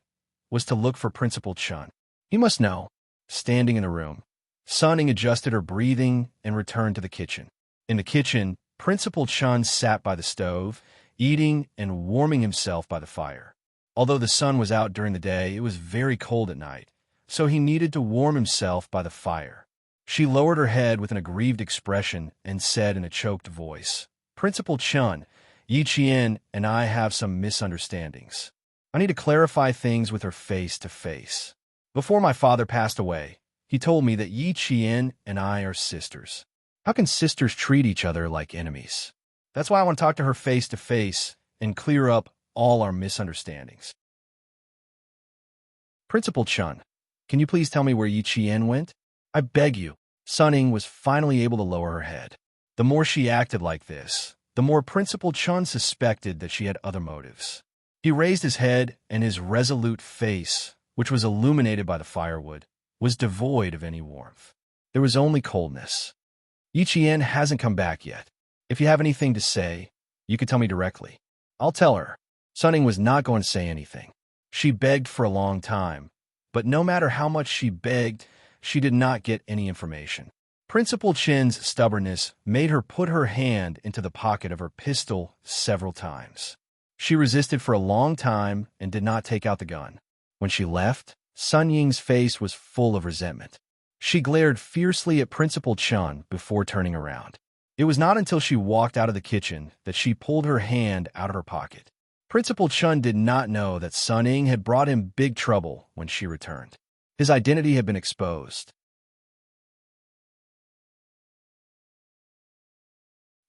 was to look for Principal Chun. He must know. Standing in the room, Sunning adjusted her breathing and returned to the kitchen. In the kitchen, Principal Chun sat by the stove, eating and warming himself by the fire. Although the sun was out during the day, it was very cold at night, so he needed to warm himself by the fire. She lowered her head with an aggrieved expression and said in a choked voice, "Principal Chun, Yi Qian and I have some misunderstandings. I need to clarify things with her face to face. Before my father passed away, he told me that Yi Qian and I are sisters. How can sisters treat each other like enemies? That's why I want to talk to her face to face and clear up all our misunderstandings." "Principal Chun, can you please tell me where Yi Qian went? I beg you." Sunning was finally able to lower her head. The more she acted like this, the more Principal Chun suspected that she had other motives. He raised his head, and his resolute face, which was illuminated by the firewood, was devoid of any warmth. There was only coldness. "Yi Qian hasn't come back yet. If you have anything to say, you could tell me directly. I'll tell her." Sunning was not going to say anything. She begged for a long time, but no matter how much she begged, she did not get any information. Principal Chin's stubbornness made her put her hand into the pocket of her pistol several times. She resisted for a long time and did not take out the gun. When she left, Sun Ying's face was full of resentment. She glared fiercely at Principal Chun before turning around. It was not until she walked out of the kitchen that she pulled her hand out of her pocket. Principal Chun did not know that Sun Ying had brought him big trouble when she returned. His identity had been exposed.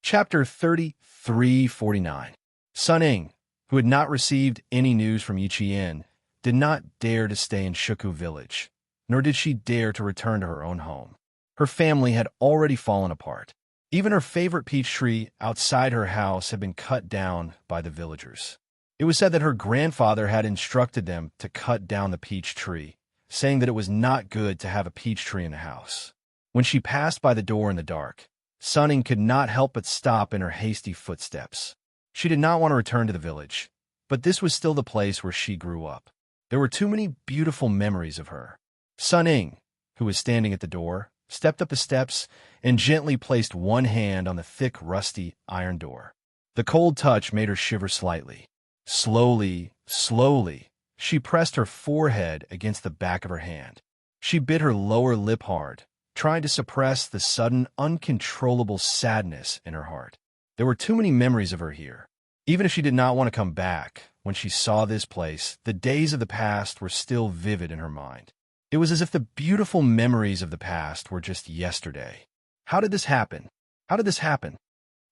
Chapter 3349. Sun Ying, who had not received any news from Yi Qian, did not dare to stay in Shuku village, nor did she dare to return to her own home. Her family had already fallen apart. Even her favorite peach tree outside her house had been cut down by the villagers. It was said that her grandfather had instructed them to cut down the peach tree, saying that it was not good to have a peach tree in the house. When she passed by the door in the dark, Sunning could not help but stop in her hasty footsteps. She did not want to return to the village, but this was still the place where she grew up. There were too many beautiful memories of her. Sun Ying, who was standing at the door, stepped up the steps and gently placed one hand on the thick, rusty iron door. The cold touch made her shiver slightly. Slowly, she pressed her forehead against the back of her hand. She bit her lower lip hard, trying to suppress the sudden, uncontrollable sadness in her heart. There were too many memories of her here. Even if she did not want to come back, when she saw this place, the days of the past were still vivid in her mind. It was as if the beautiful memories of the past were just yesterday. How did this happen?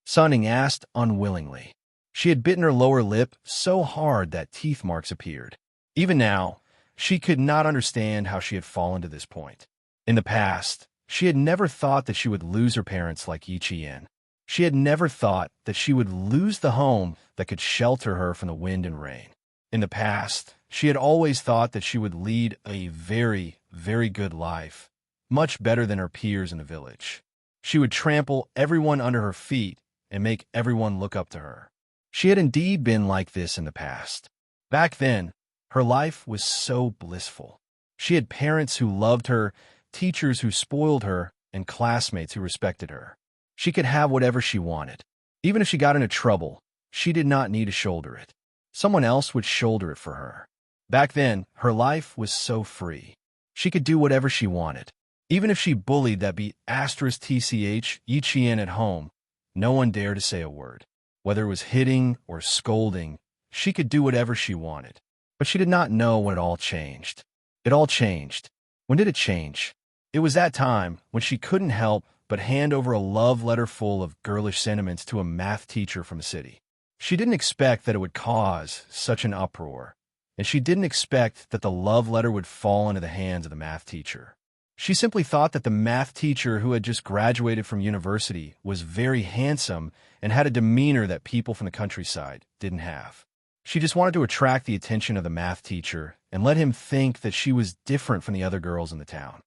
Sunning asked unwillingly. She had bitten her lower lip so hard that teeth marks appeared. Even now, she could not understand how she had fallen to this point. In the past, she had never thought that she would lose her parents like Yi Qian. She had never thought that she would lose the home that could shelter her from the wind and rain. In the past, she had always thought that she would lead a very, very good life, much better than her peers in the village. She would trample everyone under her feet and make everyone look up to her. She had indeed been like this in the past. Back then, her life was so blissful. She had parents who loved her, teachers who spoiled her, and classmates who respected her. She could have whatever she wanted. Even if she got into trouble, She did not need to shoulder it. Someone else would shoulder it for her. Back then, her life was so free. She could do whatever she wanted. Even if she bullied that *TCH Ichien at home, no one dared to say a word. Whether it was hitting or scolding, she could do whatever she wanted. But she did not know when it all changed. It all changed. When did it change? It was that time when she couldn't help but hand over a love letter full of girlish sentiments to a math teacher from the city. She didn't expect that it would cause such an uproar, and she didn't expect that the love letter would fall into the hands of the math teacher. She simply thought that the math teacher who had just graduated from university was very handsome and had a demeanor that people from the countryside didn't have. She just wanted to attract the attention of the math teacher and let him think that she was different from the other girls in the town.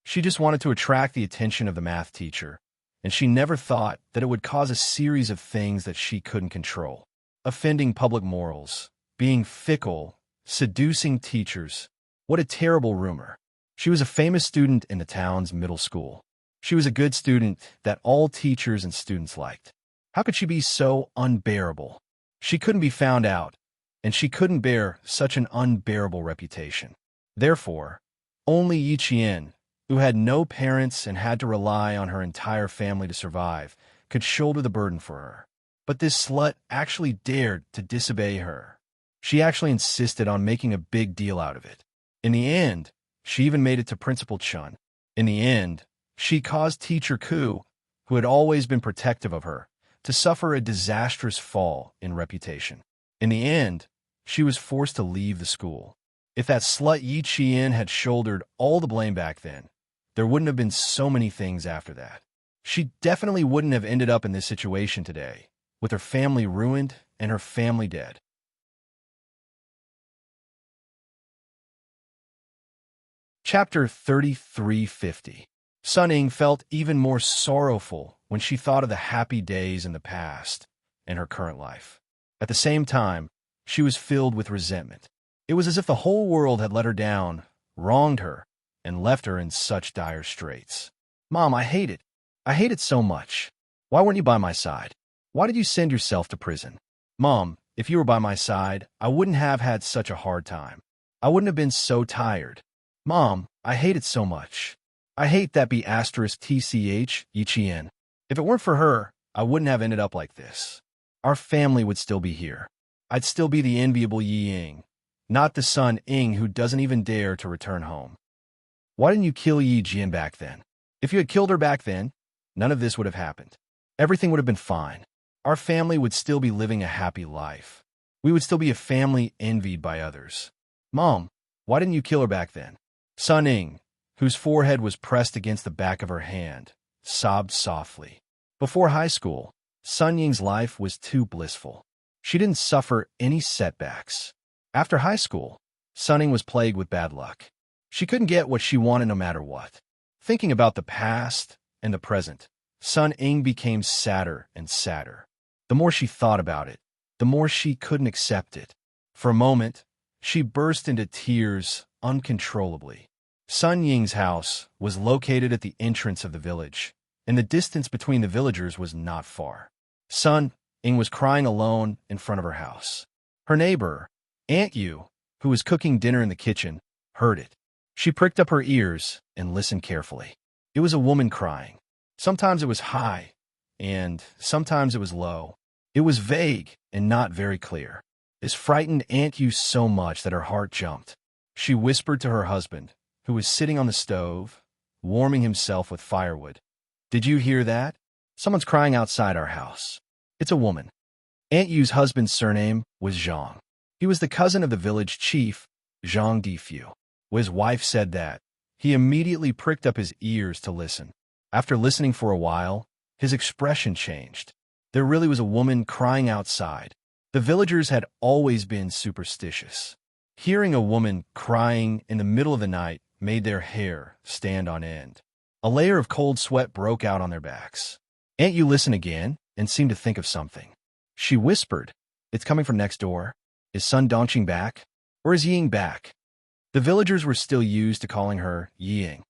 She just wanted to attract the attention of the math teacher, and she never thought that it would cause a series of things that she couldn't control. Offending public morals, being fickle, seducing teachers. What a terrible rumor. She was a famous student in the town's middle school. She was a good student that all teachers and students liked. How could she be so unbearable? She couldn't be found out, and she couldn't bear such an unbearable reputation. Therefore, only Yi Qian, who had no parents and had to rely on her entire family to survive, could shoulder the burden for her. But this slut actually dared to disobey her. She actually insisted on making a big deal out of it. In the end, she even made it to Principal Chun. In the end, she caused Teacher Ku, who had always been protective of her, to suffer a disastrous fall in reputation. In the end, she was forced to leave the school. If that slut Yi Qian had shouldered all the blame back then, there wouldn't have been so many things after that. She definitely wouldn't have ended up in this situation today, with her family ruined and her family dead. Chapter 3350. Sun Ying felt even more sorrowful when she thought of the happy days in the past and her current life. At the same time, she was filled with resentment. It was as if the whole world had let her down, wronged her, and left her in such dire straits. Mom, I hate it. I hate it so much. Why weren't you by my side? Why did you send yourself to prison? Mom, if you were by my side, I wouldn't have had such a hard time. I wouldn't have been so tired. Mom, I hate it so much. I hate that *TCH Ichien. If it weren't for her, I wouldn't have ended up like this. Our family would still be here. I'd still be the enviable Yi Ying, not the son Ying who doesn't even dare to return home. Why didn't you kill Yi Jian back then? If you had killed her back then, none of this would have happened. Everything would have been fine. Our family would still be living a happy life. We would still be a family envied by others. Mom, why didn't you kill her back then? Sun Ying, whose forehead was pressed against the back of her hand, sobbed softly. Before high school, Sun Ying's life was too blissful. She didn't suffer any setbacks. After high school, Sun Ying was plagued with bad luck. She couldn't get what she wanted no matter what. Thinking about the past and the present, Sun Ying became sadder and sadder. The more she thought about it, the more she couldn't accept it. For a moment, she burst into tears uncontrollably. Sun Ying's house was located at the entrance of the village, and the distance between the villagers was not far. Sun Ying was crying alone in front of her house. Her neighbor, Aunt Yu, who was cooking dinner in the kitchen, heard it. She pricked up her ears and listened carefully. It was a woman crying. Sometimes it was high, and sometimes it was low. It was vague and not very clear. This frightened Aunt Yu so much that her heart jumped. She whispered to her husband, who was sitting on the stove, warming himself with firewood. "Did you hear that? Someone's crying outside our house. It's a woman." Aunt Yu's husband's surname was Zhang. He was the cousin of the village chief, Zhang Difu. When his wife said that, he immediately pricked up his ears to listen. After listening for a while, his expression changed. There really was a woman crying outside. The villagers had always been superstitious. Hearing a woman crying in the middle of the night made their hair stand on end. A layer of cold sweat broke out on their backs. Aunt Yu listened again and seemed to think of something. She whispered, "It's coming from next door. Is Sun Dongqing back? Or is Ying back?" The villagers were still used to calling her Ying.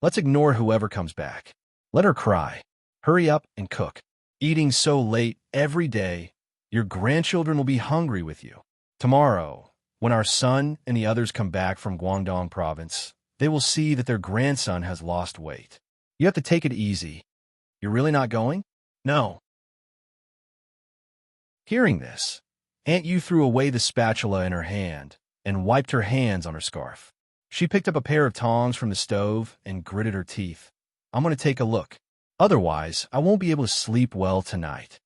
"Let's ignore whoever comes back. Let her cry. Hurry up and cook." Eating so late every day, your grandchildren will be hungry with you. Tomorrow, when our son and the others come back from Guangdong province, they will see that their grandson has lost weight. You have to take it easy. You're really not going? No. Hearing this, Aunt Yu threw away the spatula in her hand and wiped her hands on her scarf. She picked up a pair of tongs from the stove and gritted her teeth. I'm going to take a look. Otherwise, I won't be able to sleep well tonight.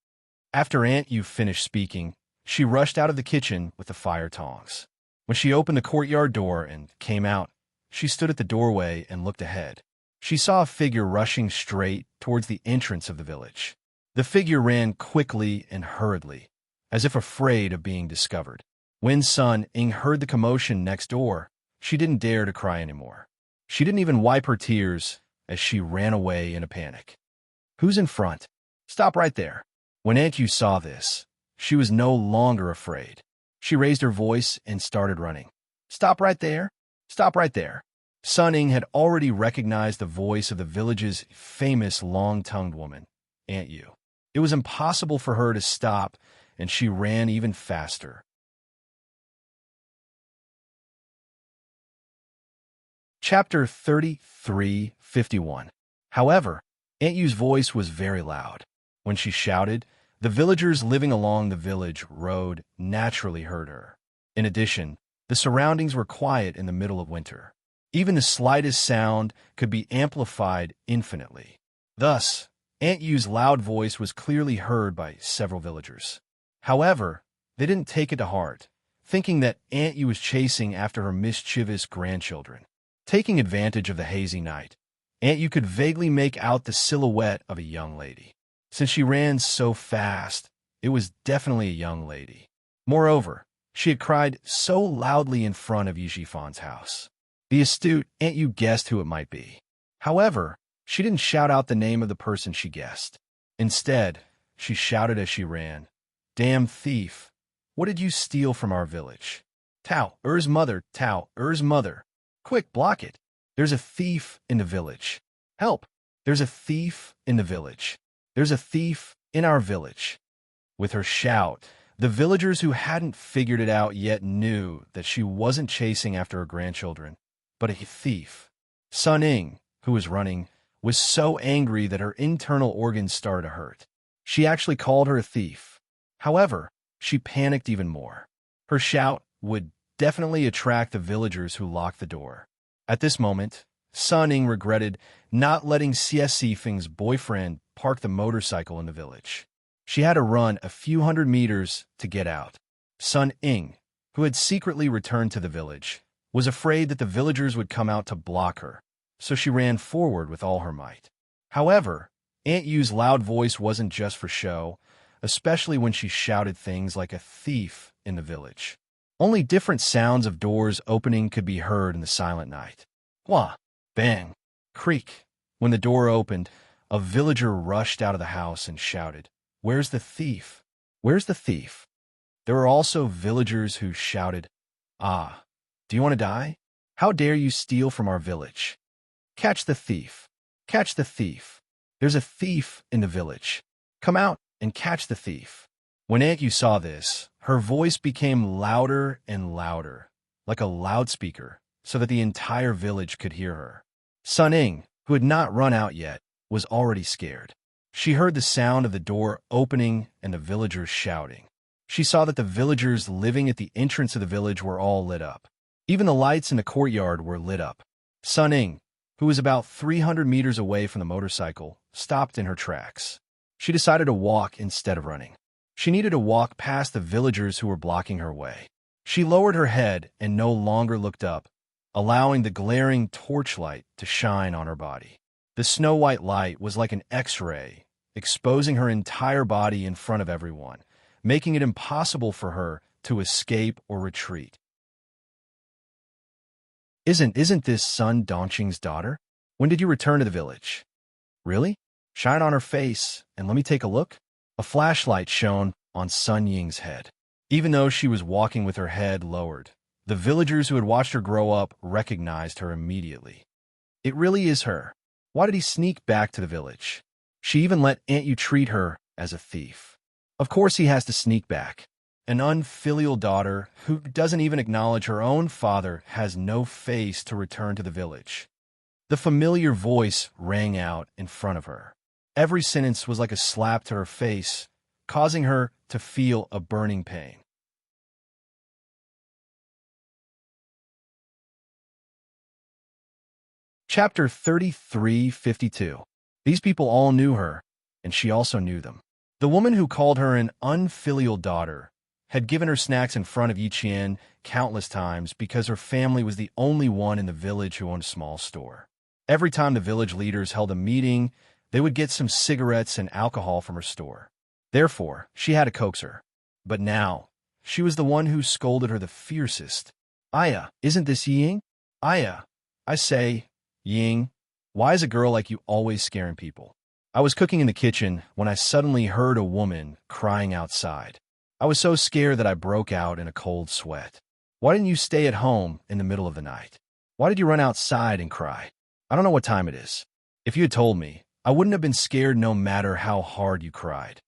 After Aunt Yu finished speaking, she rushed out of the kitchen with the fire tongs. When she opened the courtyard door and came out, she stood at the doorway and looked ahead. She saw a figure rushing straight towards the entrance of the village. The figure ran quickly and hurriedly, as if afraid of being discovered. When Sun Ying heard the commotion next door, she didn't dare to cry anymore. She didn't even wipe her tears as she ran away in a panic. Who's in front? Stop right there. When Aunt Yu saw this, she was no longer afraid. She raised her voice and started running. Stop right there. Stop right there. Sun Ying had already recognized the voice of the village's famous long-tongued woman, Aunt Yu. It was impossible for her to stop, and she ran even faster. Chapter 33:51. However, Aunt Yu's voice was very loud. When she shouted, the villagers living along the village road naturally heard her. In addition, the surroundings were quiet in the middle of winter. Even the slightest sound could be amplified infinitely. Thus, Aunt Yu's loud voice was clearly heard by several villagers. However, they didn't take it to heart, thinking that Aunt Yu was chasing after her mischievous grandchildren. Taking advantage of the hazy night, Aunt Yu could vaguely make out the silhouette of a young lady. Since she ran so fast, it was definitely a young lady. Moreover, she had cried so loudly in front of Yijifan's house. The astute Aunt Yu guessed who it might be. However, she didn't shout out the name of the person she guessed. Instead, she shouted as she ran, "Damn thief! What did you steal from our village? Tao, Er's mother, Tao, Er's mother! Quick, block it! There's a thief in the village! Help! There's a thief in the village! There's a thief in our village!" With her shout, the villagers who hadn't figured it out yet knew that she wasn't chasing after her grandchildren, but a thief. Sun Ying, who was running, was so angry that her internal organs started to hurt. She actually called her a thief. However, she panicked even more. Her shout would definitely attract the villagers who locked the door. At this moment, Sun Ying regretted not letting Xie Sifeng's boyfriend park the motorcycle in the village. She had to run a few hundred meters to get out. Sun Ying, who had secretly returned to the village, was afraid that the villagers would come out to block her, so she ran forward with all her might. However, Aunt Yu's loud voice wasn't just for show, especially when she shouted things like a thief in the village. Only different sounds of doors opening could be heard in the silent night. Wah! Bang! Creak! When the door opened, a villager rushed out of the house and shouted, "Where's the thief? Where's the thief?" There were also villagers who shouted, "Ah, do you want to die? How dare you steal from our village? Catch the thief! Catch the thief! There's a thief in the village. Come out and catch the thief." When Aunt Yu saw this, her voice became louder and louder, like a loudspeaker, so that the entire village could hear her. Sun Ying, who had not run out yet, was already scared. She heard the sound of the door opening and the villagers shouting. She saw that the villagers living at the entrance of the village were all lit up. Even the lights in the courtyard were lit up. Sun Ying, who was about 300 meters away from the motorcycle, stopped in her tracks. She decided to walk instead of running. She needed to walk past the villagers who were blocking her way. She lowered her head and no longer looked up, allowing the glaring torchlight to shine on her body. The snow-white light was like an X-ray, exposing her entire body in front of everyone, making it impossible for her to escape or retreat. Isn't this Sun Dongqing's daughter? When did you return to the village? Really? Shine on her face, and let me take a look. A flashlight shone on Sun Ying's head. Even though she was walking with her head lowered, the villagers who had watched her grow up recognized her immediately. It really is her. Why did he sneak back to the village? She even let Aunt Yu treat her as a thief. Of course he has to sneak back. An unfilial daughter who doesn't even acknowledge her own father has no face to return to the village. The familiar voice rang out in front of her. Every sentence was like a slap to her face, causing her to feel a burning pain. Chapter 33:52. These people all knew her, and she also knew them. The woman who called her an unfilial daughter had given her snacks in front of Yiqian countless times because her family was the only one in the village who owned a small store. Every time the village leaders held a meeting, they would get some cigarettes and alcohol from her store. Therefore, she had to coax her. But now, she was the one who scolded her the fiercest. "Aya, isn't this Ying? Aya, I say, Ying, why is a girl like you always scaring people?" I was cooking in the kitchen when I suddenly heard a woman crying outside. I was so scared that I broke out in a cold sweat. "Why didn't you stay at home in the middle of the night? Why did you run outside and cry? I don't know what time it is. If you had told me, I wouldn't have been scared no matter how hard you cried."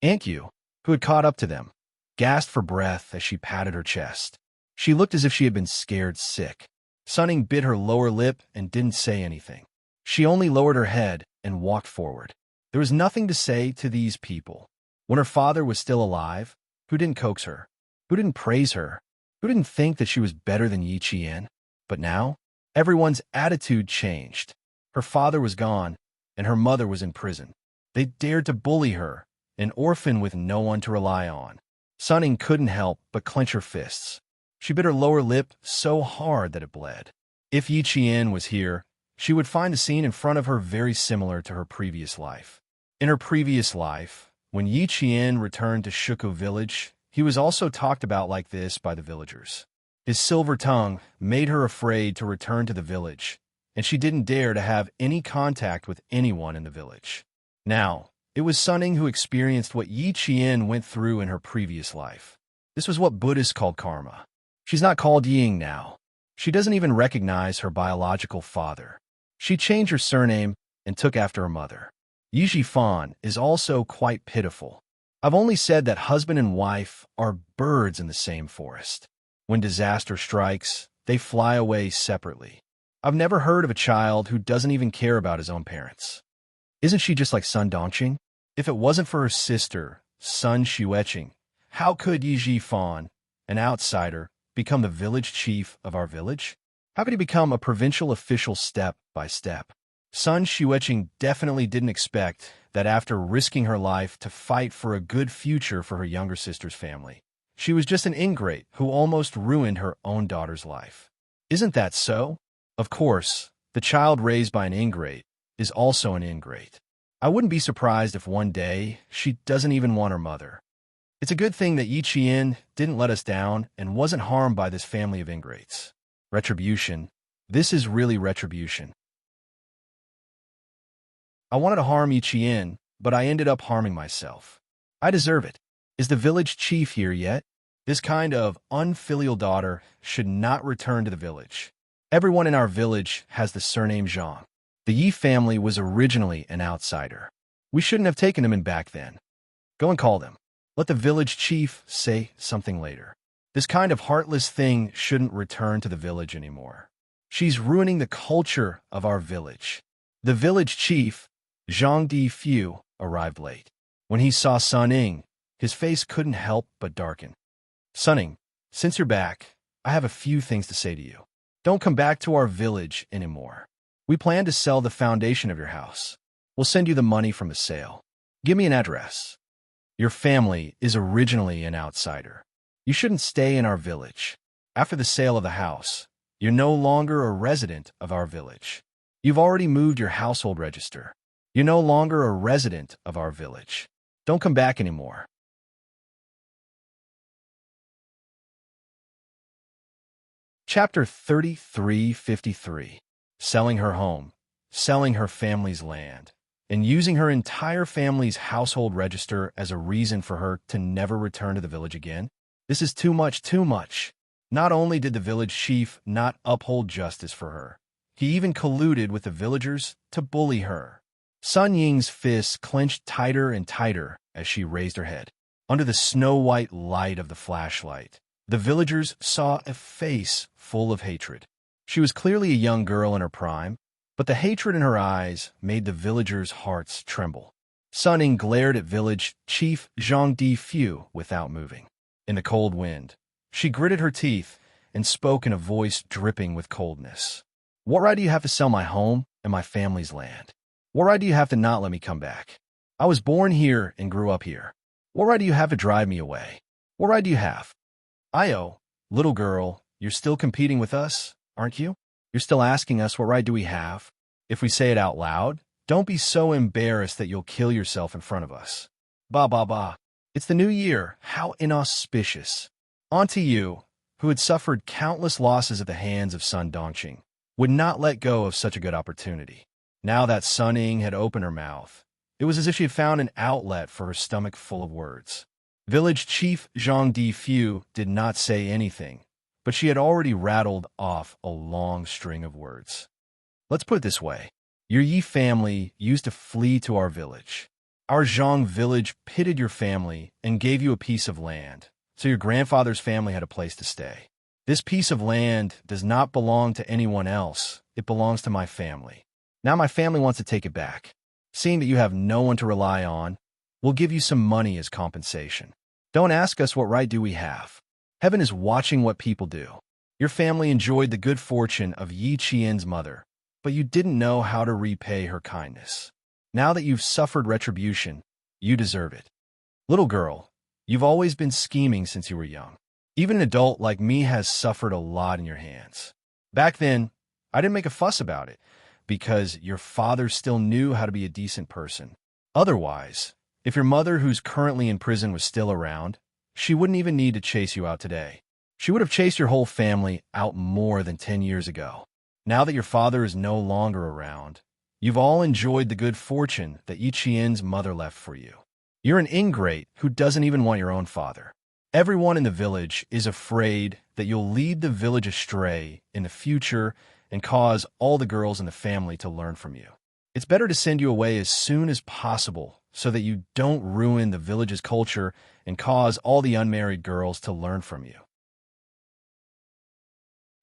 Aunt Yu, who had caught up to them, gasped for breath as she patted her chest. She looked as if she had been scared sick. Sunning bit her lower lip and didn't say anything. She only lowered her head and walked forward. There was nothing to say to these people. When her father was still alive, who didn't coax her? Who didn't praise her? Who didn't think that she was better than Yi Qian? But now, everyone's attitude changed. Her father was gone, and her mother was in prison. They dared to bully her, an orphan with no one to rely on. Sunning couldn't help but clench her fists. She bit her lower lip so hard that it bled. If Yi Qian was here, she would find the scene in front of her very similar to her previous life. In her previous life, when Yi Qian returned to Shuku village, he was also talked about like this by the villagers. His silver tongue made her afraid to return to the village, and she didn't dare to have any contact with anyone in the village. Now, it was Sunning who experienced what Yi Qian went through in her previous life. This was what Buddhists called karma. She's not called Ying now. She doesn't even recognize her biological father. She changed her surname and took after her mother. Yi Fan is also quite pitiful. I've only said that husband and wife are birds in the same forest. When disaster strikes, they fly away separately. I've never heard of a child who doesn't even care about his own parents. Isn't she just like Sun Dongqing? If it wasn't for her sister, Sun Xueqing, how could Yi Fan, an outsider, become the village chief of our village? How could he become a provincial official step by step? Sun Xueqing definitely didn't expect that after risking her life to fight for a good future for her younger sister's family, she was just an ingrate who almost ruined her own daughter's life. Isn't that so? Of course, the child raised by an ingrate is also an ingrate. I wouldn't be surprised if one day she doesn't even want her mother. It's a good thing that Yi Qian didn't let us down and wasn't harmed by this family of ingrates. Retribution. This is really retribution. I wanted to harm Yi Qian, but I ended up harming myself. I deserve it. Is the village chief here yet? This kind of unfilial daughter should not return to the village. Everyone in our village has the surname Zhang. The Yi family was originally an outsider. We shouldn't have taken them in back then. Go and call them. Let the village chief say something later. This kind of heartless thing shouldn't return to the village anymore. She's ruining the culture of our village. The village chief, Zhang Difu, arrived late. When he saw Sunning, his face couldn't help but darken. Sunning, since you're back, I have a few things to say to you. Don't come back to our village anymore. We plan to sell the foundation of your house. We'll send you the money from the sale. Give me an address. Your family is originally an outsider. You shouldn't stay in our village. After the sale of the house, you're no longer a resident of our village. You've already moved your household register. You're no longer a resident of our village. Don't come back anymore. Chapter 33:53. Selling her home, selling her family's land, and using her entire family's household register as a reason for her to never return to the village again? This is too much, too much. Not only did the village chief not uphold justice for her, he even colluded with the villagers to bully her. Sun Ying's fists clenched tighter and tighter as she raised her head. Under the snow-white light of the flashlight, the villagers saw a face full of hatred. She was clearly a young girl in her prime, but the hatred in her eyes made the villagers' hearts tremble. Sun Ying glared at village chief Zhang Difu without moving. In the cold wind, she gritted her teeth and spoke in a voice dripping with coldness. What right do you have to sell my home and my family's land? What right do you have to not let me come back? I was born here and grew up here. What right do you have to drive me away? What right do you have? Io, little girl, you're still competing with us, aren't you? You're still asking us what right do we have? If we say it out loud, don't be so embarrassed that you'll kill yourself in front of us. Ba ba ba. It's the new year. How inauspicious. Auntie Yu, who had suffered countless losses at the hands of Sun Dongqing, would not let go of such a good opportunity. Now that Sun Ying had opened her mouth, it was as if she had found an outlet for her stomach full of words. Village Chief Zhang Difu did not say anything, but she had already rattled off a long string of words. Let's put it this way. Your Yi family used to flee to our village. Our Zhang village pitted your family and gave you a piece of land, so your grandfather's family had a place to stay. This piece of land does not belong to anyone else. It belongs to my family. Now my family wants to take it back. Seeing that you have no one to rely on, we'll give you some money as compensation. Don't ask us what right do we have. Heaven is watching what people do. Your family enjoyed the good fortune of Yi Qian's mother, but you didn't know how to repay her kindness. Now that you've suffered retribution, you deserve it. Little girl, you've always been scheming since you were young. Even an adult like me has suffered a lot in your hands. Back then, I didn't make a fuss about it, because your father still knew how to be a decent person. Otherwise, if your mother, who's currently in prison, was still around, she wouldn't even need to chase you out today. She would have chased your whole family out more than 10 years ago. Now that your father is no longer around, you've all enjoyed the good fortune that Yi Qian's mother left for you. You're an ingrate who doesn't even want your own father. Everyone in the village is afraid that you'll lead the village astray in the future and cause all the girls in the family to learn from you. It's better to send you away as soon as possible so that you don't ruin the village's culture and cause all the unmarried girls to learn from you.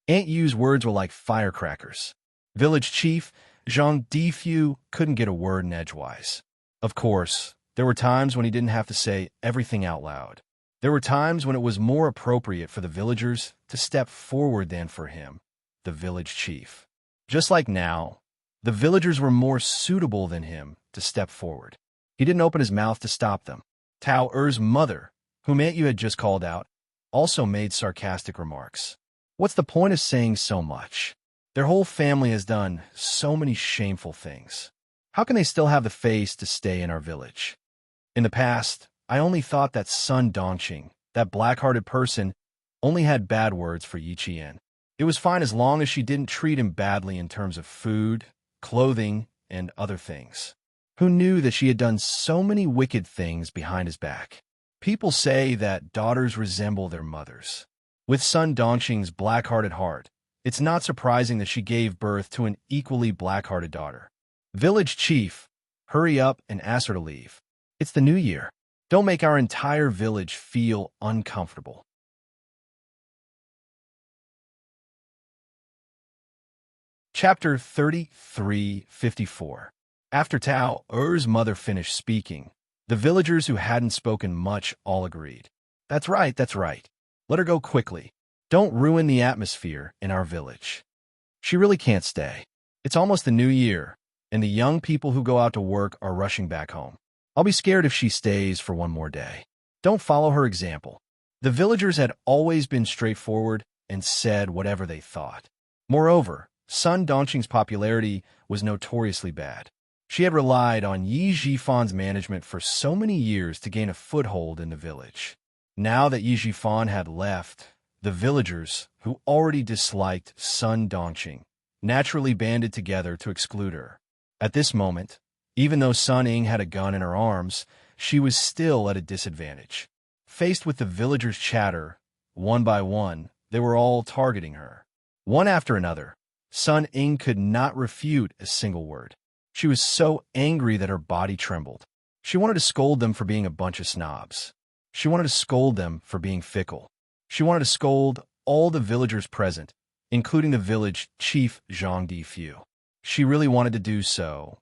Aunt Yu's words were like firecrackers. Village chief Zhang Difu couldn't get a word in edgewise. Of course, there were times when he didn't have to say everything out loud. There were times when it was more appropriate for the villagers to step forward than for him, the village chief. Just like now, the villagers were more suitable than him to step forward. He didn't open his mouth to stop them. Tao Er's mother, whom Aunt Yu had just called out, also made sarcastic remarks. What's the point of saying so much? Their whole family has done so many shameful things. How can they still have the face to stay in our village? In the past, I only thought that Sun Dongqing, that black-hearted person, only had bad words for Yi Qian. It was fine as long as she didn't treat him badly in terms of food, clothing, and other things. Who knew that she had done so many wicked things behind his back? People say that daughters resemble their mothers. With Sun Dongqing's black-hearted heart, it's not surprising that she gave birth to an equally black-hearted daughter. Village chief, hurry up and ask her to leave. It's the new year. Don't make our entire village feel uncomfortable. Chapter 33:54. After Tao Er's mother finished speaking, the villagers who hadn't spoken much all agreed. That's right, that's right. Let her go quickly. Don't ruin the atmosphere in our village. She really can't stay. It's almost the new year, and the young people who go out to work are rushing back home. I'll be scared if she stays for one more day. Don't follow her example. The villagers had always been straightforward and said whatever they thought. Moreover, Sun Dongqing's popularity was notoriously bad. She had relied on Yi Jifan's management for so many years to gain a foothold in the village. Now that Yi Jifan had left, the villagers, who already disliked Sun Dongqing, naturally banded together to exclude her. At this moment, even though Sun Ying had a gun in her arms, she was still at a disadvantage. Faced with the villagers' chatter, one by one, they were all targeting her. One after another, Sun Ying could not refute a single word. She was so angry that her body trembled. She wanted to scold them for being a bunch of snobs. She wanted to scold them for being fickle. She wanted to scold all the villagers present, including the village chief Zhang Difu. She really wanted to do so,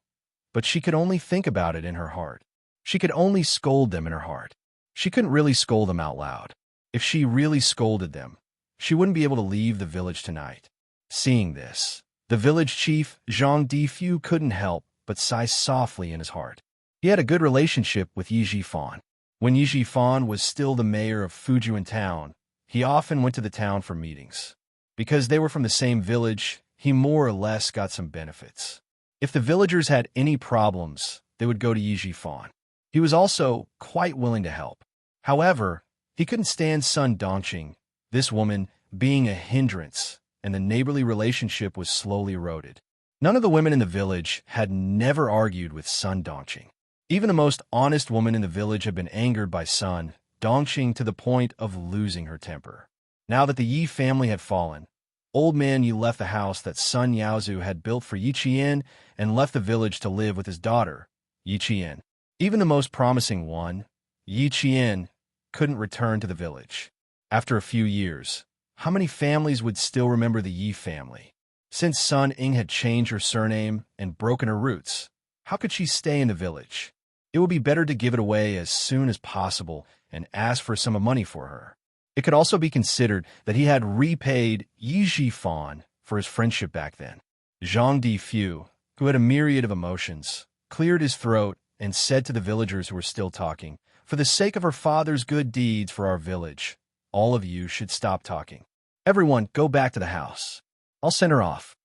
but she could only think about it in her heart. She could only scold them in her heart. She couldn't really scold them out loud. If she really scolded them, she wouldn't be able to leave the village tonight. Seeing this, the village chief Zhang Difu couldn't help but sigh softly in his heart. He had a good relationship with Yi Jifan. When Yi Jifan was still the mayor of Fujian town, he often went to the town for meetings. Because they were from the same village, he more or less got some benefits. If the villagers had any problems, they would go to Yi Jifan. He was also quite willing to help. However, he couldn't stand Sun Dongqing, this woman being a hindrance, and the neighborly relationship was slowly eroded. None of the women in the village had never argued with Sun Dongqing. Even the most honest woman in the village had been angered by Sun Dongqing to the point of losing her temper. Now that the Yi family had fallen, old man Yi left the house that Sun Yaozu had built for Yi Qian and left the village to live with his daughter, Yi Qian. Even the most promising one, Yi Qian, couldn't return to the village. After a few years, how many families would still remember the Yi family? Since Sun Ying had changed her surname and broken her roots, how could she stay in the village? It would be better to give it away as soon as possible and ask for some money for her. It could also be considered that he had repaid Yi Jifan for his friendship back then. Zhang Difu, who had a myriad of emotions, cleared his throat and said to the villagers who were still talking, "For the sake of her father's good deeds for our village, all of you should stop talking. Everyone, go back to the house. I'll send her off."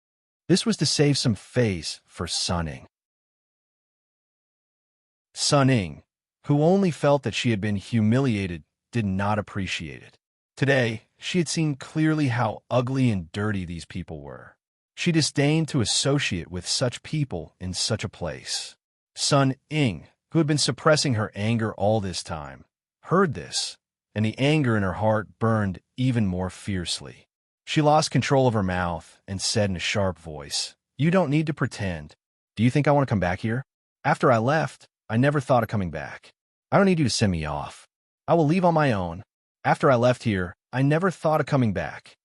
This was to save some face for Sun Ying. Sun Ying, who only felt that she had been humiliated, did not appreciate it. Today, she had seen clearly how ugly and dirty these people were. She disdained to associate with such people in such a place. Sun Ying, who had been suppressing her anger all this time, heard this, and the anger in her heart burned even more fiercely. She lost control of her mouth and said in a sharp voice, "You don't need to pretend. Do you think I want to come back here? After I left, I never thought of coming back. I don't need you to send me off. I will leave on my own. After I left here, I never thought of coming back."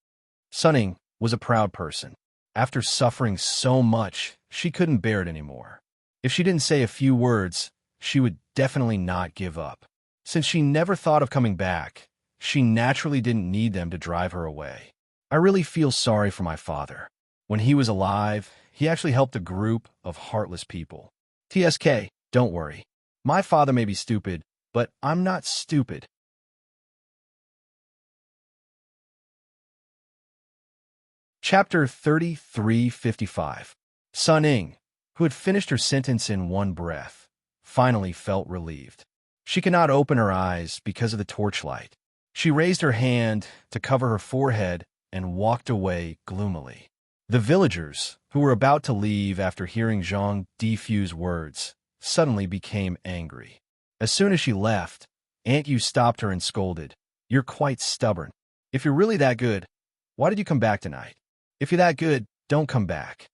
Sun Ying was a proud person. After suffering so much, she couldn't bear it anymore. If she didn't say a few words, she would definitely not give up. Since she never thought of coming back, she naturally didn't need them to drive her away. I really feel sorry for my father. When he was alive, he actually helped a group of heartless people. TSK, don't worry. My father may be stupid, but I'm not stupid. Chapter 3355. Sun Ying, who had finished her sentence in one breath, finally felt relieved. She could not open her eyes because of the torchlight. She raised her hand to cover her forehead and walked away gloomily. The villagers, who were about to leave after hearing Zhang Difu's words, suddenly became angry. As soon as she left, Aunt Yu stopped her and scolded, "You're quite stubborn. If you're really that good, why did you come back tonight? If you're that good, don't come back.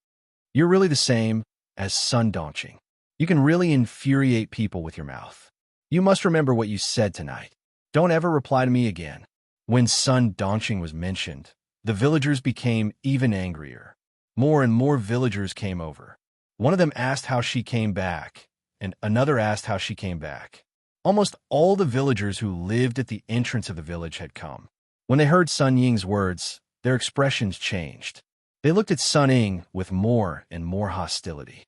You're really the same as Sun Dongqing. You can really infuriate people with your mouth. You must remember what you said tonight. Don't ever reply to me again." When Sun Dongqing was mentioned, the villagers became even angrier. More and more villagers came over. One of them asked how she came back, and another asked how she came back. Almost all the villagers who lived at the entrance of the village had come. When they heard Sun Ying's words, their expressions changed. They looked at Sun Ying with more and more hostility.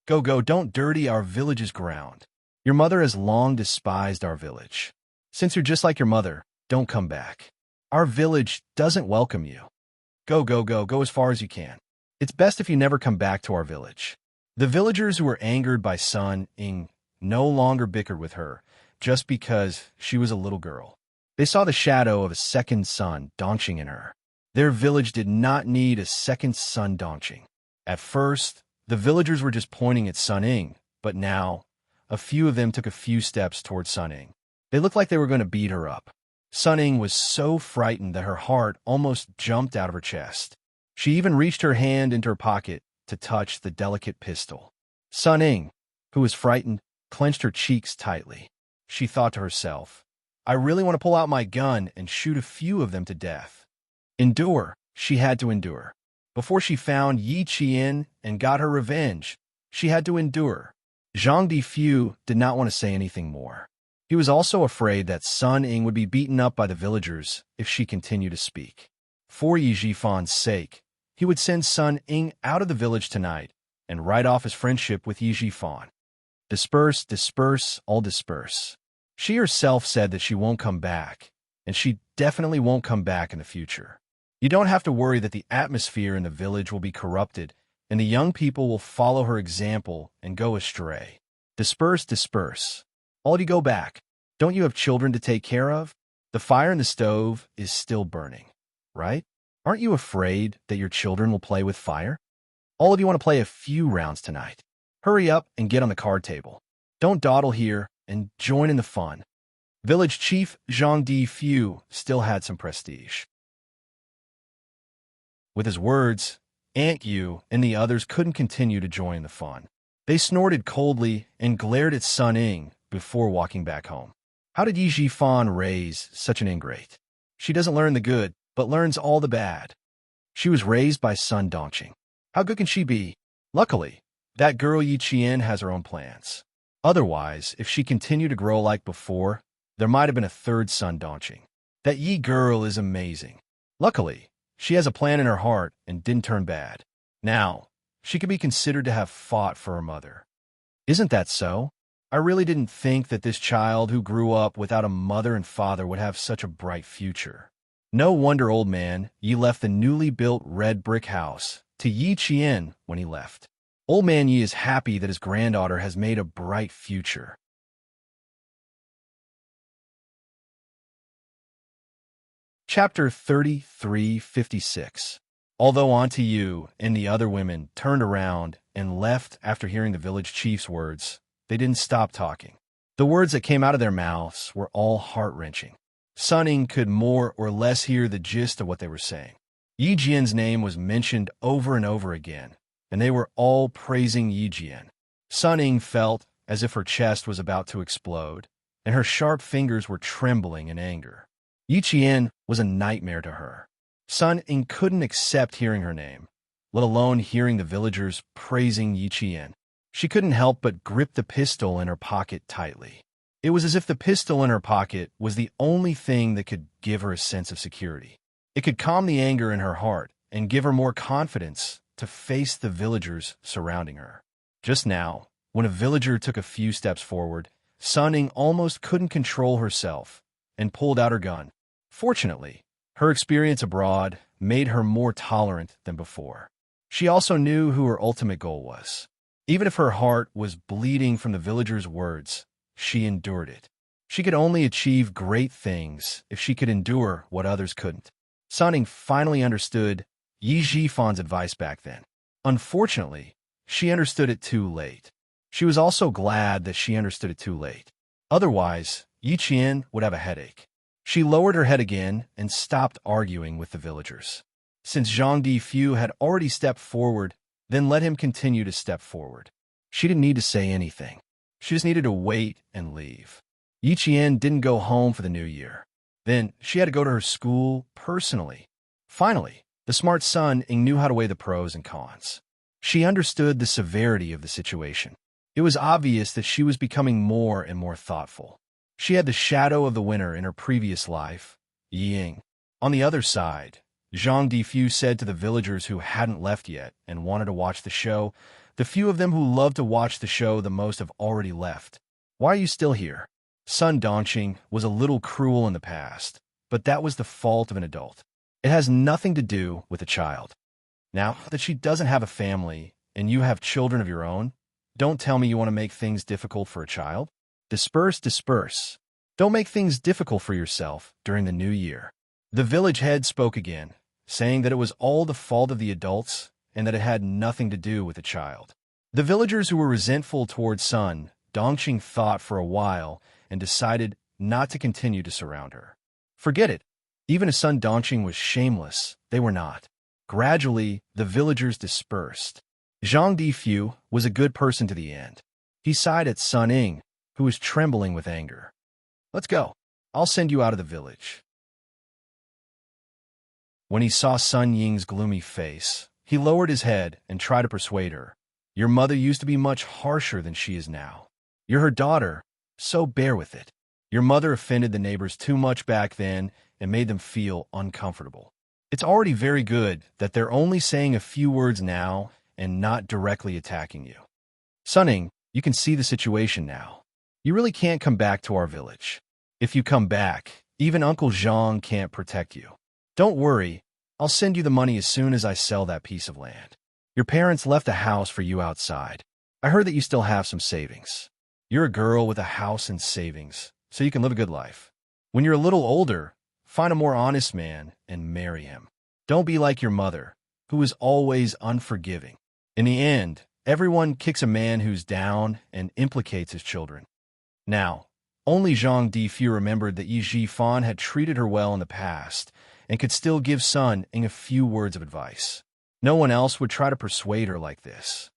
Go, don't dirty our village's ground. Your mother has long despised our village. Since you're just like your mother, don't come back. Our village doesn't welcome you. Go as far as you can. It's best if you never come back to our village." The villagers who were angered by Sun Ying no longer bickered with her just because she was a little girl. They saw the shadow of a second Sun Dongqing in her. Their village did not need a second Sun Dongqing. At first, the villagers were just pointing at Sun Ying, but now, a few of them took a few steps towards Sun Ying. They looked like they were going to beat her up. Sun Ying was so frightened that her heart almost jumped out of her chest. She even reached her hand into her pocket to touch the delicate pistol. Sun Ying, who was frightened, clenched her cheeks tightly. She thought to herself, I really want to pull out my gun and shoot a few of them to death. Endure. She had to endure. Before she found Yi Qian and got her revenge, she had to endure. Zhang Difu did not want to say anything more. He was also afraid that Sun Ying would be beaten up by the villagers if she continued to speak. For Yi Jifan's sake, he would send Sun Ying out of the village tonight and write off his friendship with Yi Jifan. Disperse, disperse, all disperse. She herself said that she won't come back, and she definitely won't come back in the future. You don't have to worry that the atmosphere in the village will be corrupted, and the young people will follow her example and go astray. Disperse, disperse. All you go back. Don't you have children to take care of? The fire in the stove is still burning, right? Aren't you afraid that your children will play with fire? All of you want to play a few rounds tonight. Hurry up and get on the card table. Don't dawdle here and join in the fun. Village Chief Zhang Difu still had some prestige. With his words, Aunt Yu and the others couldn't continue to join the fun. They snorted coldly and glared at Sun Ying before walking back home. How did Yi Jifan raise such an ingrate? She doesn't learn the good, but learns all the bad. She was raised by Sun Dongqing. How good can she be? Luckily, that girl Yi Qian has her own plans. Otherwise, if she continued to grow like before, there might have been a third Sun Dongqing. That Yi girl is amazing. Luckily, she has a plan in her heart and didn't turn bad. Now, she could be considered to have fought for her mother. Isn't that so? I really didn't think that this child who grew up without a mother and father would have such a bright future. No wonder old man Yi left the newly built red brick house to Yi Qian when he left. Old man Yi is happy that his granddaughter has made a bright future. Chapter 33:56. Although Auntie Yu and the other women turned around and left after hearing the village chief's words, they didn't stop talking. The words that came out of their mouths were all heart-wrenching. Sun Ying could more or less hear the gist of what they were saying. Yi Jian's name was mentioned over and over again, and they were all praising Yi Jian. Sun Ying felt as if her chest was about to explode, and her sharp fingers were trembling in anger. Yi Qian was a nightmare to her. Sun Ying couldn't accept hearing her name, let alone hearing the villagers praising Yi Qian. She couldn't help but grip the pistol in her pocket tightly. It was as if the pistol in her pocket was the only thing that could give her a sense of security. It could calm the anger in her heart and give her more confidence to face the villagers surrounding her. Just now, when a villager took a few steps forward, Sun Ying almost couldn't control herself and pulled out her gun. Fortunately, her experience abroad made her more tolerant than before. She also knew who her ultimate goal was. Even if her heart was bleeding from the villagers' words, she endured it. She could only achieve great things if she could endure what others couldn't. Sun Ying finally understood Yi Jifan's advice back then. Unfortunately, she understood it too late. She was also glad that she understood it too late. Otherwise, Yi Qian would have a headache. She lowered her head again and stopped arguing with the villagers. Since Zhang Difu had already stepped forward, then let him continue to step forward. She didn't need to say anything. She just needed to wait and leave. Yi Qian didn't go home for the new year. Then she had to go to her school personally. Finally, the smart Sun Ying knew how to weigh the pros and cons. She understood the severity of the situation. It was obvious that she was becoming more and more thoughtful. She had the shadow of the winner in her previous life, Yi Ying. On the other side, Zhang Difu said to the villagers who hadn't left yet and wanted to watch the show, the few of them who loved to watch the show the most have already left. Why are you still here? Sun Dongqing was a little cruel in the past, but that was the fault of an adult. It has nothing to do with a child. Now that she doesn't have a family and you have children of your own, don't tell me you want to make things difficult for a child. Disperse, disperse. Don't make things difficult for yourself during the new year. The village head spoke again, saying that it was all the fault of the adults and that it had nothing to do with the child. The villagers who were resentful towards Sun Dongqing thought for a while and decided not to continue to surround her. Forget it. Even if Sun Dongqing was shameless, they were not. Gradually, the villagers dispersed. Zhang Difu was a good person to the end. He sighed at Sun Ying, who was trembling with anger. "Let's go. I'll send you out of the village." When he saw Sun Ying's gloomy face, he lowered his head and tried to persuade her. "Your mother used to be much harsher than she is now. You're her daughter, so bear with it. Your mother offended the neighbors too much back then and made them feel uncomfortable. It's already very good that they're only saying a few words now and not directly attacking you. Sun Ying, you can see the situation now. You really can't come back to our village. If you come back, even Uncle Zhang can't protect you. Don't worry, I'll send you the money as soon as I sell that piece of land. Your parents left a house for you outside. I heard that you still have some savings. You're a girl with a house and savings, so you can live a good life. When you're a little older, find a more honest man and marry him. Don't be like your mother, who is always unforgiving. In the end, everyone kicks a man who's down and implicates his children." Now, only Zhang Difu remembered that Yi Jifan had treated her well in the past and could still give Sun Ying a few words of advice. No one else would try to persuade her like this.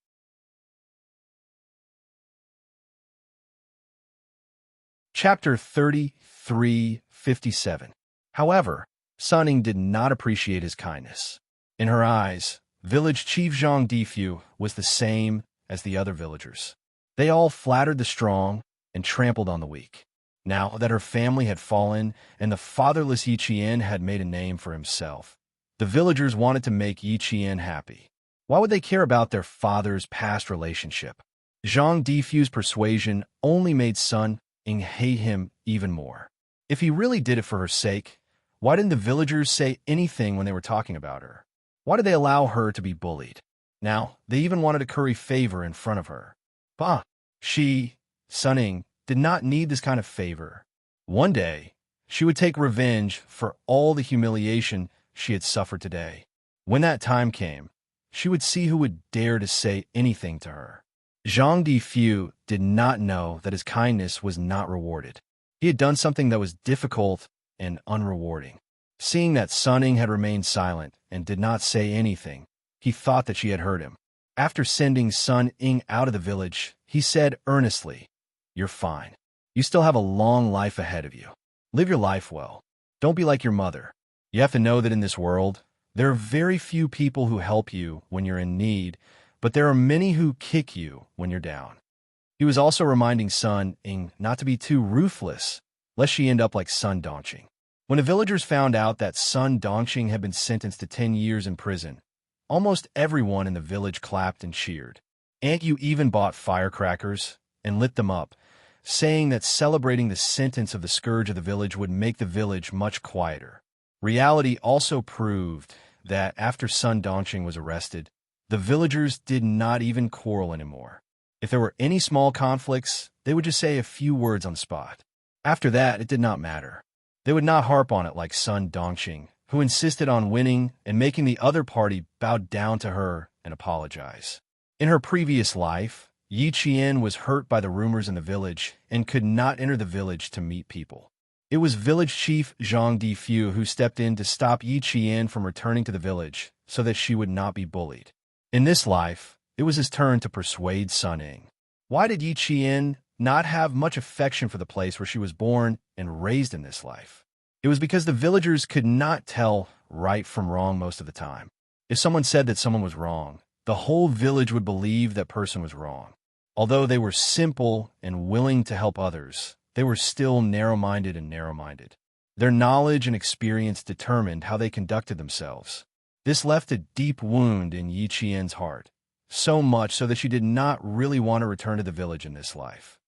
Chapter 33:57. However, Sun Ying did not appreciate his kindness. In her eyes, village chief Zhang Difu was the same as the other villagers. They all flattered the strong and trampled on the weak. Now that her family had fallen and the fatherless Yi Qian had made a name for himself, the villagers wanted to make Yi Qian happy. Why would they care about their father's past relationship? Zhang Difu's persuasion only made Sun Ying hate him even more. If he really did it for her sake, why didn't the villagers say anything when they were talking about her? Why did they allow her to be bullied? Now, they even wanted to curry favor in front of her. Bah! Sun Ying, did not need this kind of favor. One day, she would take revenge for all the humiliation she had suffered today. When that time came, she would see who would dare to say anything to her. Zhang Difu did not know that his kindness was not rewarded. He had done something that was difficult and unrewarding. Seeing that Sun Ying had remained silent and did not say anything, he thought that she had heard him. After sending Sun Ying out of the village, he said earnestly, "You're fine. You still have a long life ahead of you. Live your life well. Don't be like your mother. You have to know that in this world, there are very few people who help you when you're in need, but there are many who kick you when you're down." He was also reminding Sun Ying not to be too ruthless, lest she end up like Sun Dongqing. When the villagers found out that Sun Dongqing had been sentenced to 10 years in prison, almost everyone in the village clapped and cheered. Aunt Yu even bought firecrackers and lit them up, saying that celebrating the sentence of the scourge of the village would make the village much quieter. Reality also proved that after Sun Dongqing was arrested, the villagers did not even quarrel anymore. If there were any small conflicts, they would just say a few words on the spot. After that, it did not matter. They would not harp on it like Sun Dongqing, who insisted on winning and making the other party bow down to her and apologize. In her previous life, Yi Qian was hurt by the rumors in the village and could not enter the village to meet people. It was village chief Zhang Difu who stepped in to stop Yi Qian from returning to the village so that she would not be bullied. In this life, it was his turn to persuade Sun Ying. Why did Yi Qian not have much affection for the place where she was born and raised in this life? It was because the villagers could not tell right from wrong most of the time. If someone said that someone was wrong, the whole village would believe that person was wrong. Although they were simple and willing to help others, they were still narrow-minded. Their knowledge and experience determined how they conducted themselves. This left a deep wound in Yi Qian's heart, so much so that she did not really want to return to the village in this life.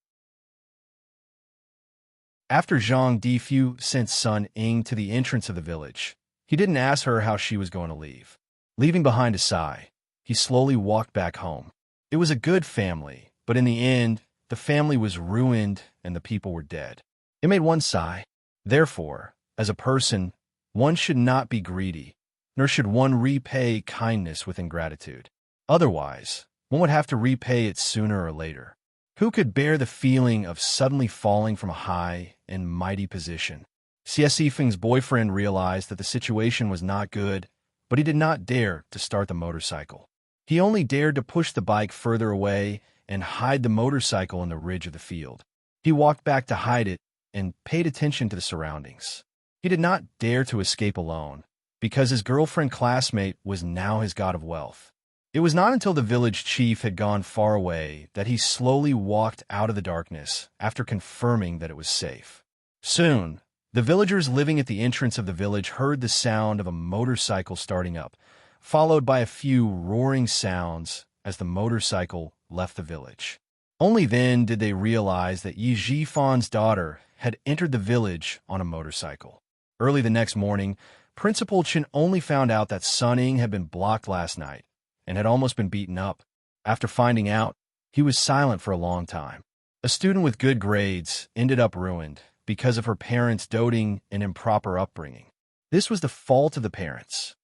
After Zhang Difu sent Sun Ying to the entrance of the village, he didn't ask her how she was going to leave. Leaving behind a sigh, he slowly walked back home. It was a good family, but in the end, the family was ruined and the people were dead. It made one sigh. Therefore, as a person, one should not be greedy, nor should one repay kindness with ingratitude. Otherwise, one would have to repay it sooner or later. Who could bear the feeling of suddenly falling from a high and mighty position? Xie Feng's boyfriend realized that the situation was not good, but he did not dare to start the motorcycle. He only dared to push the bike further away and hide the motorcycle in the ridge of the field. He walked back to hide it and paid attention to the surroundings. He did not dare to escape alone, because his girlfriend classmate was now his god of wealth. It was not until the village chief had gone far away that he slowly walked out of the darkness after confirming that it was safe. Soon, the villagers living at the entrance of the village heard the sound of a motorcycle starting up, followed by a few roaring sounds as the motorcycle left the village. Only then did they realize that Yi Jifan's daughter had entered the village on a motorcycle. Early the next morning, Principal Chen only found out that Sun Ying had been blocked last night and had almost been beaten up. After finding out, he was silent for a long time. A student with good grades ended up ruined because of her parents' doting and improper upbringing. This was the fault of the parents.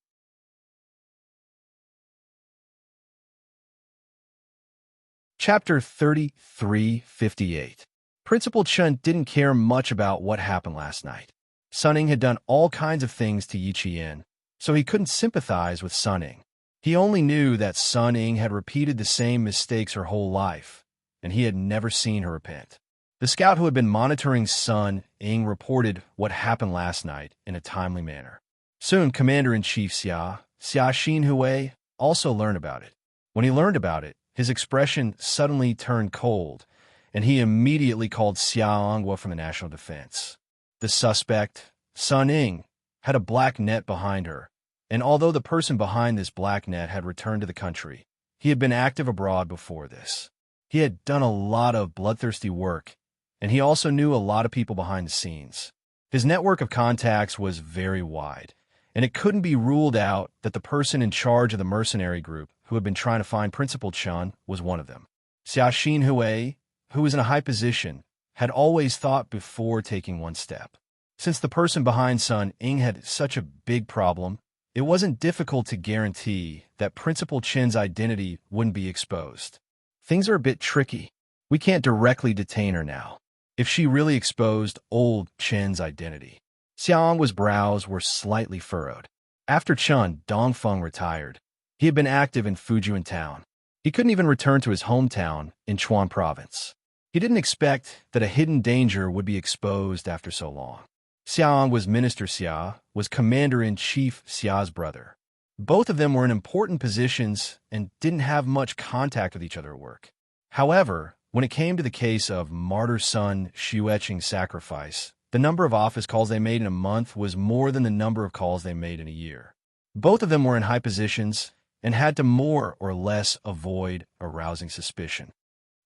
Chapter 33:58. Principal Chen didn't care much about what happened last night. Sun Ying had done all kinds of things to Yi Qian, so he couldn't sympathize with Sun Ying. He only knew that Sun Ying had repeated the same mistakes her whole life, and he had never seen her repent. The scout who had been monitoring Sun Ying reported what happened last night in a timely manner. Soon, Commander-in-Chief Xia Xinhui also learned about it. When he learned about it, his expression suddenly turned cold, and he immediately called Xia Onghua from the National Defense. The suspect, Sun Ying, had a black net behind her, and although the person behind this black net had returned to the country, he had been active abroad before this. He had done a lot of bloodthirsty work, and he also knew a lot of people behind the scenes. His network of contacts was very wide, and it couldn't be ruled out that the person in charge of the mercenary group who had been trying to find Principal Chen was one of them. Xia Xinhui, who was in a high position, had always thought before taking one step. Since the person behind Sun Ying had such a big problem, it wasn't difficult to guarantee that Principal Chen's identity wouldn't be exposed. Things are a bit tricky. We can't directly detain her now. If she really exposed old Chen's identity. Xiaoang's brows were slightly furrowed. After Chen Dongfeng retired, he had been active in Fujian town. He couldn't even return to his hometown in Chuan province. He didn't expect that a hidden danger would be exposed after so long. Xiaoang's Minister Xia was Commander-in-Chief Xia's brother. Both of them were in important positions and didn't have much contact with each other at work. However, when it came to the case of martyr son Xueqing's sacrifice, the number of office calls they made in a month was more than the number of calls they made in a year. Both of them were in high positions and had to more or less avoid arousing suspicion.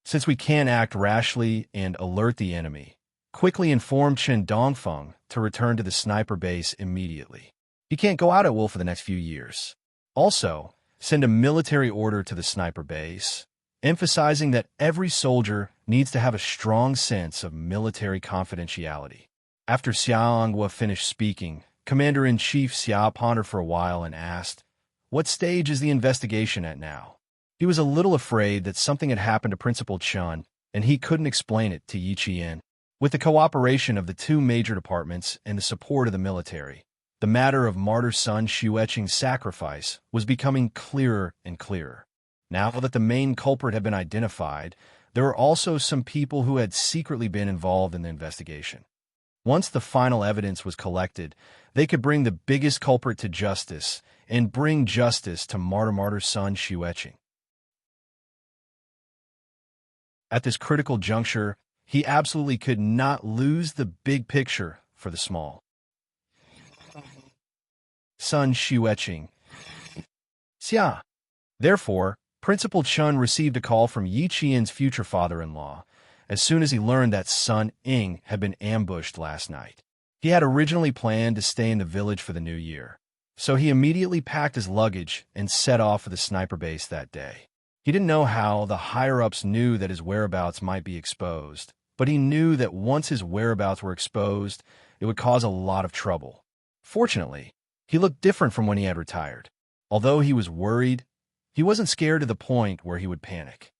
Since we can't act rashly and alert the enemy, quickly inform Chen Dongfeng to return to the sniper base immediately. He can't go out at will for the next few years. Also, send a military order to the sniper base, emphasizing that every soldier needs to have a strong sense of military confidentiality. After Xiaoangwa finished speaking, Commander-in-Chief Xia pondered for a while and asked, "What stage is the investigation at now?" He was a little afraid that something had happened to Principal Chen, and he couldn't explain it to Yi Qian. With the cooperation of the two major departments and the support of the military, the matter of martyr son Xueqing's sacrifice was becoming clearer and clearer. Now that the main culprit had been identified, there were also some people who had secretly been involved in the investigation. Once the final evidence was collected, they could bring the biggest culprit to justice and bring justice to martyr son Xueqing. At this critical juncture, he absolutely could not lose the big picture for the small. Son Xueqing. Xia. Therefore, Principal Chen received a call from Yi Qian's future father-in-law as soon as he learned that Sun Ying had been ambushed last night. He had originally planned to stay in the village for the new year, so he immediately packed his luggage and set off for the sniper base that day. He didn't know how the higher-ups knew that his whereabouts might be exposed, but he knew that once his whereabouts were exposed, it would cause a lot of trouble. Fortunately, he looked different from when he had retired. Although he was worried, he wasn't scared to the point where he would panic.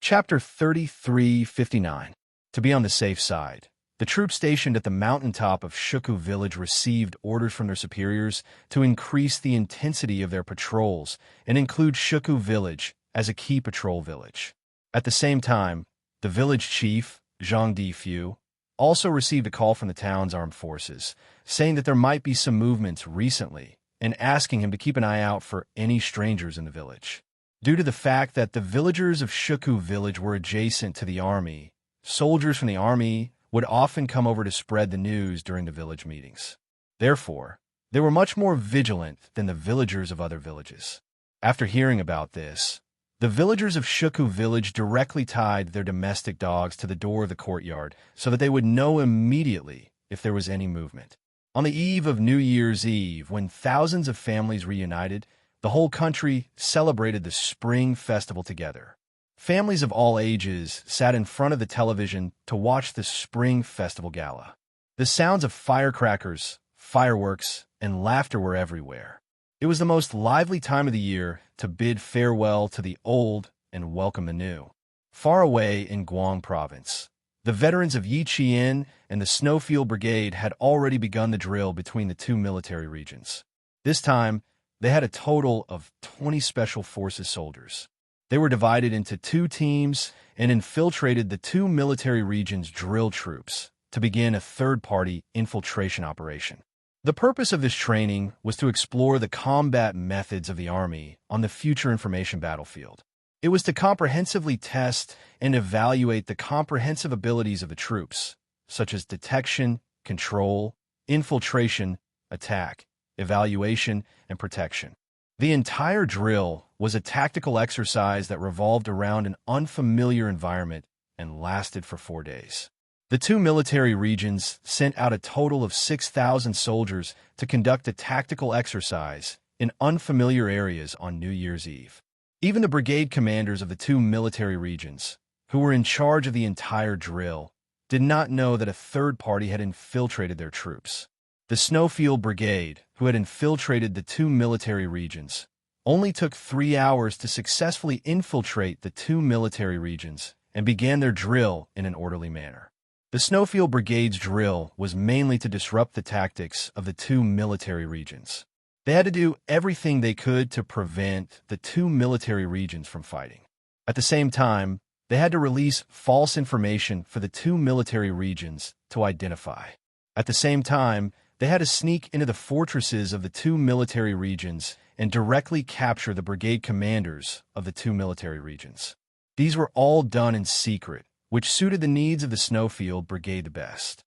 Chapter 33:59. To be on the safe side, The troops stationed at the mountaintop of Shuku village received orders from their superiors to increase the intensity of their patrols and include Shuku village as a key patrol village. At the same time, the village chief, Zhang Difu, also received a call from the town's armed forces, saying that there might be some movements recently and asking him to keep an eye out for any strangers in the village. Due to the fact that the villagers of Shuku village were adjacent to the army, soldiers from the army would often come over to spread the news during the village meetings. Therefore, they were much more vigilant than the villagers of other villages. After hearing about this, the villagers of Shuku village directly tied their domestic dogs to the door of the courtyard so that they would know immediately if there was any movement. On the eve of New Year's Eve, when thousands of families reunited, the whole country celebrated the Spring Festival together. Families of all ages sat in front of the television to watch the Spring Festival Gala. The sounds of firecrackers, fireworks, and laughter were everywhere. It was the most lively time of the year to bid farewell to the old and welcome the new. Far away in Guang Province, the veterans of Yiqian and the Snowfield Brigade had already begun the drill between the two military regions. This time, they had a total of 20 Special Forces soldiers. They were divided into two teams and infiltrated the two military regions' drill troops to begin a third-party infiltration operation. The purpose of this training was to explore the combat methods of the Army on the future information battlefield. It was to comprehensively test and evaluate the comprehensive abilities of the troops, such as detection, control, infiltration, attack, evaluation, and protection. The entire drill was a tactical exercise that revolved around an unfamiliar environment and lasted for 4 days. The two military regions sent out a total of 6,000 soldiers to conduct a tactical exercise in unfamiliar areas on New Year's Eve. Even the brigade commanders of the two military regions, who were in charge of the entire drill, did not know that a third party had infiltrated their troops. The Snowfield Brigade, who had infiltrated the two military regions, only took 3 hours to successfully infiltrate the two military regions and began their drill in an orderly manner. The Snowfield Brigade's drill was mainly to disrupt the tactics of the two military regions. They had to do everything they could to prevent the two military regions from fighting. At the same time, they had to release false information for the two military regions to identify. At the same time, they had to sneak into the fortresses of the two military regions and directly capture the brigade commanders of the two military regions. These were all done in secret, which suited the needs of the Snowfield Brigade the best.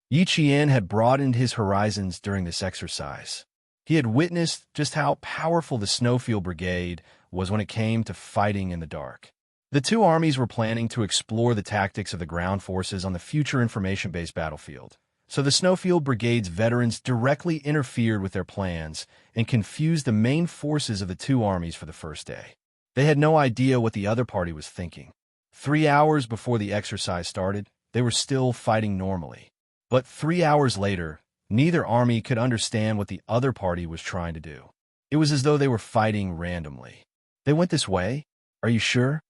Yiqian had broadened his horizons during this exercise. He had witnessed just how powerful the Snowfield Brigade was when it came to fighting in the dark. The two armies were planning to explore the tactics of the ground forces on the future information-based battlefield, so the Snowfield Brigade's veterans directly interfered with their plans and confused the main forces of the two armies for the first day. They had no idea what the other party was thinking. 3 hours before the exercise started, they were still fighting normally. But 3 hours later, neither army could understand what the other party was trying to do. It was as though they were fighting randomly. They went this way? Are you sure?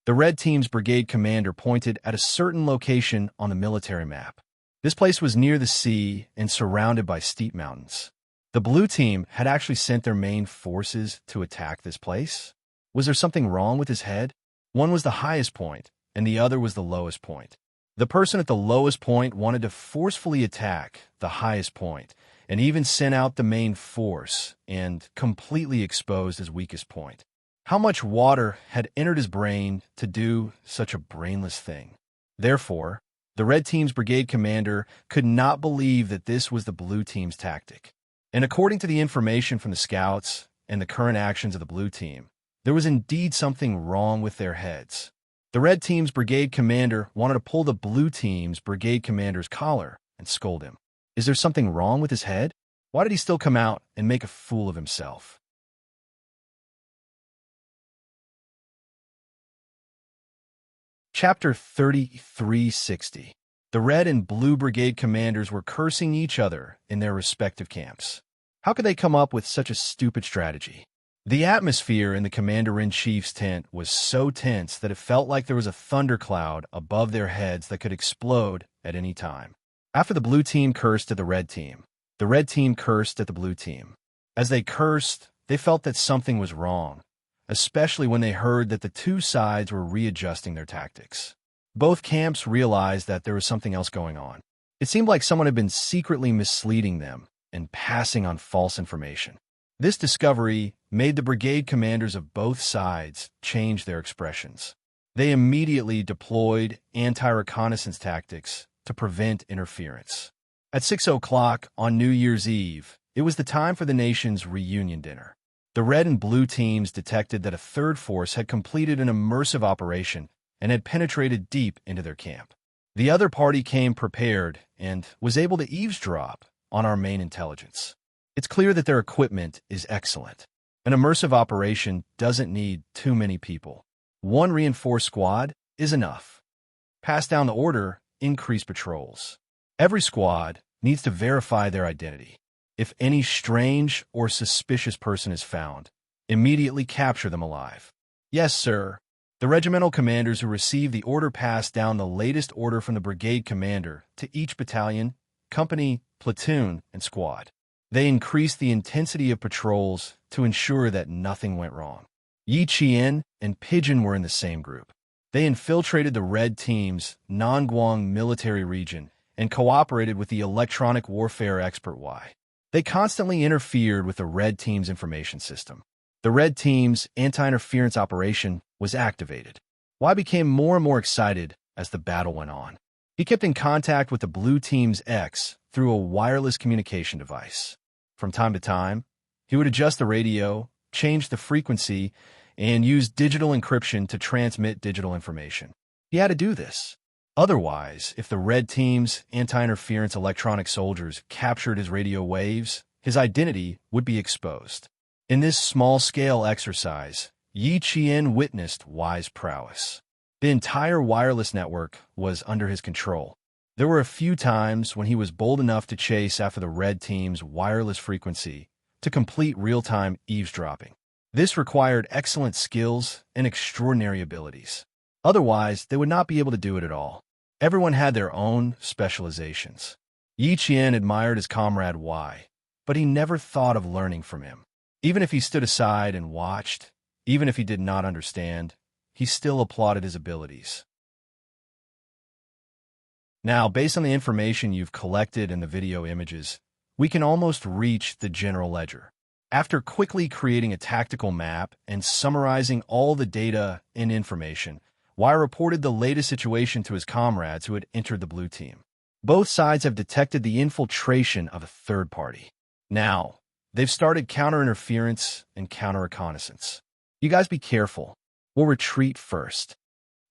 The red team's brigade commander pointed at a certain location on the military map. This place was near the sea and surrounded by steep mountains. The blue team had actually sent their main forces to attack this place. Was there something wrong with his head? One was the highest point, and the other was the lowest point. The person at the lowest point wanted to forcefully attack the highest point, and even sent out the main force and completely exposed his weakest point. How much water had entered his brain to do such a brainless thing? Therefore, the red team's brigade commander could not believe that this was the blue team's tactic. And according to the information from the scouts and the current actions of the blue team, there was indeed something wrong with their heads. The red team's brigade commander wanted to pull the blue team's brigade commander's collar and scold him. Is there something wrong with his head? Why did he still come out and make a fool of himself? Chapter 3360. The red and blue brigade commanders were cursing each other in their respective camps. How could they come up with such a stupid strategy? The atmosphere in the commander-in-chief's tent was so tense that it felt like there was a thundercloud above their heads that could explode at any time. After the blue team cursed at the red team cursed at the blue team. As they cursed, they felt that something was wrong, especially when they heard that the two sides were readjusting their tactics. Both camps realized that there was something else going on. It seemed like someone had been secretly misleading them and passing on false information. This discovery made the brigade commanders of both sides change their expressions. They immediately deployed anti-reconnaissance tactics to prevent interference. At 6 o'clock on New Year's Eve, it was the time for the nation's reunion dinner. The red and blue teams detected that a third force had completed an immersive operation and had penetrated deep into their camp. The other party came prepared and was able to eavesdrop on our main intelligence. It's clear that their equipment is excellent. An immersive operation doesn't need too many people. One reinforced squad is enough. Pass down the order, increase patrols. Every squad needs to verify their identity. If any strange or suspicious person is found, immediately capture them alive. Yes, sir. The regimental commanders who received the order passed down the latest order from the brigade commander to each battalion, company, platoon, and squad. They increased the intensity of patrols to ensure that nothing went wrong. Yi Qian and Pigeon were in the same group. They infiltrated the red team's Nangguang military region and cooperated with the electronic warfare expert Y. They constantly interfered with the red team's information system. The red team's anti-interference operation was activated. Y became more and more excited as the battle went on. He kept in contact with the blue team's X through a wireless communication device. From time to time, he would adjust the radio, change the frequency, and use digital encryption to transmit digital information. He had to do this. Otherwise, if the red team's anti-interference electronic soldiers captured his radio waves, his identity would be exposed. In this small-scale exercise, Yi Qian witnessed Y's prowess. The entire wireless network was under his control. There were a few times when he was bold enough to chase after the red team's wireless frequency to complete real-time eavesdropping. This required excellent skills and extraordinary abilities. Otherwise, they would not be able to do it at all. Everyone had their own specializations. Yi Qian admired his comrade Y, but he never thought of learning from him. Even if he stood aside and watched, even if he did not understand, he still applauded his abilities. Now, based on the information you've collected and the video images, we can almost reach the general ledger. After quickly creating a tactical map and summarizing all the data and information, Y reported the latest situation to his comrades who had entered the blue team. Both sides have detected the infiltration of a third party. Now, they've started counter-interference and counter-reconnaissance. You guys be careful. We'll retreat first.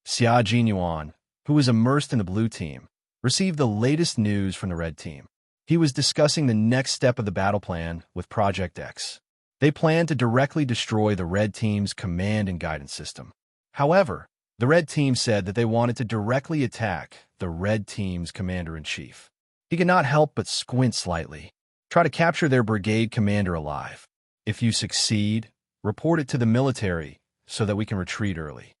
Xia Jinyuan, who was immersed in the blue team, received the latest news from the red team. He was discussing the next step of the battle plan with Project X. They planned to directly destroy the red team's command and guidance system. However, the red team said that they wanted to directly attack the red team's commander-in-chief. He could not help but squint slightly. Try to capture their brigade commander alive. If you succeed, report it to the military so that we can retreat early.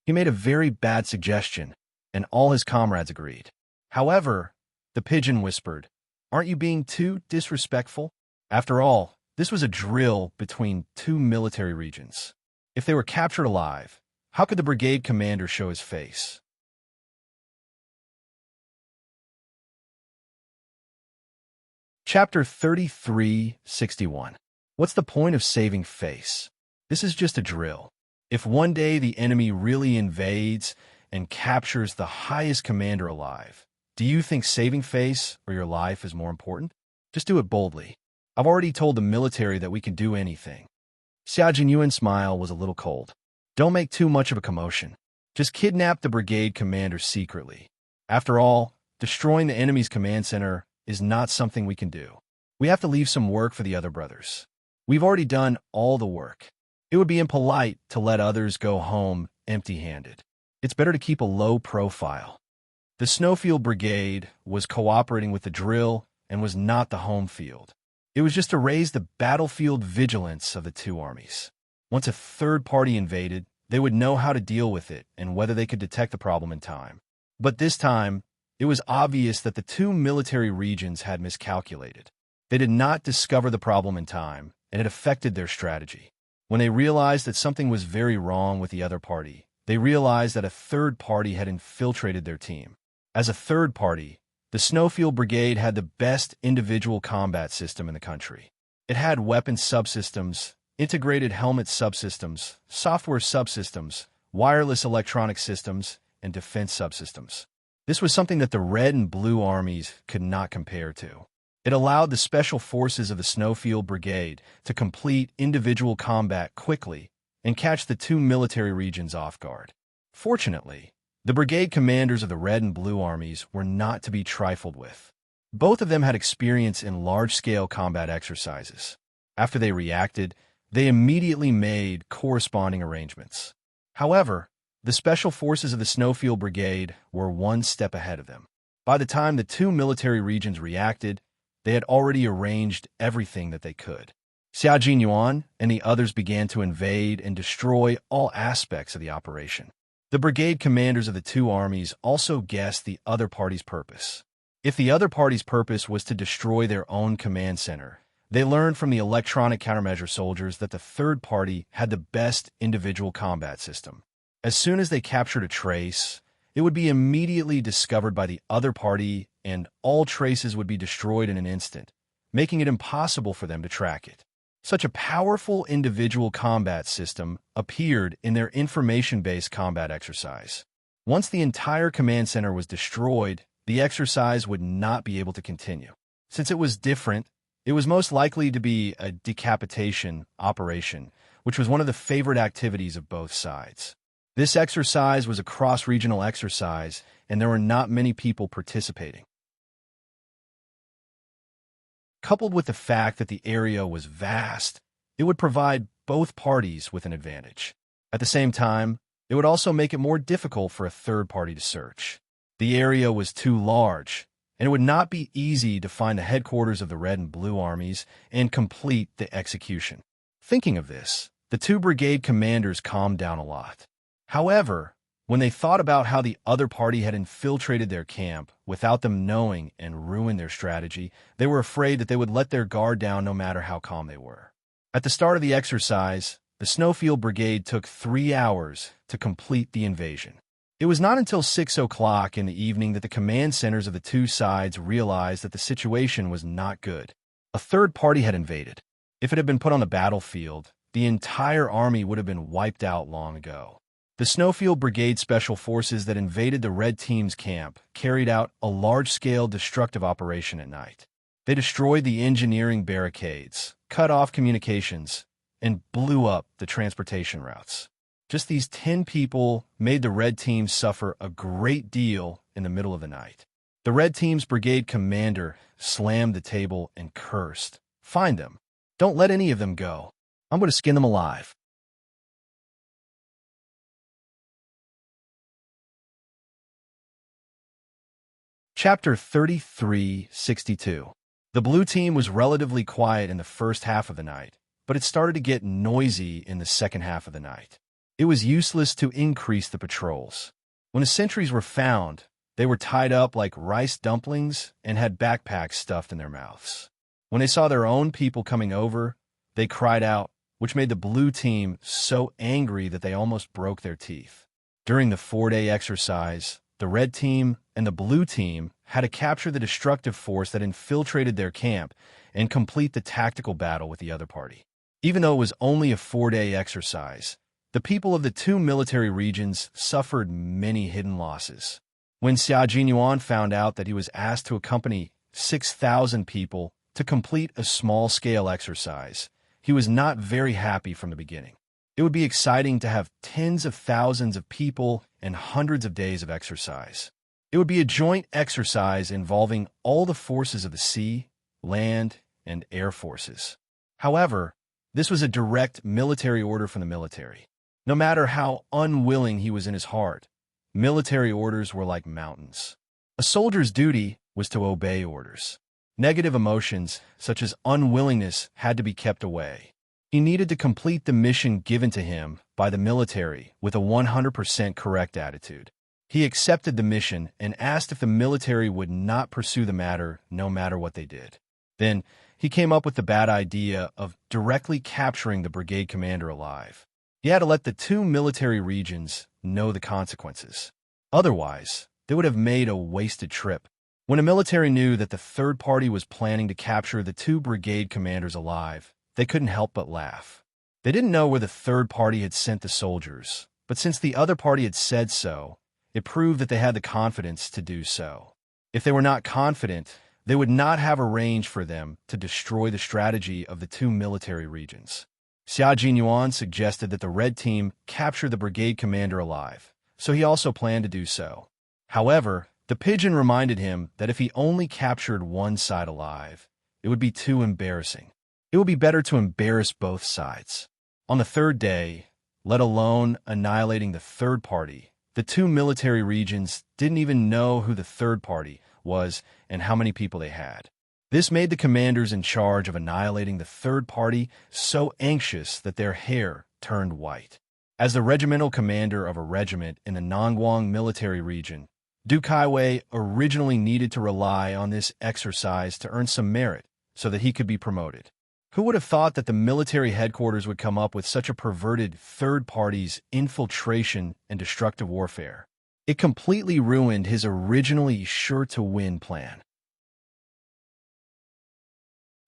He made a very bad suggestion, and all his comrades agreed. However, the pigeon whispered, "Aren't you being too disrespectful? After all, this was a drill between two military regions. If they were captured alive, how could the brigade commander show his face?" Chapter 3361. What's the point of saving face? This is just a drill. If one day the enemy really invades and captures the highest commander alive, do you think saving face or your life is more important? Just do it boldly. I've already told the military that we can do anything. Xia Jinyuan's smile was a little cold. Don't make too much of a commotion. Just kidnap the brigade commander secretly. After all, destroying the enemy's command center is not something we can do. We have to leave some work for the other brothers. We've already done all the work. It would be impolite to let others go home empty-handed. It's better to keep a low profile. The Snowfield Brigade was cooperating with the drill and was not the home field. It was just to raise the battlefield vigilance of the two armies. Once a third party invaded, they would know how to deal with it and whether they could detect the problem in time. But this time, it was obvious that the two military regions had miscalculated. They did not discover the problem in time, and it affected their strategy. When they realized that something was very wrong with the other party, they realized that a third party had infiltrated their team. As a third party, the Snowfield Brigade had the best individual combat system in the country. It had weapon subsystems, integrated helmet subsystems, software subsystems, wireless electronic systems, and defense subsystems. This was something that the Red and Blue armies could not compare to. It allowed the special forces of the Snowfield Brigade to complete individual combat quickly and catch the two military regions off guard. Fortunately, the brigade commanders of the Red and Blue armies were not to be trifled with. Both of them had experience in large-scale combat exercises. After they reacted, they immediately made corresponding arrangements. However, the special forces of the Snowfield Brigade were one step ahead of them. By the time the two military regions reacted, they had already arranged everything that they could. Xia Jinyuan and the others began to invade and destroy all aspects of the operation. The brigade commanders of the two armies also guessed the other party's purpose. If the other party's purpose was to destroy their own command center, they learned from the electronic countermeasure soldiers that the third party had the best individual combat system. As soon as they captured a trace, it would be immediately discovered by the other party and all traces would be destroyed in an instant, making it impossible for them to track it. Such a powerful individual combat system appeared in their information-based combat exercise. Once the entire command center was destroyed, the exercise would not be able to continue. Since it was different, it was most likely to be a decapitation operation, which was one of the favorite activities of both sides. This exercise was a cross-regional exercise, and there were not many people participating. Coupled with the fact that the area was vast, it would provide both parties with an advantage. At the same time, it would also make it more difficult for a third party to search. The area was too large, and it would not be easy to find the headquarters of the Red and Blue armies and complete the execution. Thinking of this, the two brigade commanders calmed down a lot. However, when they thought about how the other party had infiltrated their camp without them knowing and ruined their strategy, they were afraid that they would let their guard down no matter how calm they were. At the start of the exercise, the Snowfield Brigade took 3 hours to complete the invasion. It was not until 6 o'clock in the evening that the command centers of the two sides realized that the situation was not good. A third party had invaded. If it had been put on the battlefield, the entire army would have been wiped out long ago. The Snowfield Brigade Special Forces that invaded the Red Team's camp carried out a large-scale destructive operation at night. They destroyed the engineering barricades, cut off communications, and blew up the transportation routes. Just these 10 people made the Red Team suffer a great deal in the middle of the night. The Red Team's brigade commander slammed the table and cursed. "Find them. Don't let any of them go. I'm going to skin them alive." Chapter 33:62. The Blue Team was relatively quiet in the first half of the night, but it started to get noisy in the second half of the night. It was useless to increase the patrols. When the sentries were found, they were tied up like rice dumplings and had backpacks stuffed in their mouths. When they saw their own people coming over, they cried out, which made the Blue Team so angry that they almost broke their teeth. During the 4-day exercise, the Red Team and the Blue Team had to capture the destructive force that infiltrated their camp and complete the tactical battle with the other party. Even though it was only a 4-day exercise, the people of the two military regions suffered many hidden losses. When Xia Jinyuan found out that he was asked to accompany 6,000 people to complete a small-scale exercise, he was not very happy from the beginning. It would be exciting to have tens of thousands of people and hundreds of days of exercise. It would be a joint exercise involving all the forces of the sea, land, and air forces. However, this was a direct military order from the military. No matter how unwilling he was in his heart, military orders were like mountains. A soldier's duty was to obey orders. Negative emotions, such as unwillingness, had to be kept away. He needed to complete the mission given to him by the military with a 100% correct attitude. He accepted the mission and asked if the military would not pursue the matter no matter what they did. Then, he came up with the bad idea of directly capturing the brigade commander alive. He had to let the two military regions know the consequences. Otherwise, they would have made a wasted trip. When the military knew that the third party was planning to capture the two brigade commanders alive, they couldn't help but laugh. They didn't know where the third party had sent the soldiers, but since the other party had said so, it proved that they had the confidence to do so. If they were not confident, they would not have arranged for them to destroy the strategy of the two military regions. Xia Jinyuan suggested that the red team capture the brigade commander alive, so he also planned to do so. However, the pigeon reminded him that if he only captured one side alive, it would be too embarrassing. It would be better to embarrass both sides. On the third day, let alone annihilating the third party, the two military regions didn't even know who the third party was and how many people they had. This made the commanders in charge of annihilating the third party so anxious that their hair turned white. As the regimental commander of a regiment in the Nangguang military region, Du Kaiwei originally needed to rely on this exercise to earn some merit so that he could be promoted. Who would have thought that the military headquarters would come up with such a perverted third party's infiltration and destructive warfare? It completely ruined his originally sure-to-win plan.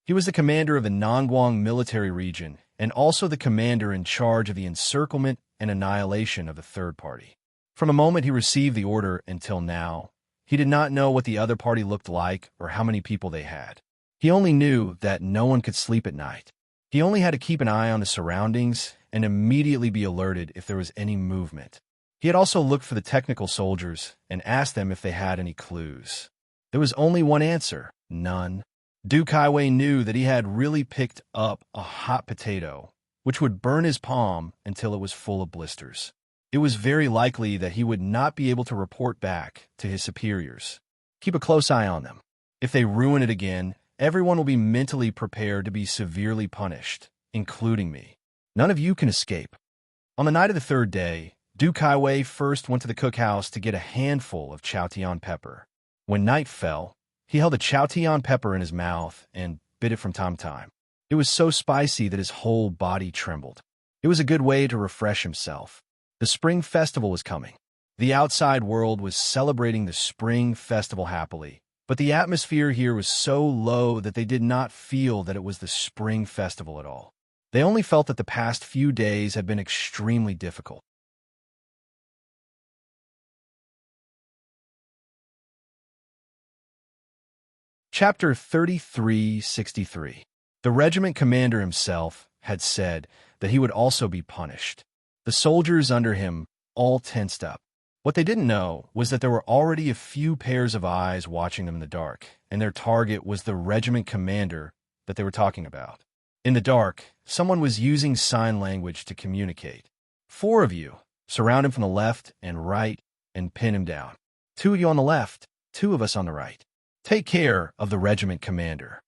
He was the commander of the Nangguang military region and also the commander in charge of the encirclement and annihilation of the third party. From the moment he received the order until now, he did not know what the other party looked like or how many people they had. He only knew that no one could sleep at night. He only had to keep an eye on the surroundings and immediately be alerted if there was any movement. He had also looked for the technical soldiers and asked them if they had any clues. There was only one answer: none. Du Kaiwei knew that he had really picked up a hot potato, which would burn his palm until it was full of blisters. It was very likely that he would not be able to report back to his superiors. Keep a close eye on them. If they ruin it again, everyone will be mentally prepared to be severely punished, including me. None of you can escape. On the night of the third day, Du Kaiwei first went to the cookhouse to get a handful of chaotian pepper. When night fell, he held a chaotian pepper in his mouth and bit it from time to time. It was so spicy that his whole body trembled. It was a good way to refresh himself. The Spring Festival was coming. The outside world was celebrating the Spring Festival happily, but the atmosphere here was so low that they did not feel that it was the Spring Festival at all. They only felt that the past few days had been extremely difficult. Chapter 3363. The regiment commander himself had said that he would also be punished. The soldiers under him all tensed up. What they didn't know was that there were already a few pairs of eyes watching them in the dark, and their target was the regiment commander that they were talking about. In the dark, someone was using sign language to communicate. 4 of you, surround him from the left and right and pin him down. 2 of you on the left, 2 of us on the right. Take care of the regiment commander.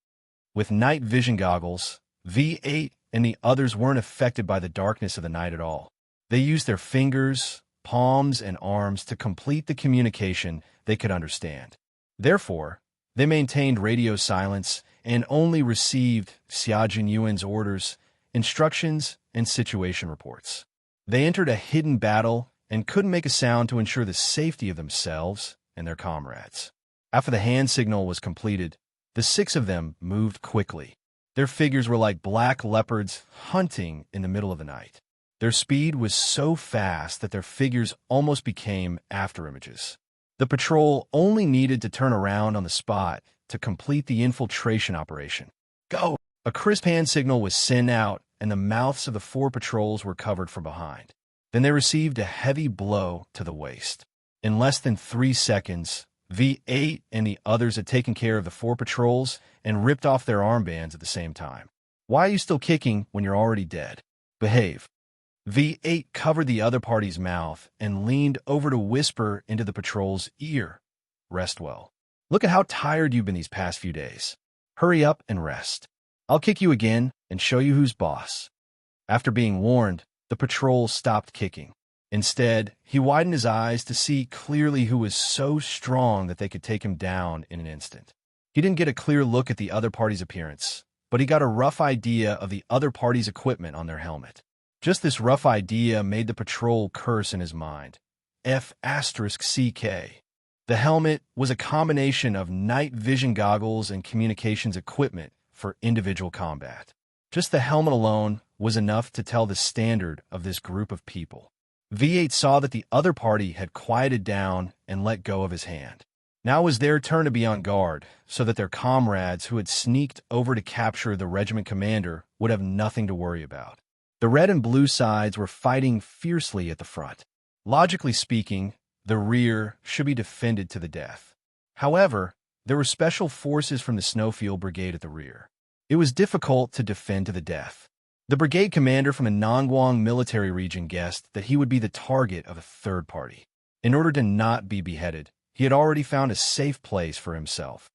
With night vision goggles, V8 and the others weren't affected by the darkness of the night at all. They used their fingers, palms, and arms to complete the communication they could understand. Therefore, they maintained radio silence and only received Xia Jinyuan's orders, instructions, and situation reports. They entered a hidden battle and couldn't make a sound to ensure the safety of themselves and their comrades. After the hand signal was completed, the 6 of them moved quickly. Their figures were like black leopards hunting in the middle of the night. Their speed was so fast that their figures almost became afterimages. The patrol only needed to turn around on the spot to complete the infiltration operation. Go! A crisp hand signal was sent out, and the mouths of the 4 patrols were covered from behind. Then they received a heavy blow to the waist. In less than 3 seconds, V8 and the others had taken care of the 4 patrols and ripped off their armbands at the same time. Why are you still kicking when you're already dead? Behave. V8 covered the other party's mouth and leaned over to whisper into the patrol's ear. Rest well. Look at how tired you've been these past few days. Hurry up and rest. I'll kick you again and show you who's boss." After being warned, the patrol stopped kicking. Instead, he widened his eyes to see clearly who was so strong that they could take him down in an instant. He didn't get a clear look at the other party's appearance, but he got a rough idea of the other party's equipment on their helmet. Just this rough idea made the patrol curse in his mind. F***CK. The helmet was a combination of night vision goggles and communications equipment for individual combat. Just the helmet alone was enough to tell the standard of this group of people. V8 saw that the other party had quieted down and let go of his hand. Now it was their turn to be on guard, so that their comrades who had sneaked over to capture the regiment commander would have nothing to worry about. The red and blue sides were fighting fiercely at the front. Logically speaking, the rear should be defended to the death. However, there were special forces from the Snowfield Brigade at the rear. It was difficult to defend to the death. The brigade commander from the Nongguang military region guessed that he would be the target of a third party. In order to not be beheaded, he had already found a safe place for himself.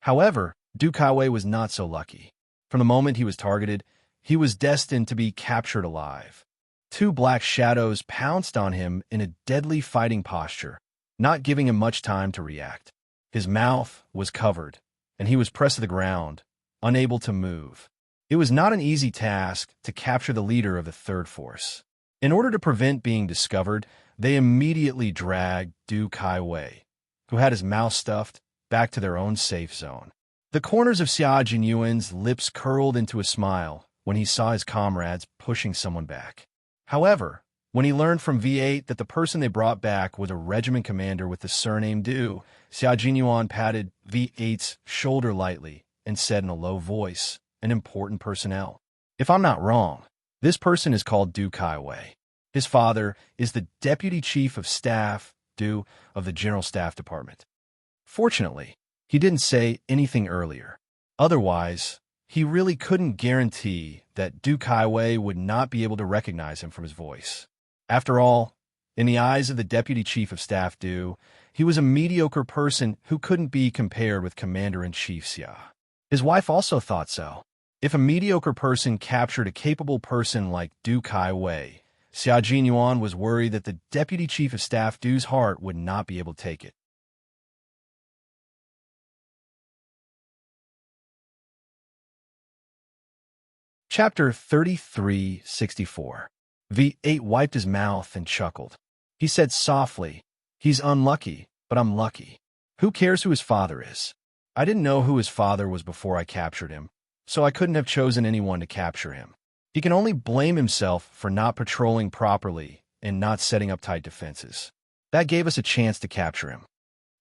However, Du Kaiwei was not so lucky. From the moment he was targeted, he was destined to be captured alive. Two black shadows pounced on him in a deadly fighting posture, not giving him much time to react. His mouth was covered, and he was pressed to the ground, unable to move. It was not an easy task to capture the leader of the third force. In order to prevent being discovered, they immediately dragged Du Kaiwei, who had his mouth stuffed, back to their own safe zone. The corners of Xia Jinyuan's lips curled into a smile when he saw his comrades pushing someone back. However, when he learned from V8 that the person they brought back was a regiment commander with the surname Du, Xia Jinyuan patted V8's shoulder lightly and said in a low voice, "An important personnel. If I'm not wrong, this person is called Du Kaiwei. His father is the Deputy Chief of Staff, Du, of the General Staff Department." Fortunately, he didn't say anything earlier. Otherwise, he really couldn't guarantee that Du Kaiwei would not be able to recognize him from his voice. After all, in the eyes of the Deputy Chief of Staff Du, he was a mediocre person who couldn't be compared with Commander-in-Chief Xia. His wife also thought so. If a mediocre person captured a capable person like Du Kaiwei, Xia Jinyuan was worried that the Deputy Chief of Staff Du's heart would not be able to take it. Chapter 3364. V8 wiped his mouth and chuckled. He said softly, "He's unlucky, but I'm lucky. Who cares who his father is? I didn't know who his father was before I captured him, so I couldn't have chosen anyone to capture him. He can only blame himself for not patrolling properly and not setting up tight defenses. That gave us a chance to capture him.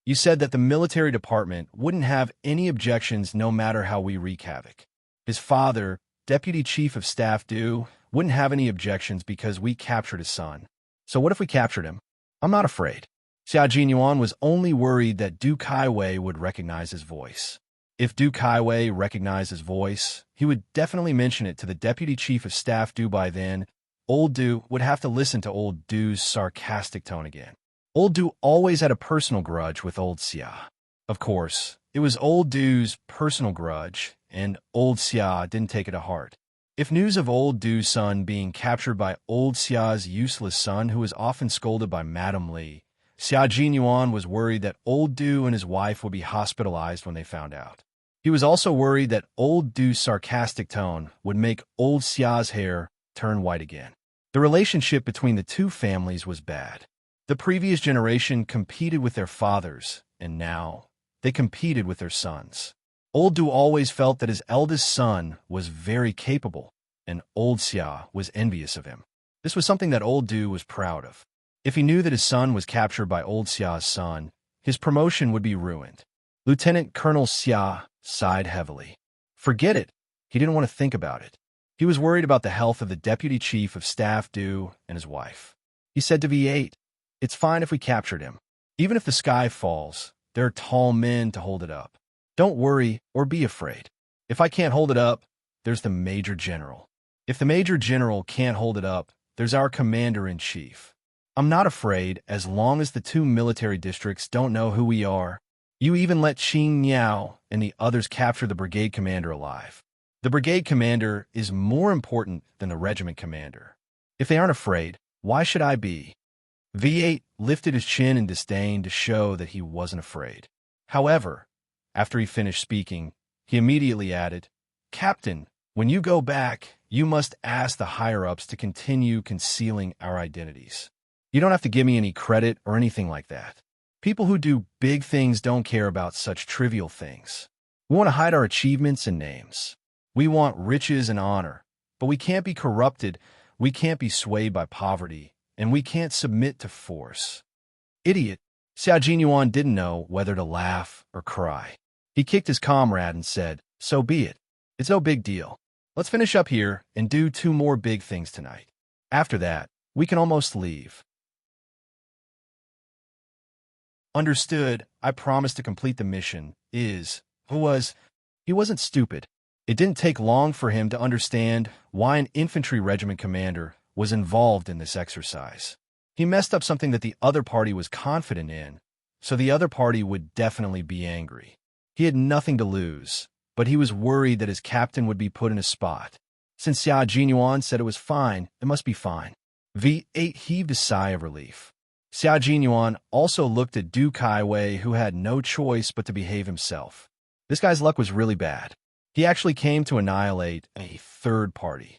You said that the military department wouldn't have any objections no matter how we wreak havoc. His father, Deputy Chief of Staff Du, wouldn't have any objections because we captured his son. So what if we captured him? I'm not afraid." Xia Jinyuan was only worried that Du Kaiwei would recognize his voice. If Du Kaiwei recognized his voice, he would definitely mention it to the Deputy Chief of Staff Du. By then, old Du would have to listen to old Du's sarcastic tone again. Old Du always had a personal grudge with old Xia. Of course, it was old Du's personal grudge, and old Xia didn't take it to heart. If news of old Du's son being captured by old Xia's useless son, who was often scolded by Madame Li, Xia Jinyuan was worried that old Du and his wife would be hospitalized when they found out. He was also worried that old Du's sarcastic tone would make old Xia's hair turn white again. The relationship between the two families was bad. The previous generation competed with their fathers, and now they competed with their sons. Old Du always felt that his eldest son was very capable, and old Xia was envious of him. This was something that old Du was proud of. If he knew that his son was captured by old Xia's son, his promotion would be ruined. Lieutenant Colonel Xia sighed heavily. Forget it. He didn't want to think about it. He was worried about the health of the Deputy Chief of Staff Du and his wife. He said to V8, "It's fine if we captured him. Even if the sky falls, there are tall men to hold it up. Don't worry or be afraid. If I can't hold it up, there's the Major General. If the Major General can't hold it up, there's our Commander-in-Chief. I'm not afraid as long as the two military districts don't know who we are You even let Qing Niao and the others capture the brigade commander alive. The brigade commander is more important than the regiment commander. If they aren't afraid, why should I be? V8 lifted his chin in disdain to show that he wasn't afraid. However, after he finished speaking, he immediately added, "Captain, when you go back, you must ask the higher-ups to continue concealing our identities. You don't have to give me any credit or anything like that. People who do big things don't care about such trivial things. We want to hide our achievements and names. We want riches and honor, but we can't be corrupted, we can't be swayed by poverty, and we can't submit to force." Idiot. Xiao Jinyuan didn't know whether to laugh or cry. He kicked his comrade and said, "So be it. It's no big deal. Let's finish up here and do 2 more big things tonight. After that, we can almost leave." Understood. I promised to complete the mission. He wasn't stupid. It didn't take long for him to understand why an infantry regiment commander was involved in this exercise. He messed up something that the other party was confident in, so the other party would definitely be angry. He had nothing to lose, but he was worried that his captain would be put in a spot. Since Xiao Jinyuan said it was fine, it must be fine. V8 heaved a sigh of relief. Xiao Jinyuan also looked at Du Kaiwei, who had no choice but to behave himself. This guy's luck was really bad. He actually came to annihilate a third party.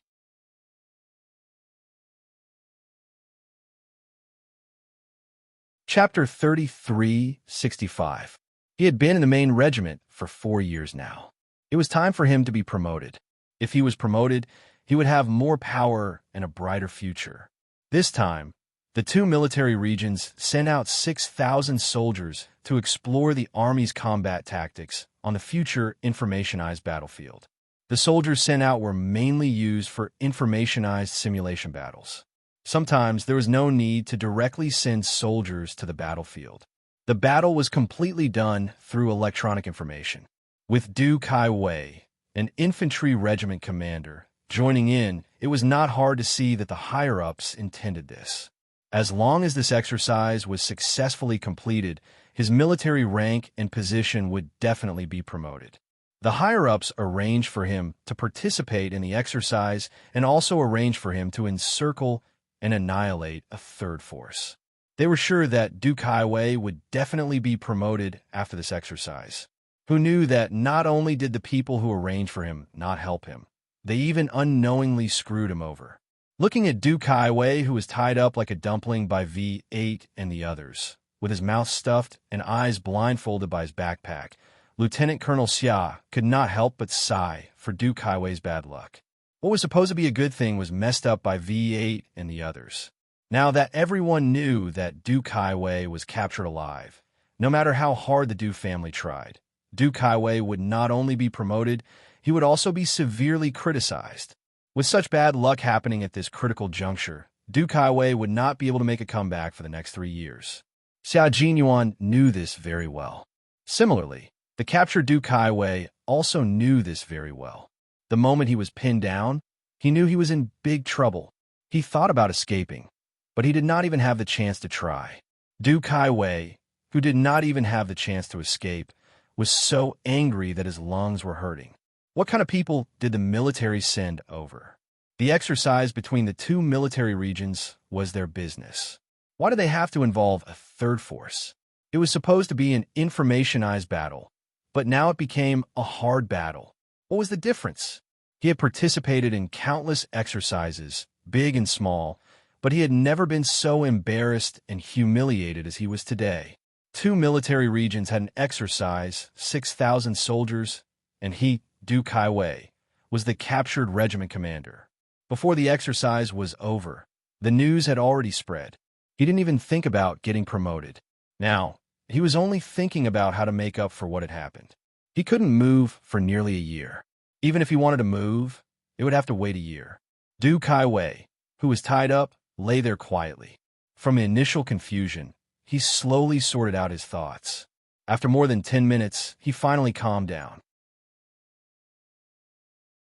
Chapter 33-65. He had been in the main regiment for 4 years now. It was time for him to be promoted. If he was promoted, he would have more power and a brighter future. This time, the 2 military regions sent out 6,000 soldiers to explore the army's combat tactics on the future informationized battlefield. The soldiers sent out were mainly used for informationized simulation battles. Sometimes there was no need to directly send soldiers to the battlefield. The battle was completely done through electronic information. With Du Kaiwei, an infantry regiment commander, joining in, it was not hard to see that the higher-ups intended this. As long as this exercise was successfully completed, his military rank and position would definitely be promoted. The higher-ups arranged for him to participate in the exercise and also arranged for him to encircle and annihilate a third force. They were sure that Du Kaiwei would definitely be promoted after this exercise. Who knew that not only did the people who arranged for him not help him, they even unknowingly screwed him over. Looking at Du Kaiwei, who was tied up like a dumpling by V8 and the others, with his mouth stuffed and eyes blindfolded by his backpack, Lieutenant Colonel Xia could not help but sigh for Du Kaiwei's bad luck. What was supposed to be a good thing was messed up by V8 and the others. Now that everyone knew that Du Kaiwei was captured alive, no matter how hard the Du family tried, Du Kaiwei would not only be promoted, he would also be severely criticized. With such bad luck happening at this critical juncture, Du Kaiwei would not be able to make a comeback for the next 3 years. Xiao Jinyuan knew this very well. Similarly, the captured Du Kaiwei also knew this very well. The moment he was pinned down, he knew he was in big trouble. He thought about escaping, but he did not even have the chance to try. Du Kaiwei, who did not even have the chance to escape, was so angry that his lungs were hurting. What kind of people did the military send over? The exercise between the 2 military regions was their business. Why did they have to involve a third force? It was supposed to be an informationized battle, but now it became a hard battle. What was the difference? He had participated in countless exercises, big and small, but he had never been so embarrassed and humiliated as he was today. 2 military regions had an exercise, 6,000 soldiers, and he, Du Kaiwei, was the captured regiment commander. Before the exercise was over, the news had already spread. He didn't even think about getting promoted. Now, he was only thinking about how to make up for what had happened. He couldn't move for nearly a year. Even if he wanted to move, it would have to wait a year. Du Kaiwei, who was tied up, lay there quietly. From initial confusion, he slowly sorted out his thoughts. After more than 10 minutes, he finally calmed down.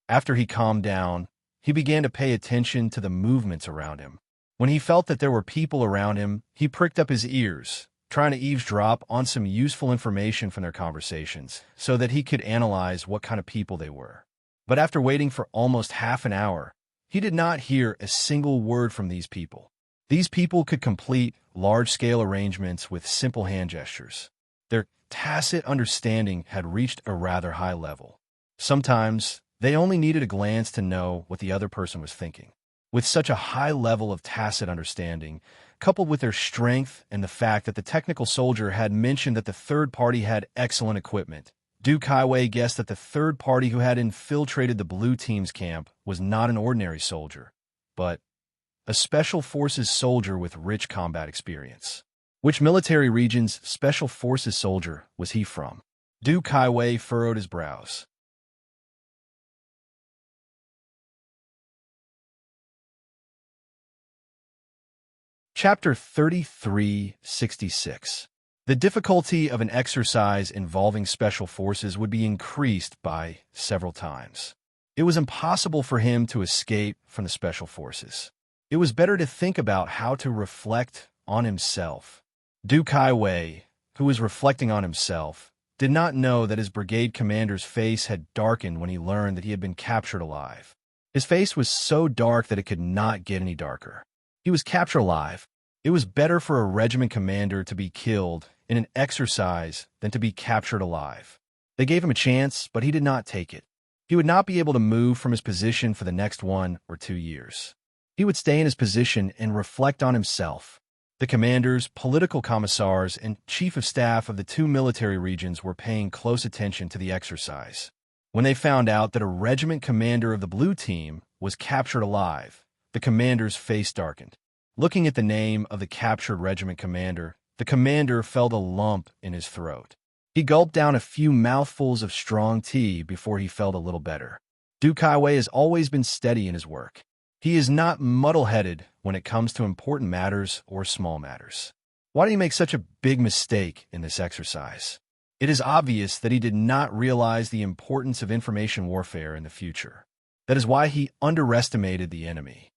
After he calmed down, he began to pay attention to the movements around him. When he felt that there were people around him, he pricked up his ears, trying to eavesdrop on some useful information from their conversations so that he could analyze what kind of people they were. But after waiting for almost half an hour, he did not hear a single word from these people. These people could complete large-scale arrangements with simple hand gestures. Their tacit understanding had reached a rather high level. Sometimes, they only needed a glance to know what the other person was thinking. With such a high level of tacit understanding, coupled with their strength and the fact that the technical soldier had mentioned that the third party had excellent equipment, Duke Highway guessed that the third party who had infiltrated the blue team's camp was not an ordinary soldier, but a Special Forces soldier with rich combat experience. Which military region's Special Forces soldier was he from? Duke Highway furrowed his brows. Chapter 3366. The difficulty of an exercise involving special forces would be increased by several times. It was impossible for him to escape from the special forces. It was better to think about how to reflect on himself. Duke Highway, who was reflecting on himself, did not know that his brigade commander's face had darkened when he learned that he had been captured alive. His face was so dark that it could not get any darker. He was captured alive. It was better for a regiment commander to be killed in an exercise than to be captured alive. They gave him a chance, but he did not take it. He would not be able to move from his position for the next 1 or 2 years. He would stay in his position and reflect on himself. The commanders, political commissars, and chief of staff of the 2 military regions were paying close attention to the exercise. When they found out that a regiment commander of the blue team was captured alive, the commander's face darkened. Looking at the name of the captured regiment commander, the commander felt a lump in his throat. He gulped down a few mouthfuls of strong tea before he felt a little better. Duke Highway has always been steady in his work. He is not muddle-headed when it comes to important matters or small matters. Why did he make such a big mistake in this exercise? It is obvious that he did not realize the importance of information warfare in the future. That is why he underestimated the enemy.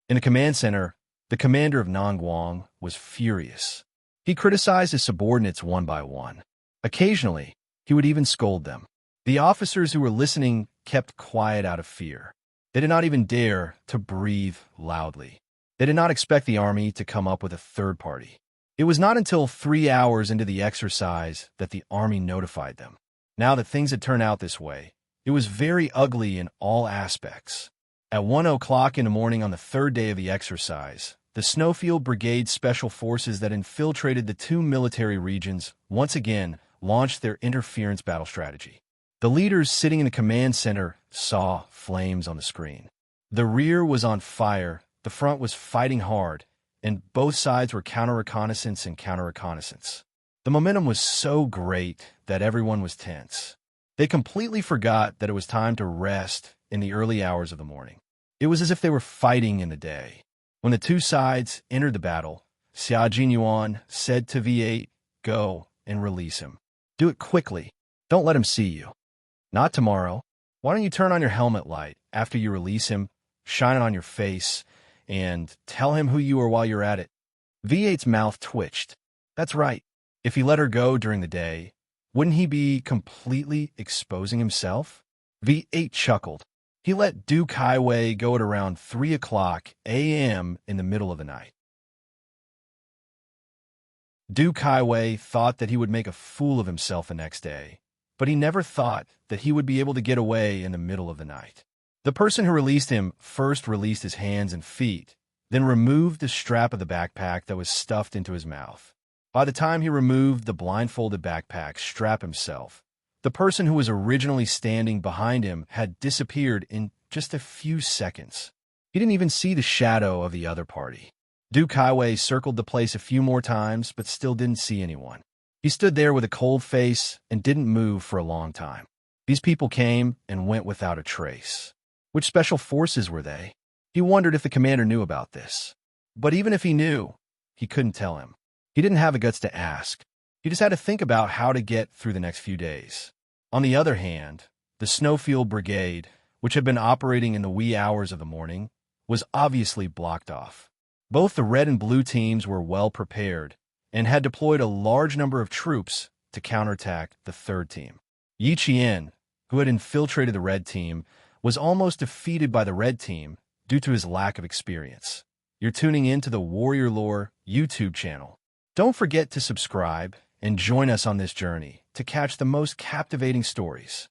In the command center, the commander of Nangguang was furious. He criticized his subordinates one by one. Occasionally, he would even scold them. The officers who were listening kept quiet out of fear. They did not even dare to breathe loudly. They did not expect the army to come up with a third party. It was not until 3 hours into the exercise that the army notified them. Now that things had turned out this way, it was very ugly in all aspects. At 1 o'clock in the morning on the 3rd day of the exercise, the Snowfield Brigade Special Forces that infiltrated the 2 military regions once again launched their interference battle strategy. The leaders sitting in the command center saw flames on the screen. The rear was on fire, the front was fighting hard, and both sides were counter-reconnaissance and counter-reconnaissance. The momentum was so great that everyone was tense. They completely forgot that it was time to rest in the early hours of the morning. It was as if they were fighting in the day. When the 2 sides entered the battle, Xia Jinyuan said to V8, "Go and release him. Do it quickly. Don't let him see you." "Not tomorrow. Why don't you turn on your helmet light after you release him, shine it on your face, and tell him who you are while you're at it?" V8's mouth twitched. That's right. If he let her go during the day, wouldn't he be completely exposing himself? V8 chuckled. He let Duke Highway go at around 3 o'clock a.m. in the middle of the night. Duke Highway thought that he would make a fool of himself the next day, but he never thought that he would be able to get away in the middle of the night. The person who released him first released his hands and feet, then removed the strap of the backpack that was stuffed into his mouth. By the time he removed the blindfolded backpack strap himself, the person who was originally standing behind him had disappeared in just a few seconds. He didn't even see the shadow of the other party. Duke Highway circled the place a few more times, but still didn't see anyone. He stood there with a cold face and didn't move for a long time. These people came and went without a trace. Which special forces were they? He wondered if the commander knew about this. But even if he knew, he couldn't tell him. He didn't have the guts to ask. He just had to think about how to get through the next few days. On the other hand, the Snowfield Brigade, which had been operating in the wee hours of the morning, was obviously blocked off. Both the red and blue teams were well prepared, and had deployed a large number of troops to counterattack the third team. Yi Qian, who had infiltrated the red team, was almost defeated by the red team due to his lack of experience. You're tuning in to the Warrior Lore YouTube channel. Don't forget to subscribe and join us on this journey to catch the most captivating stories.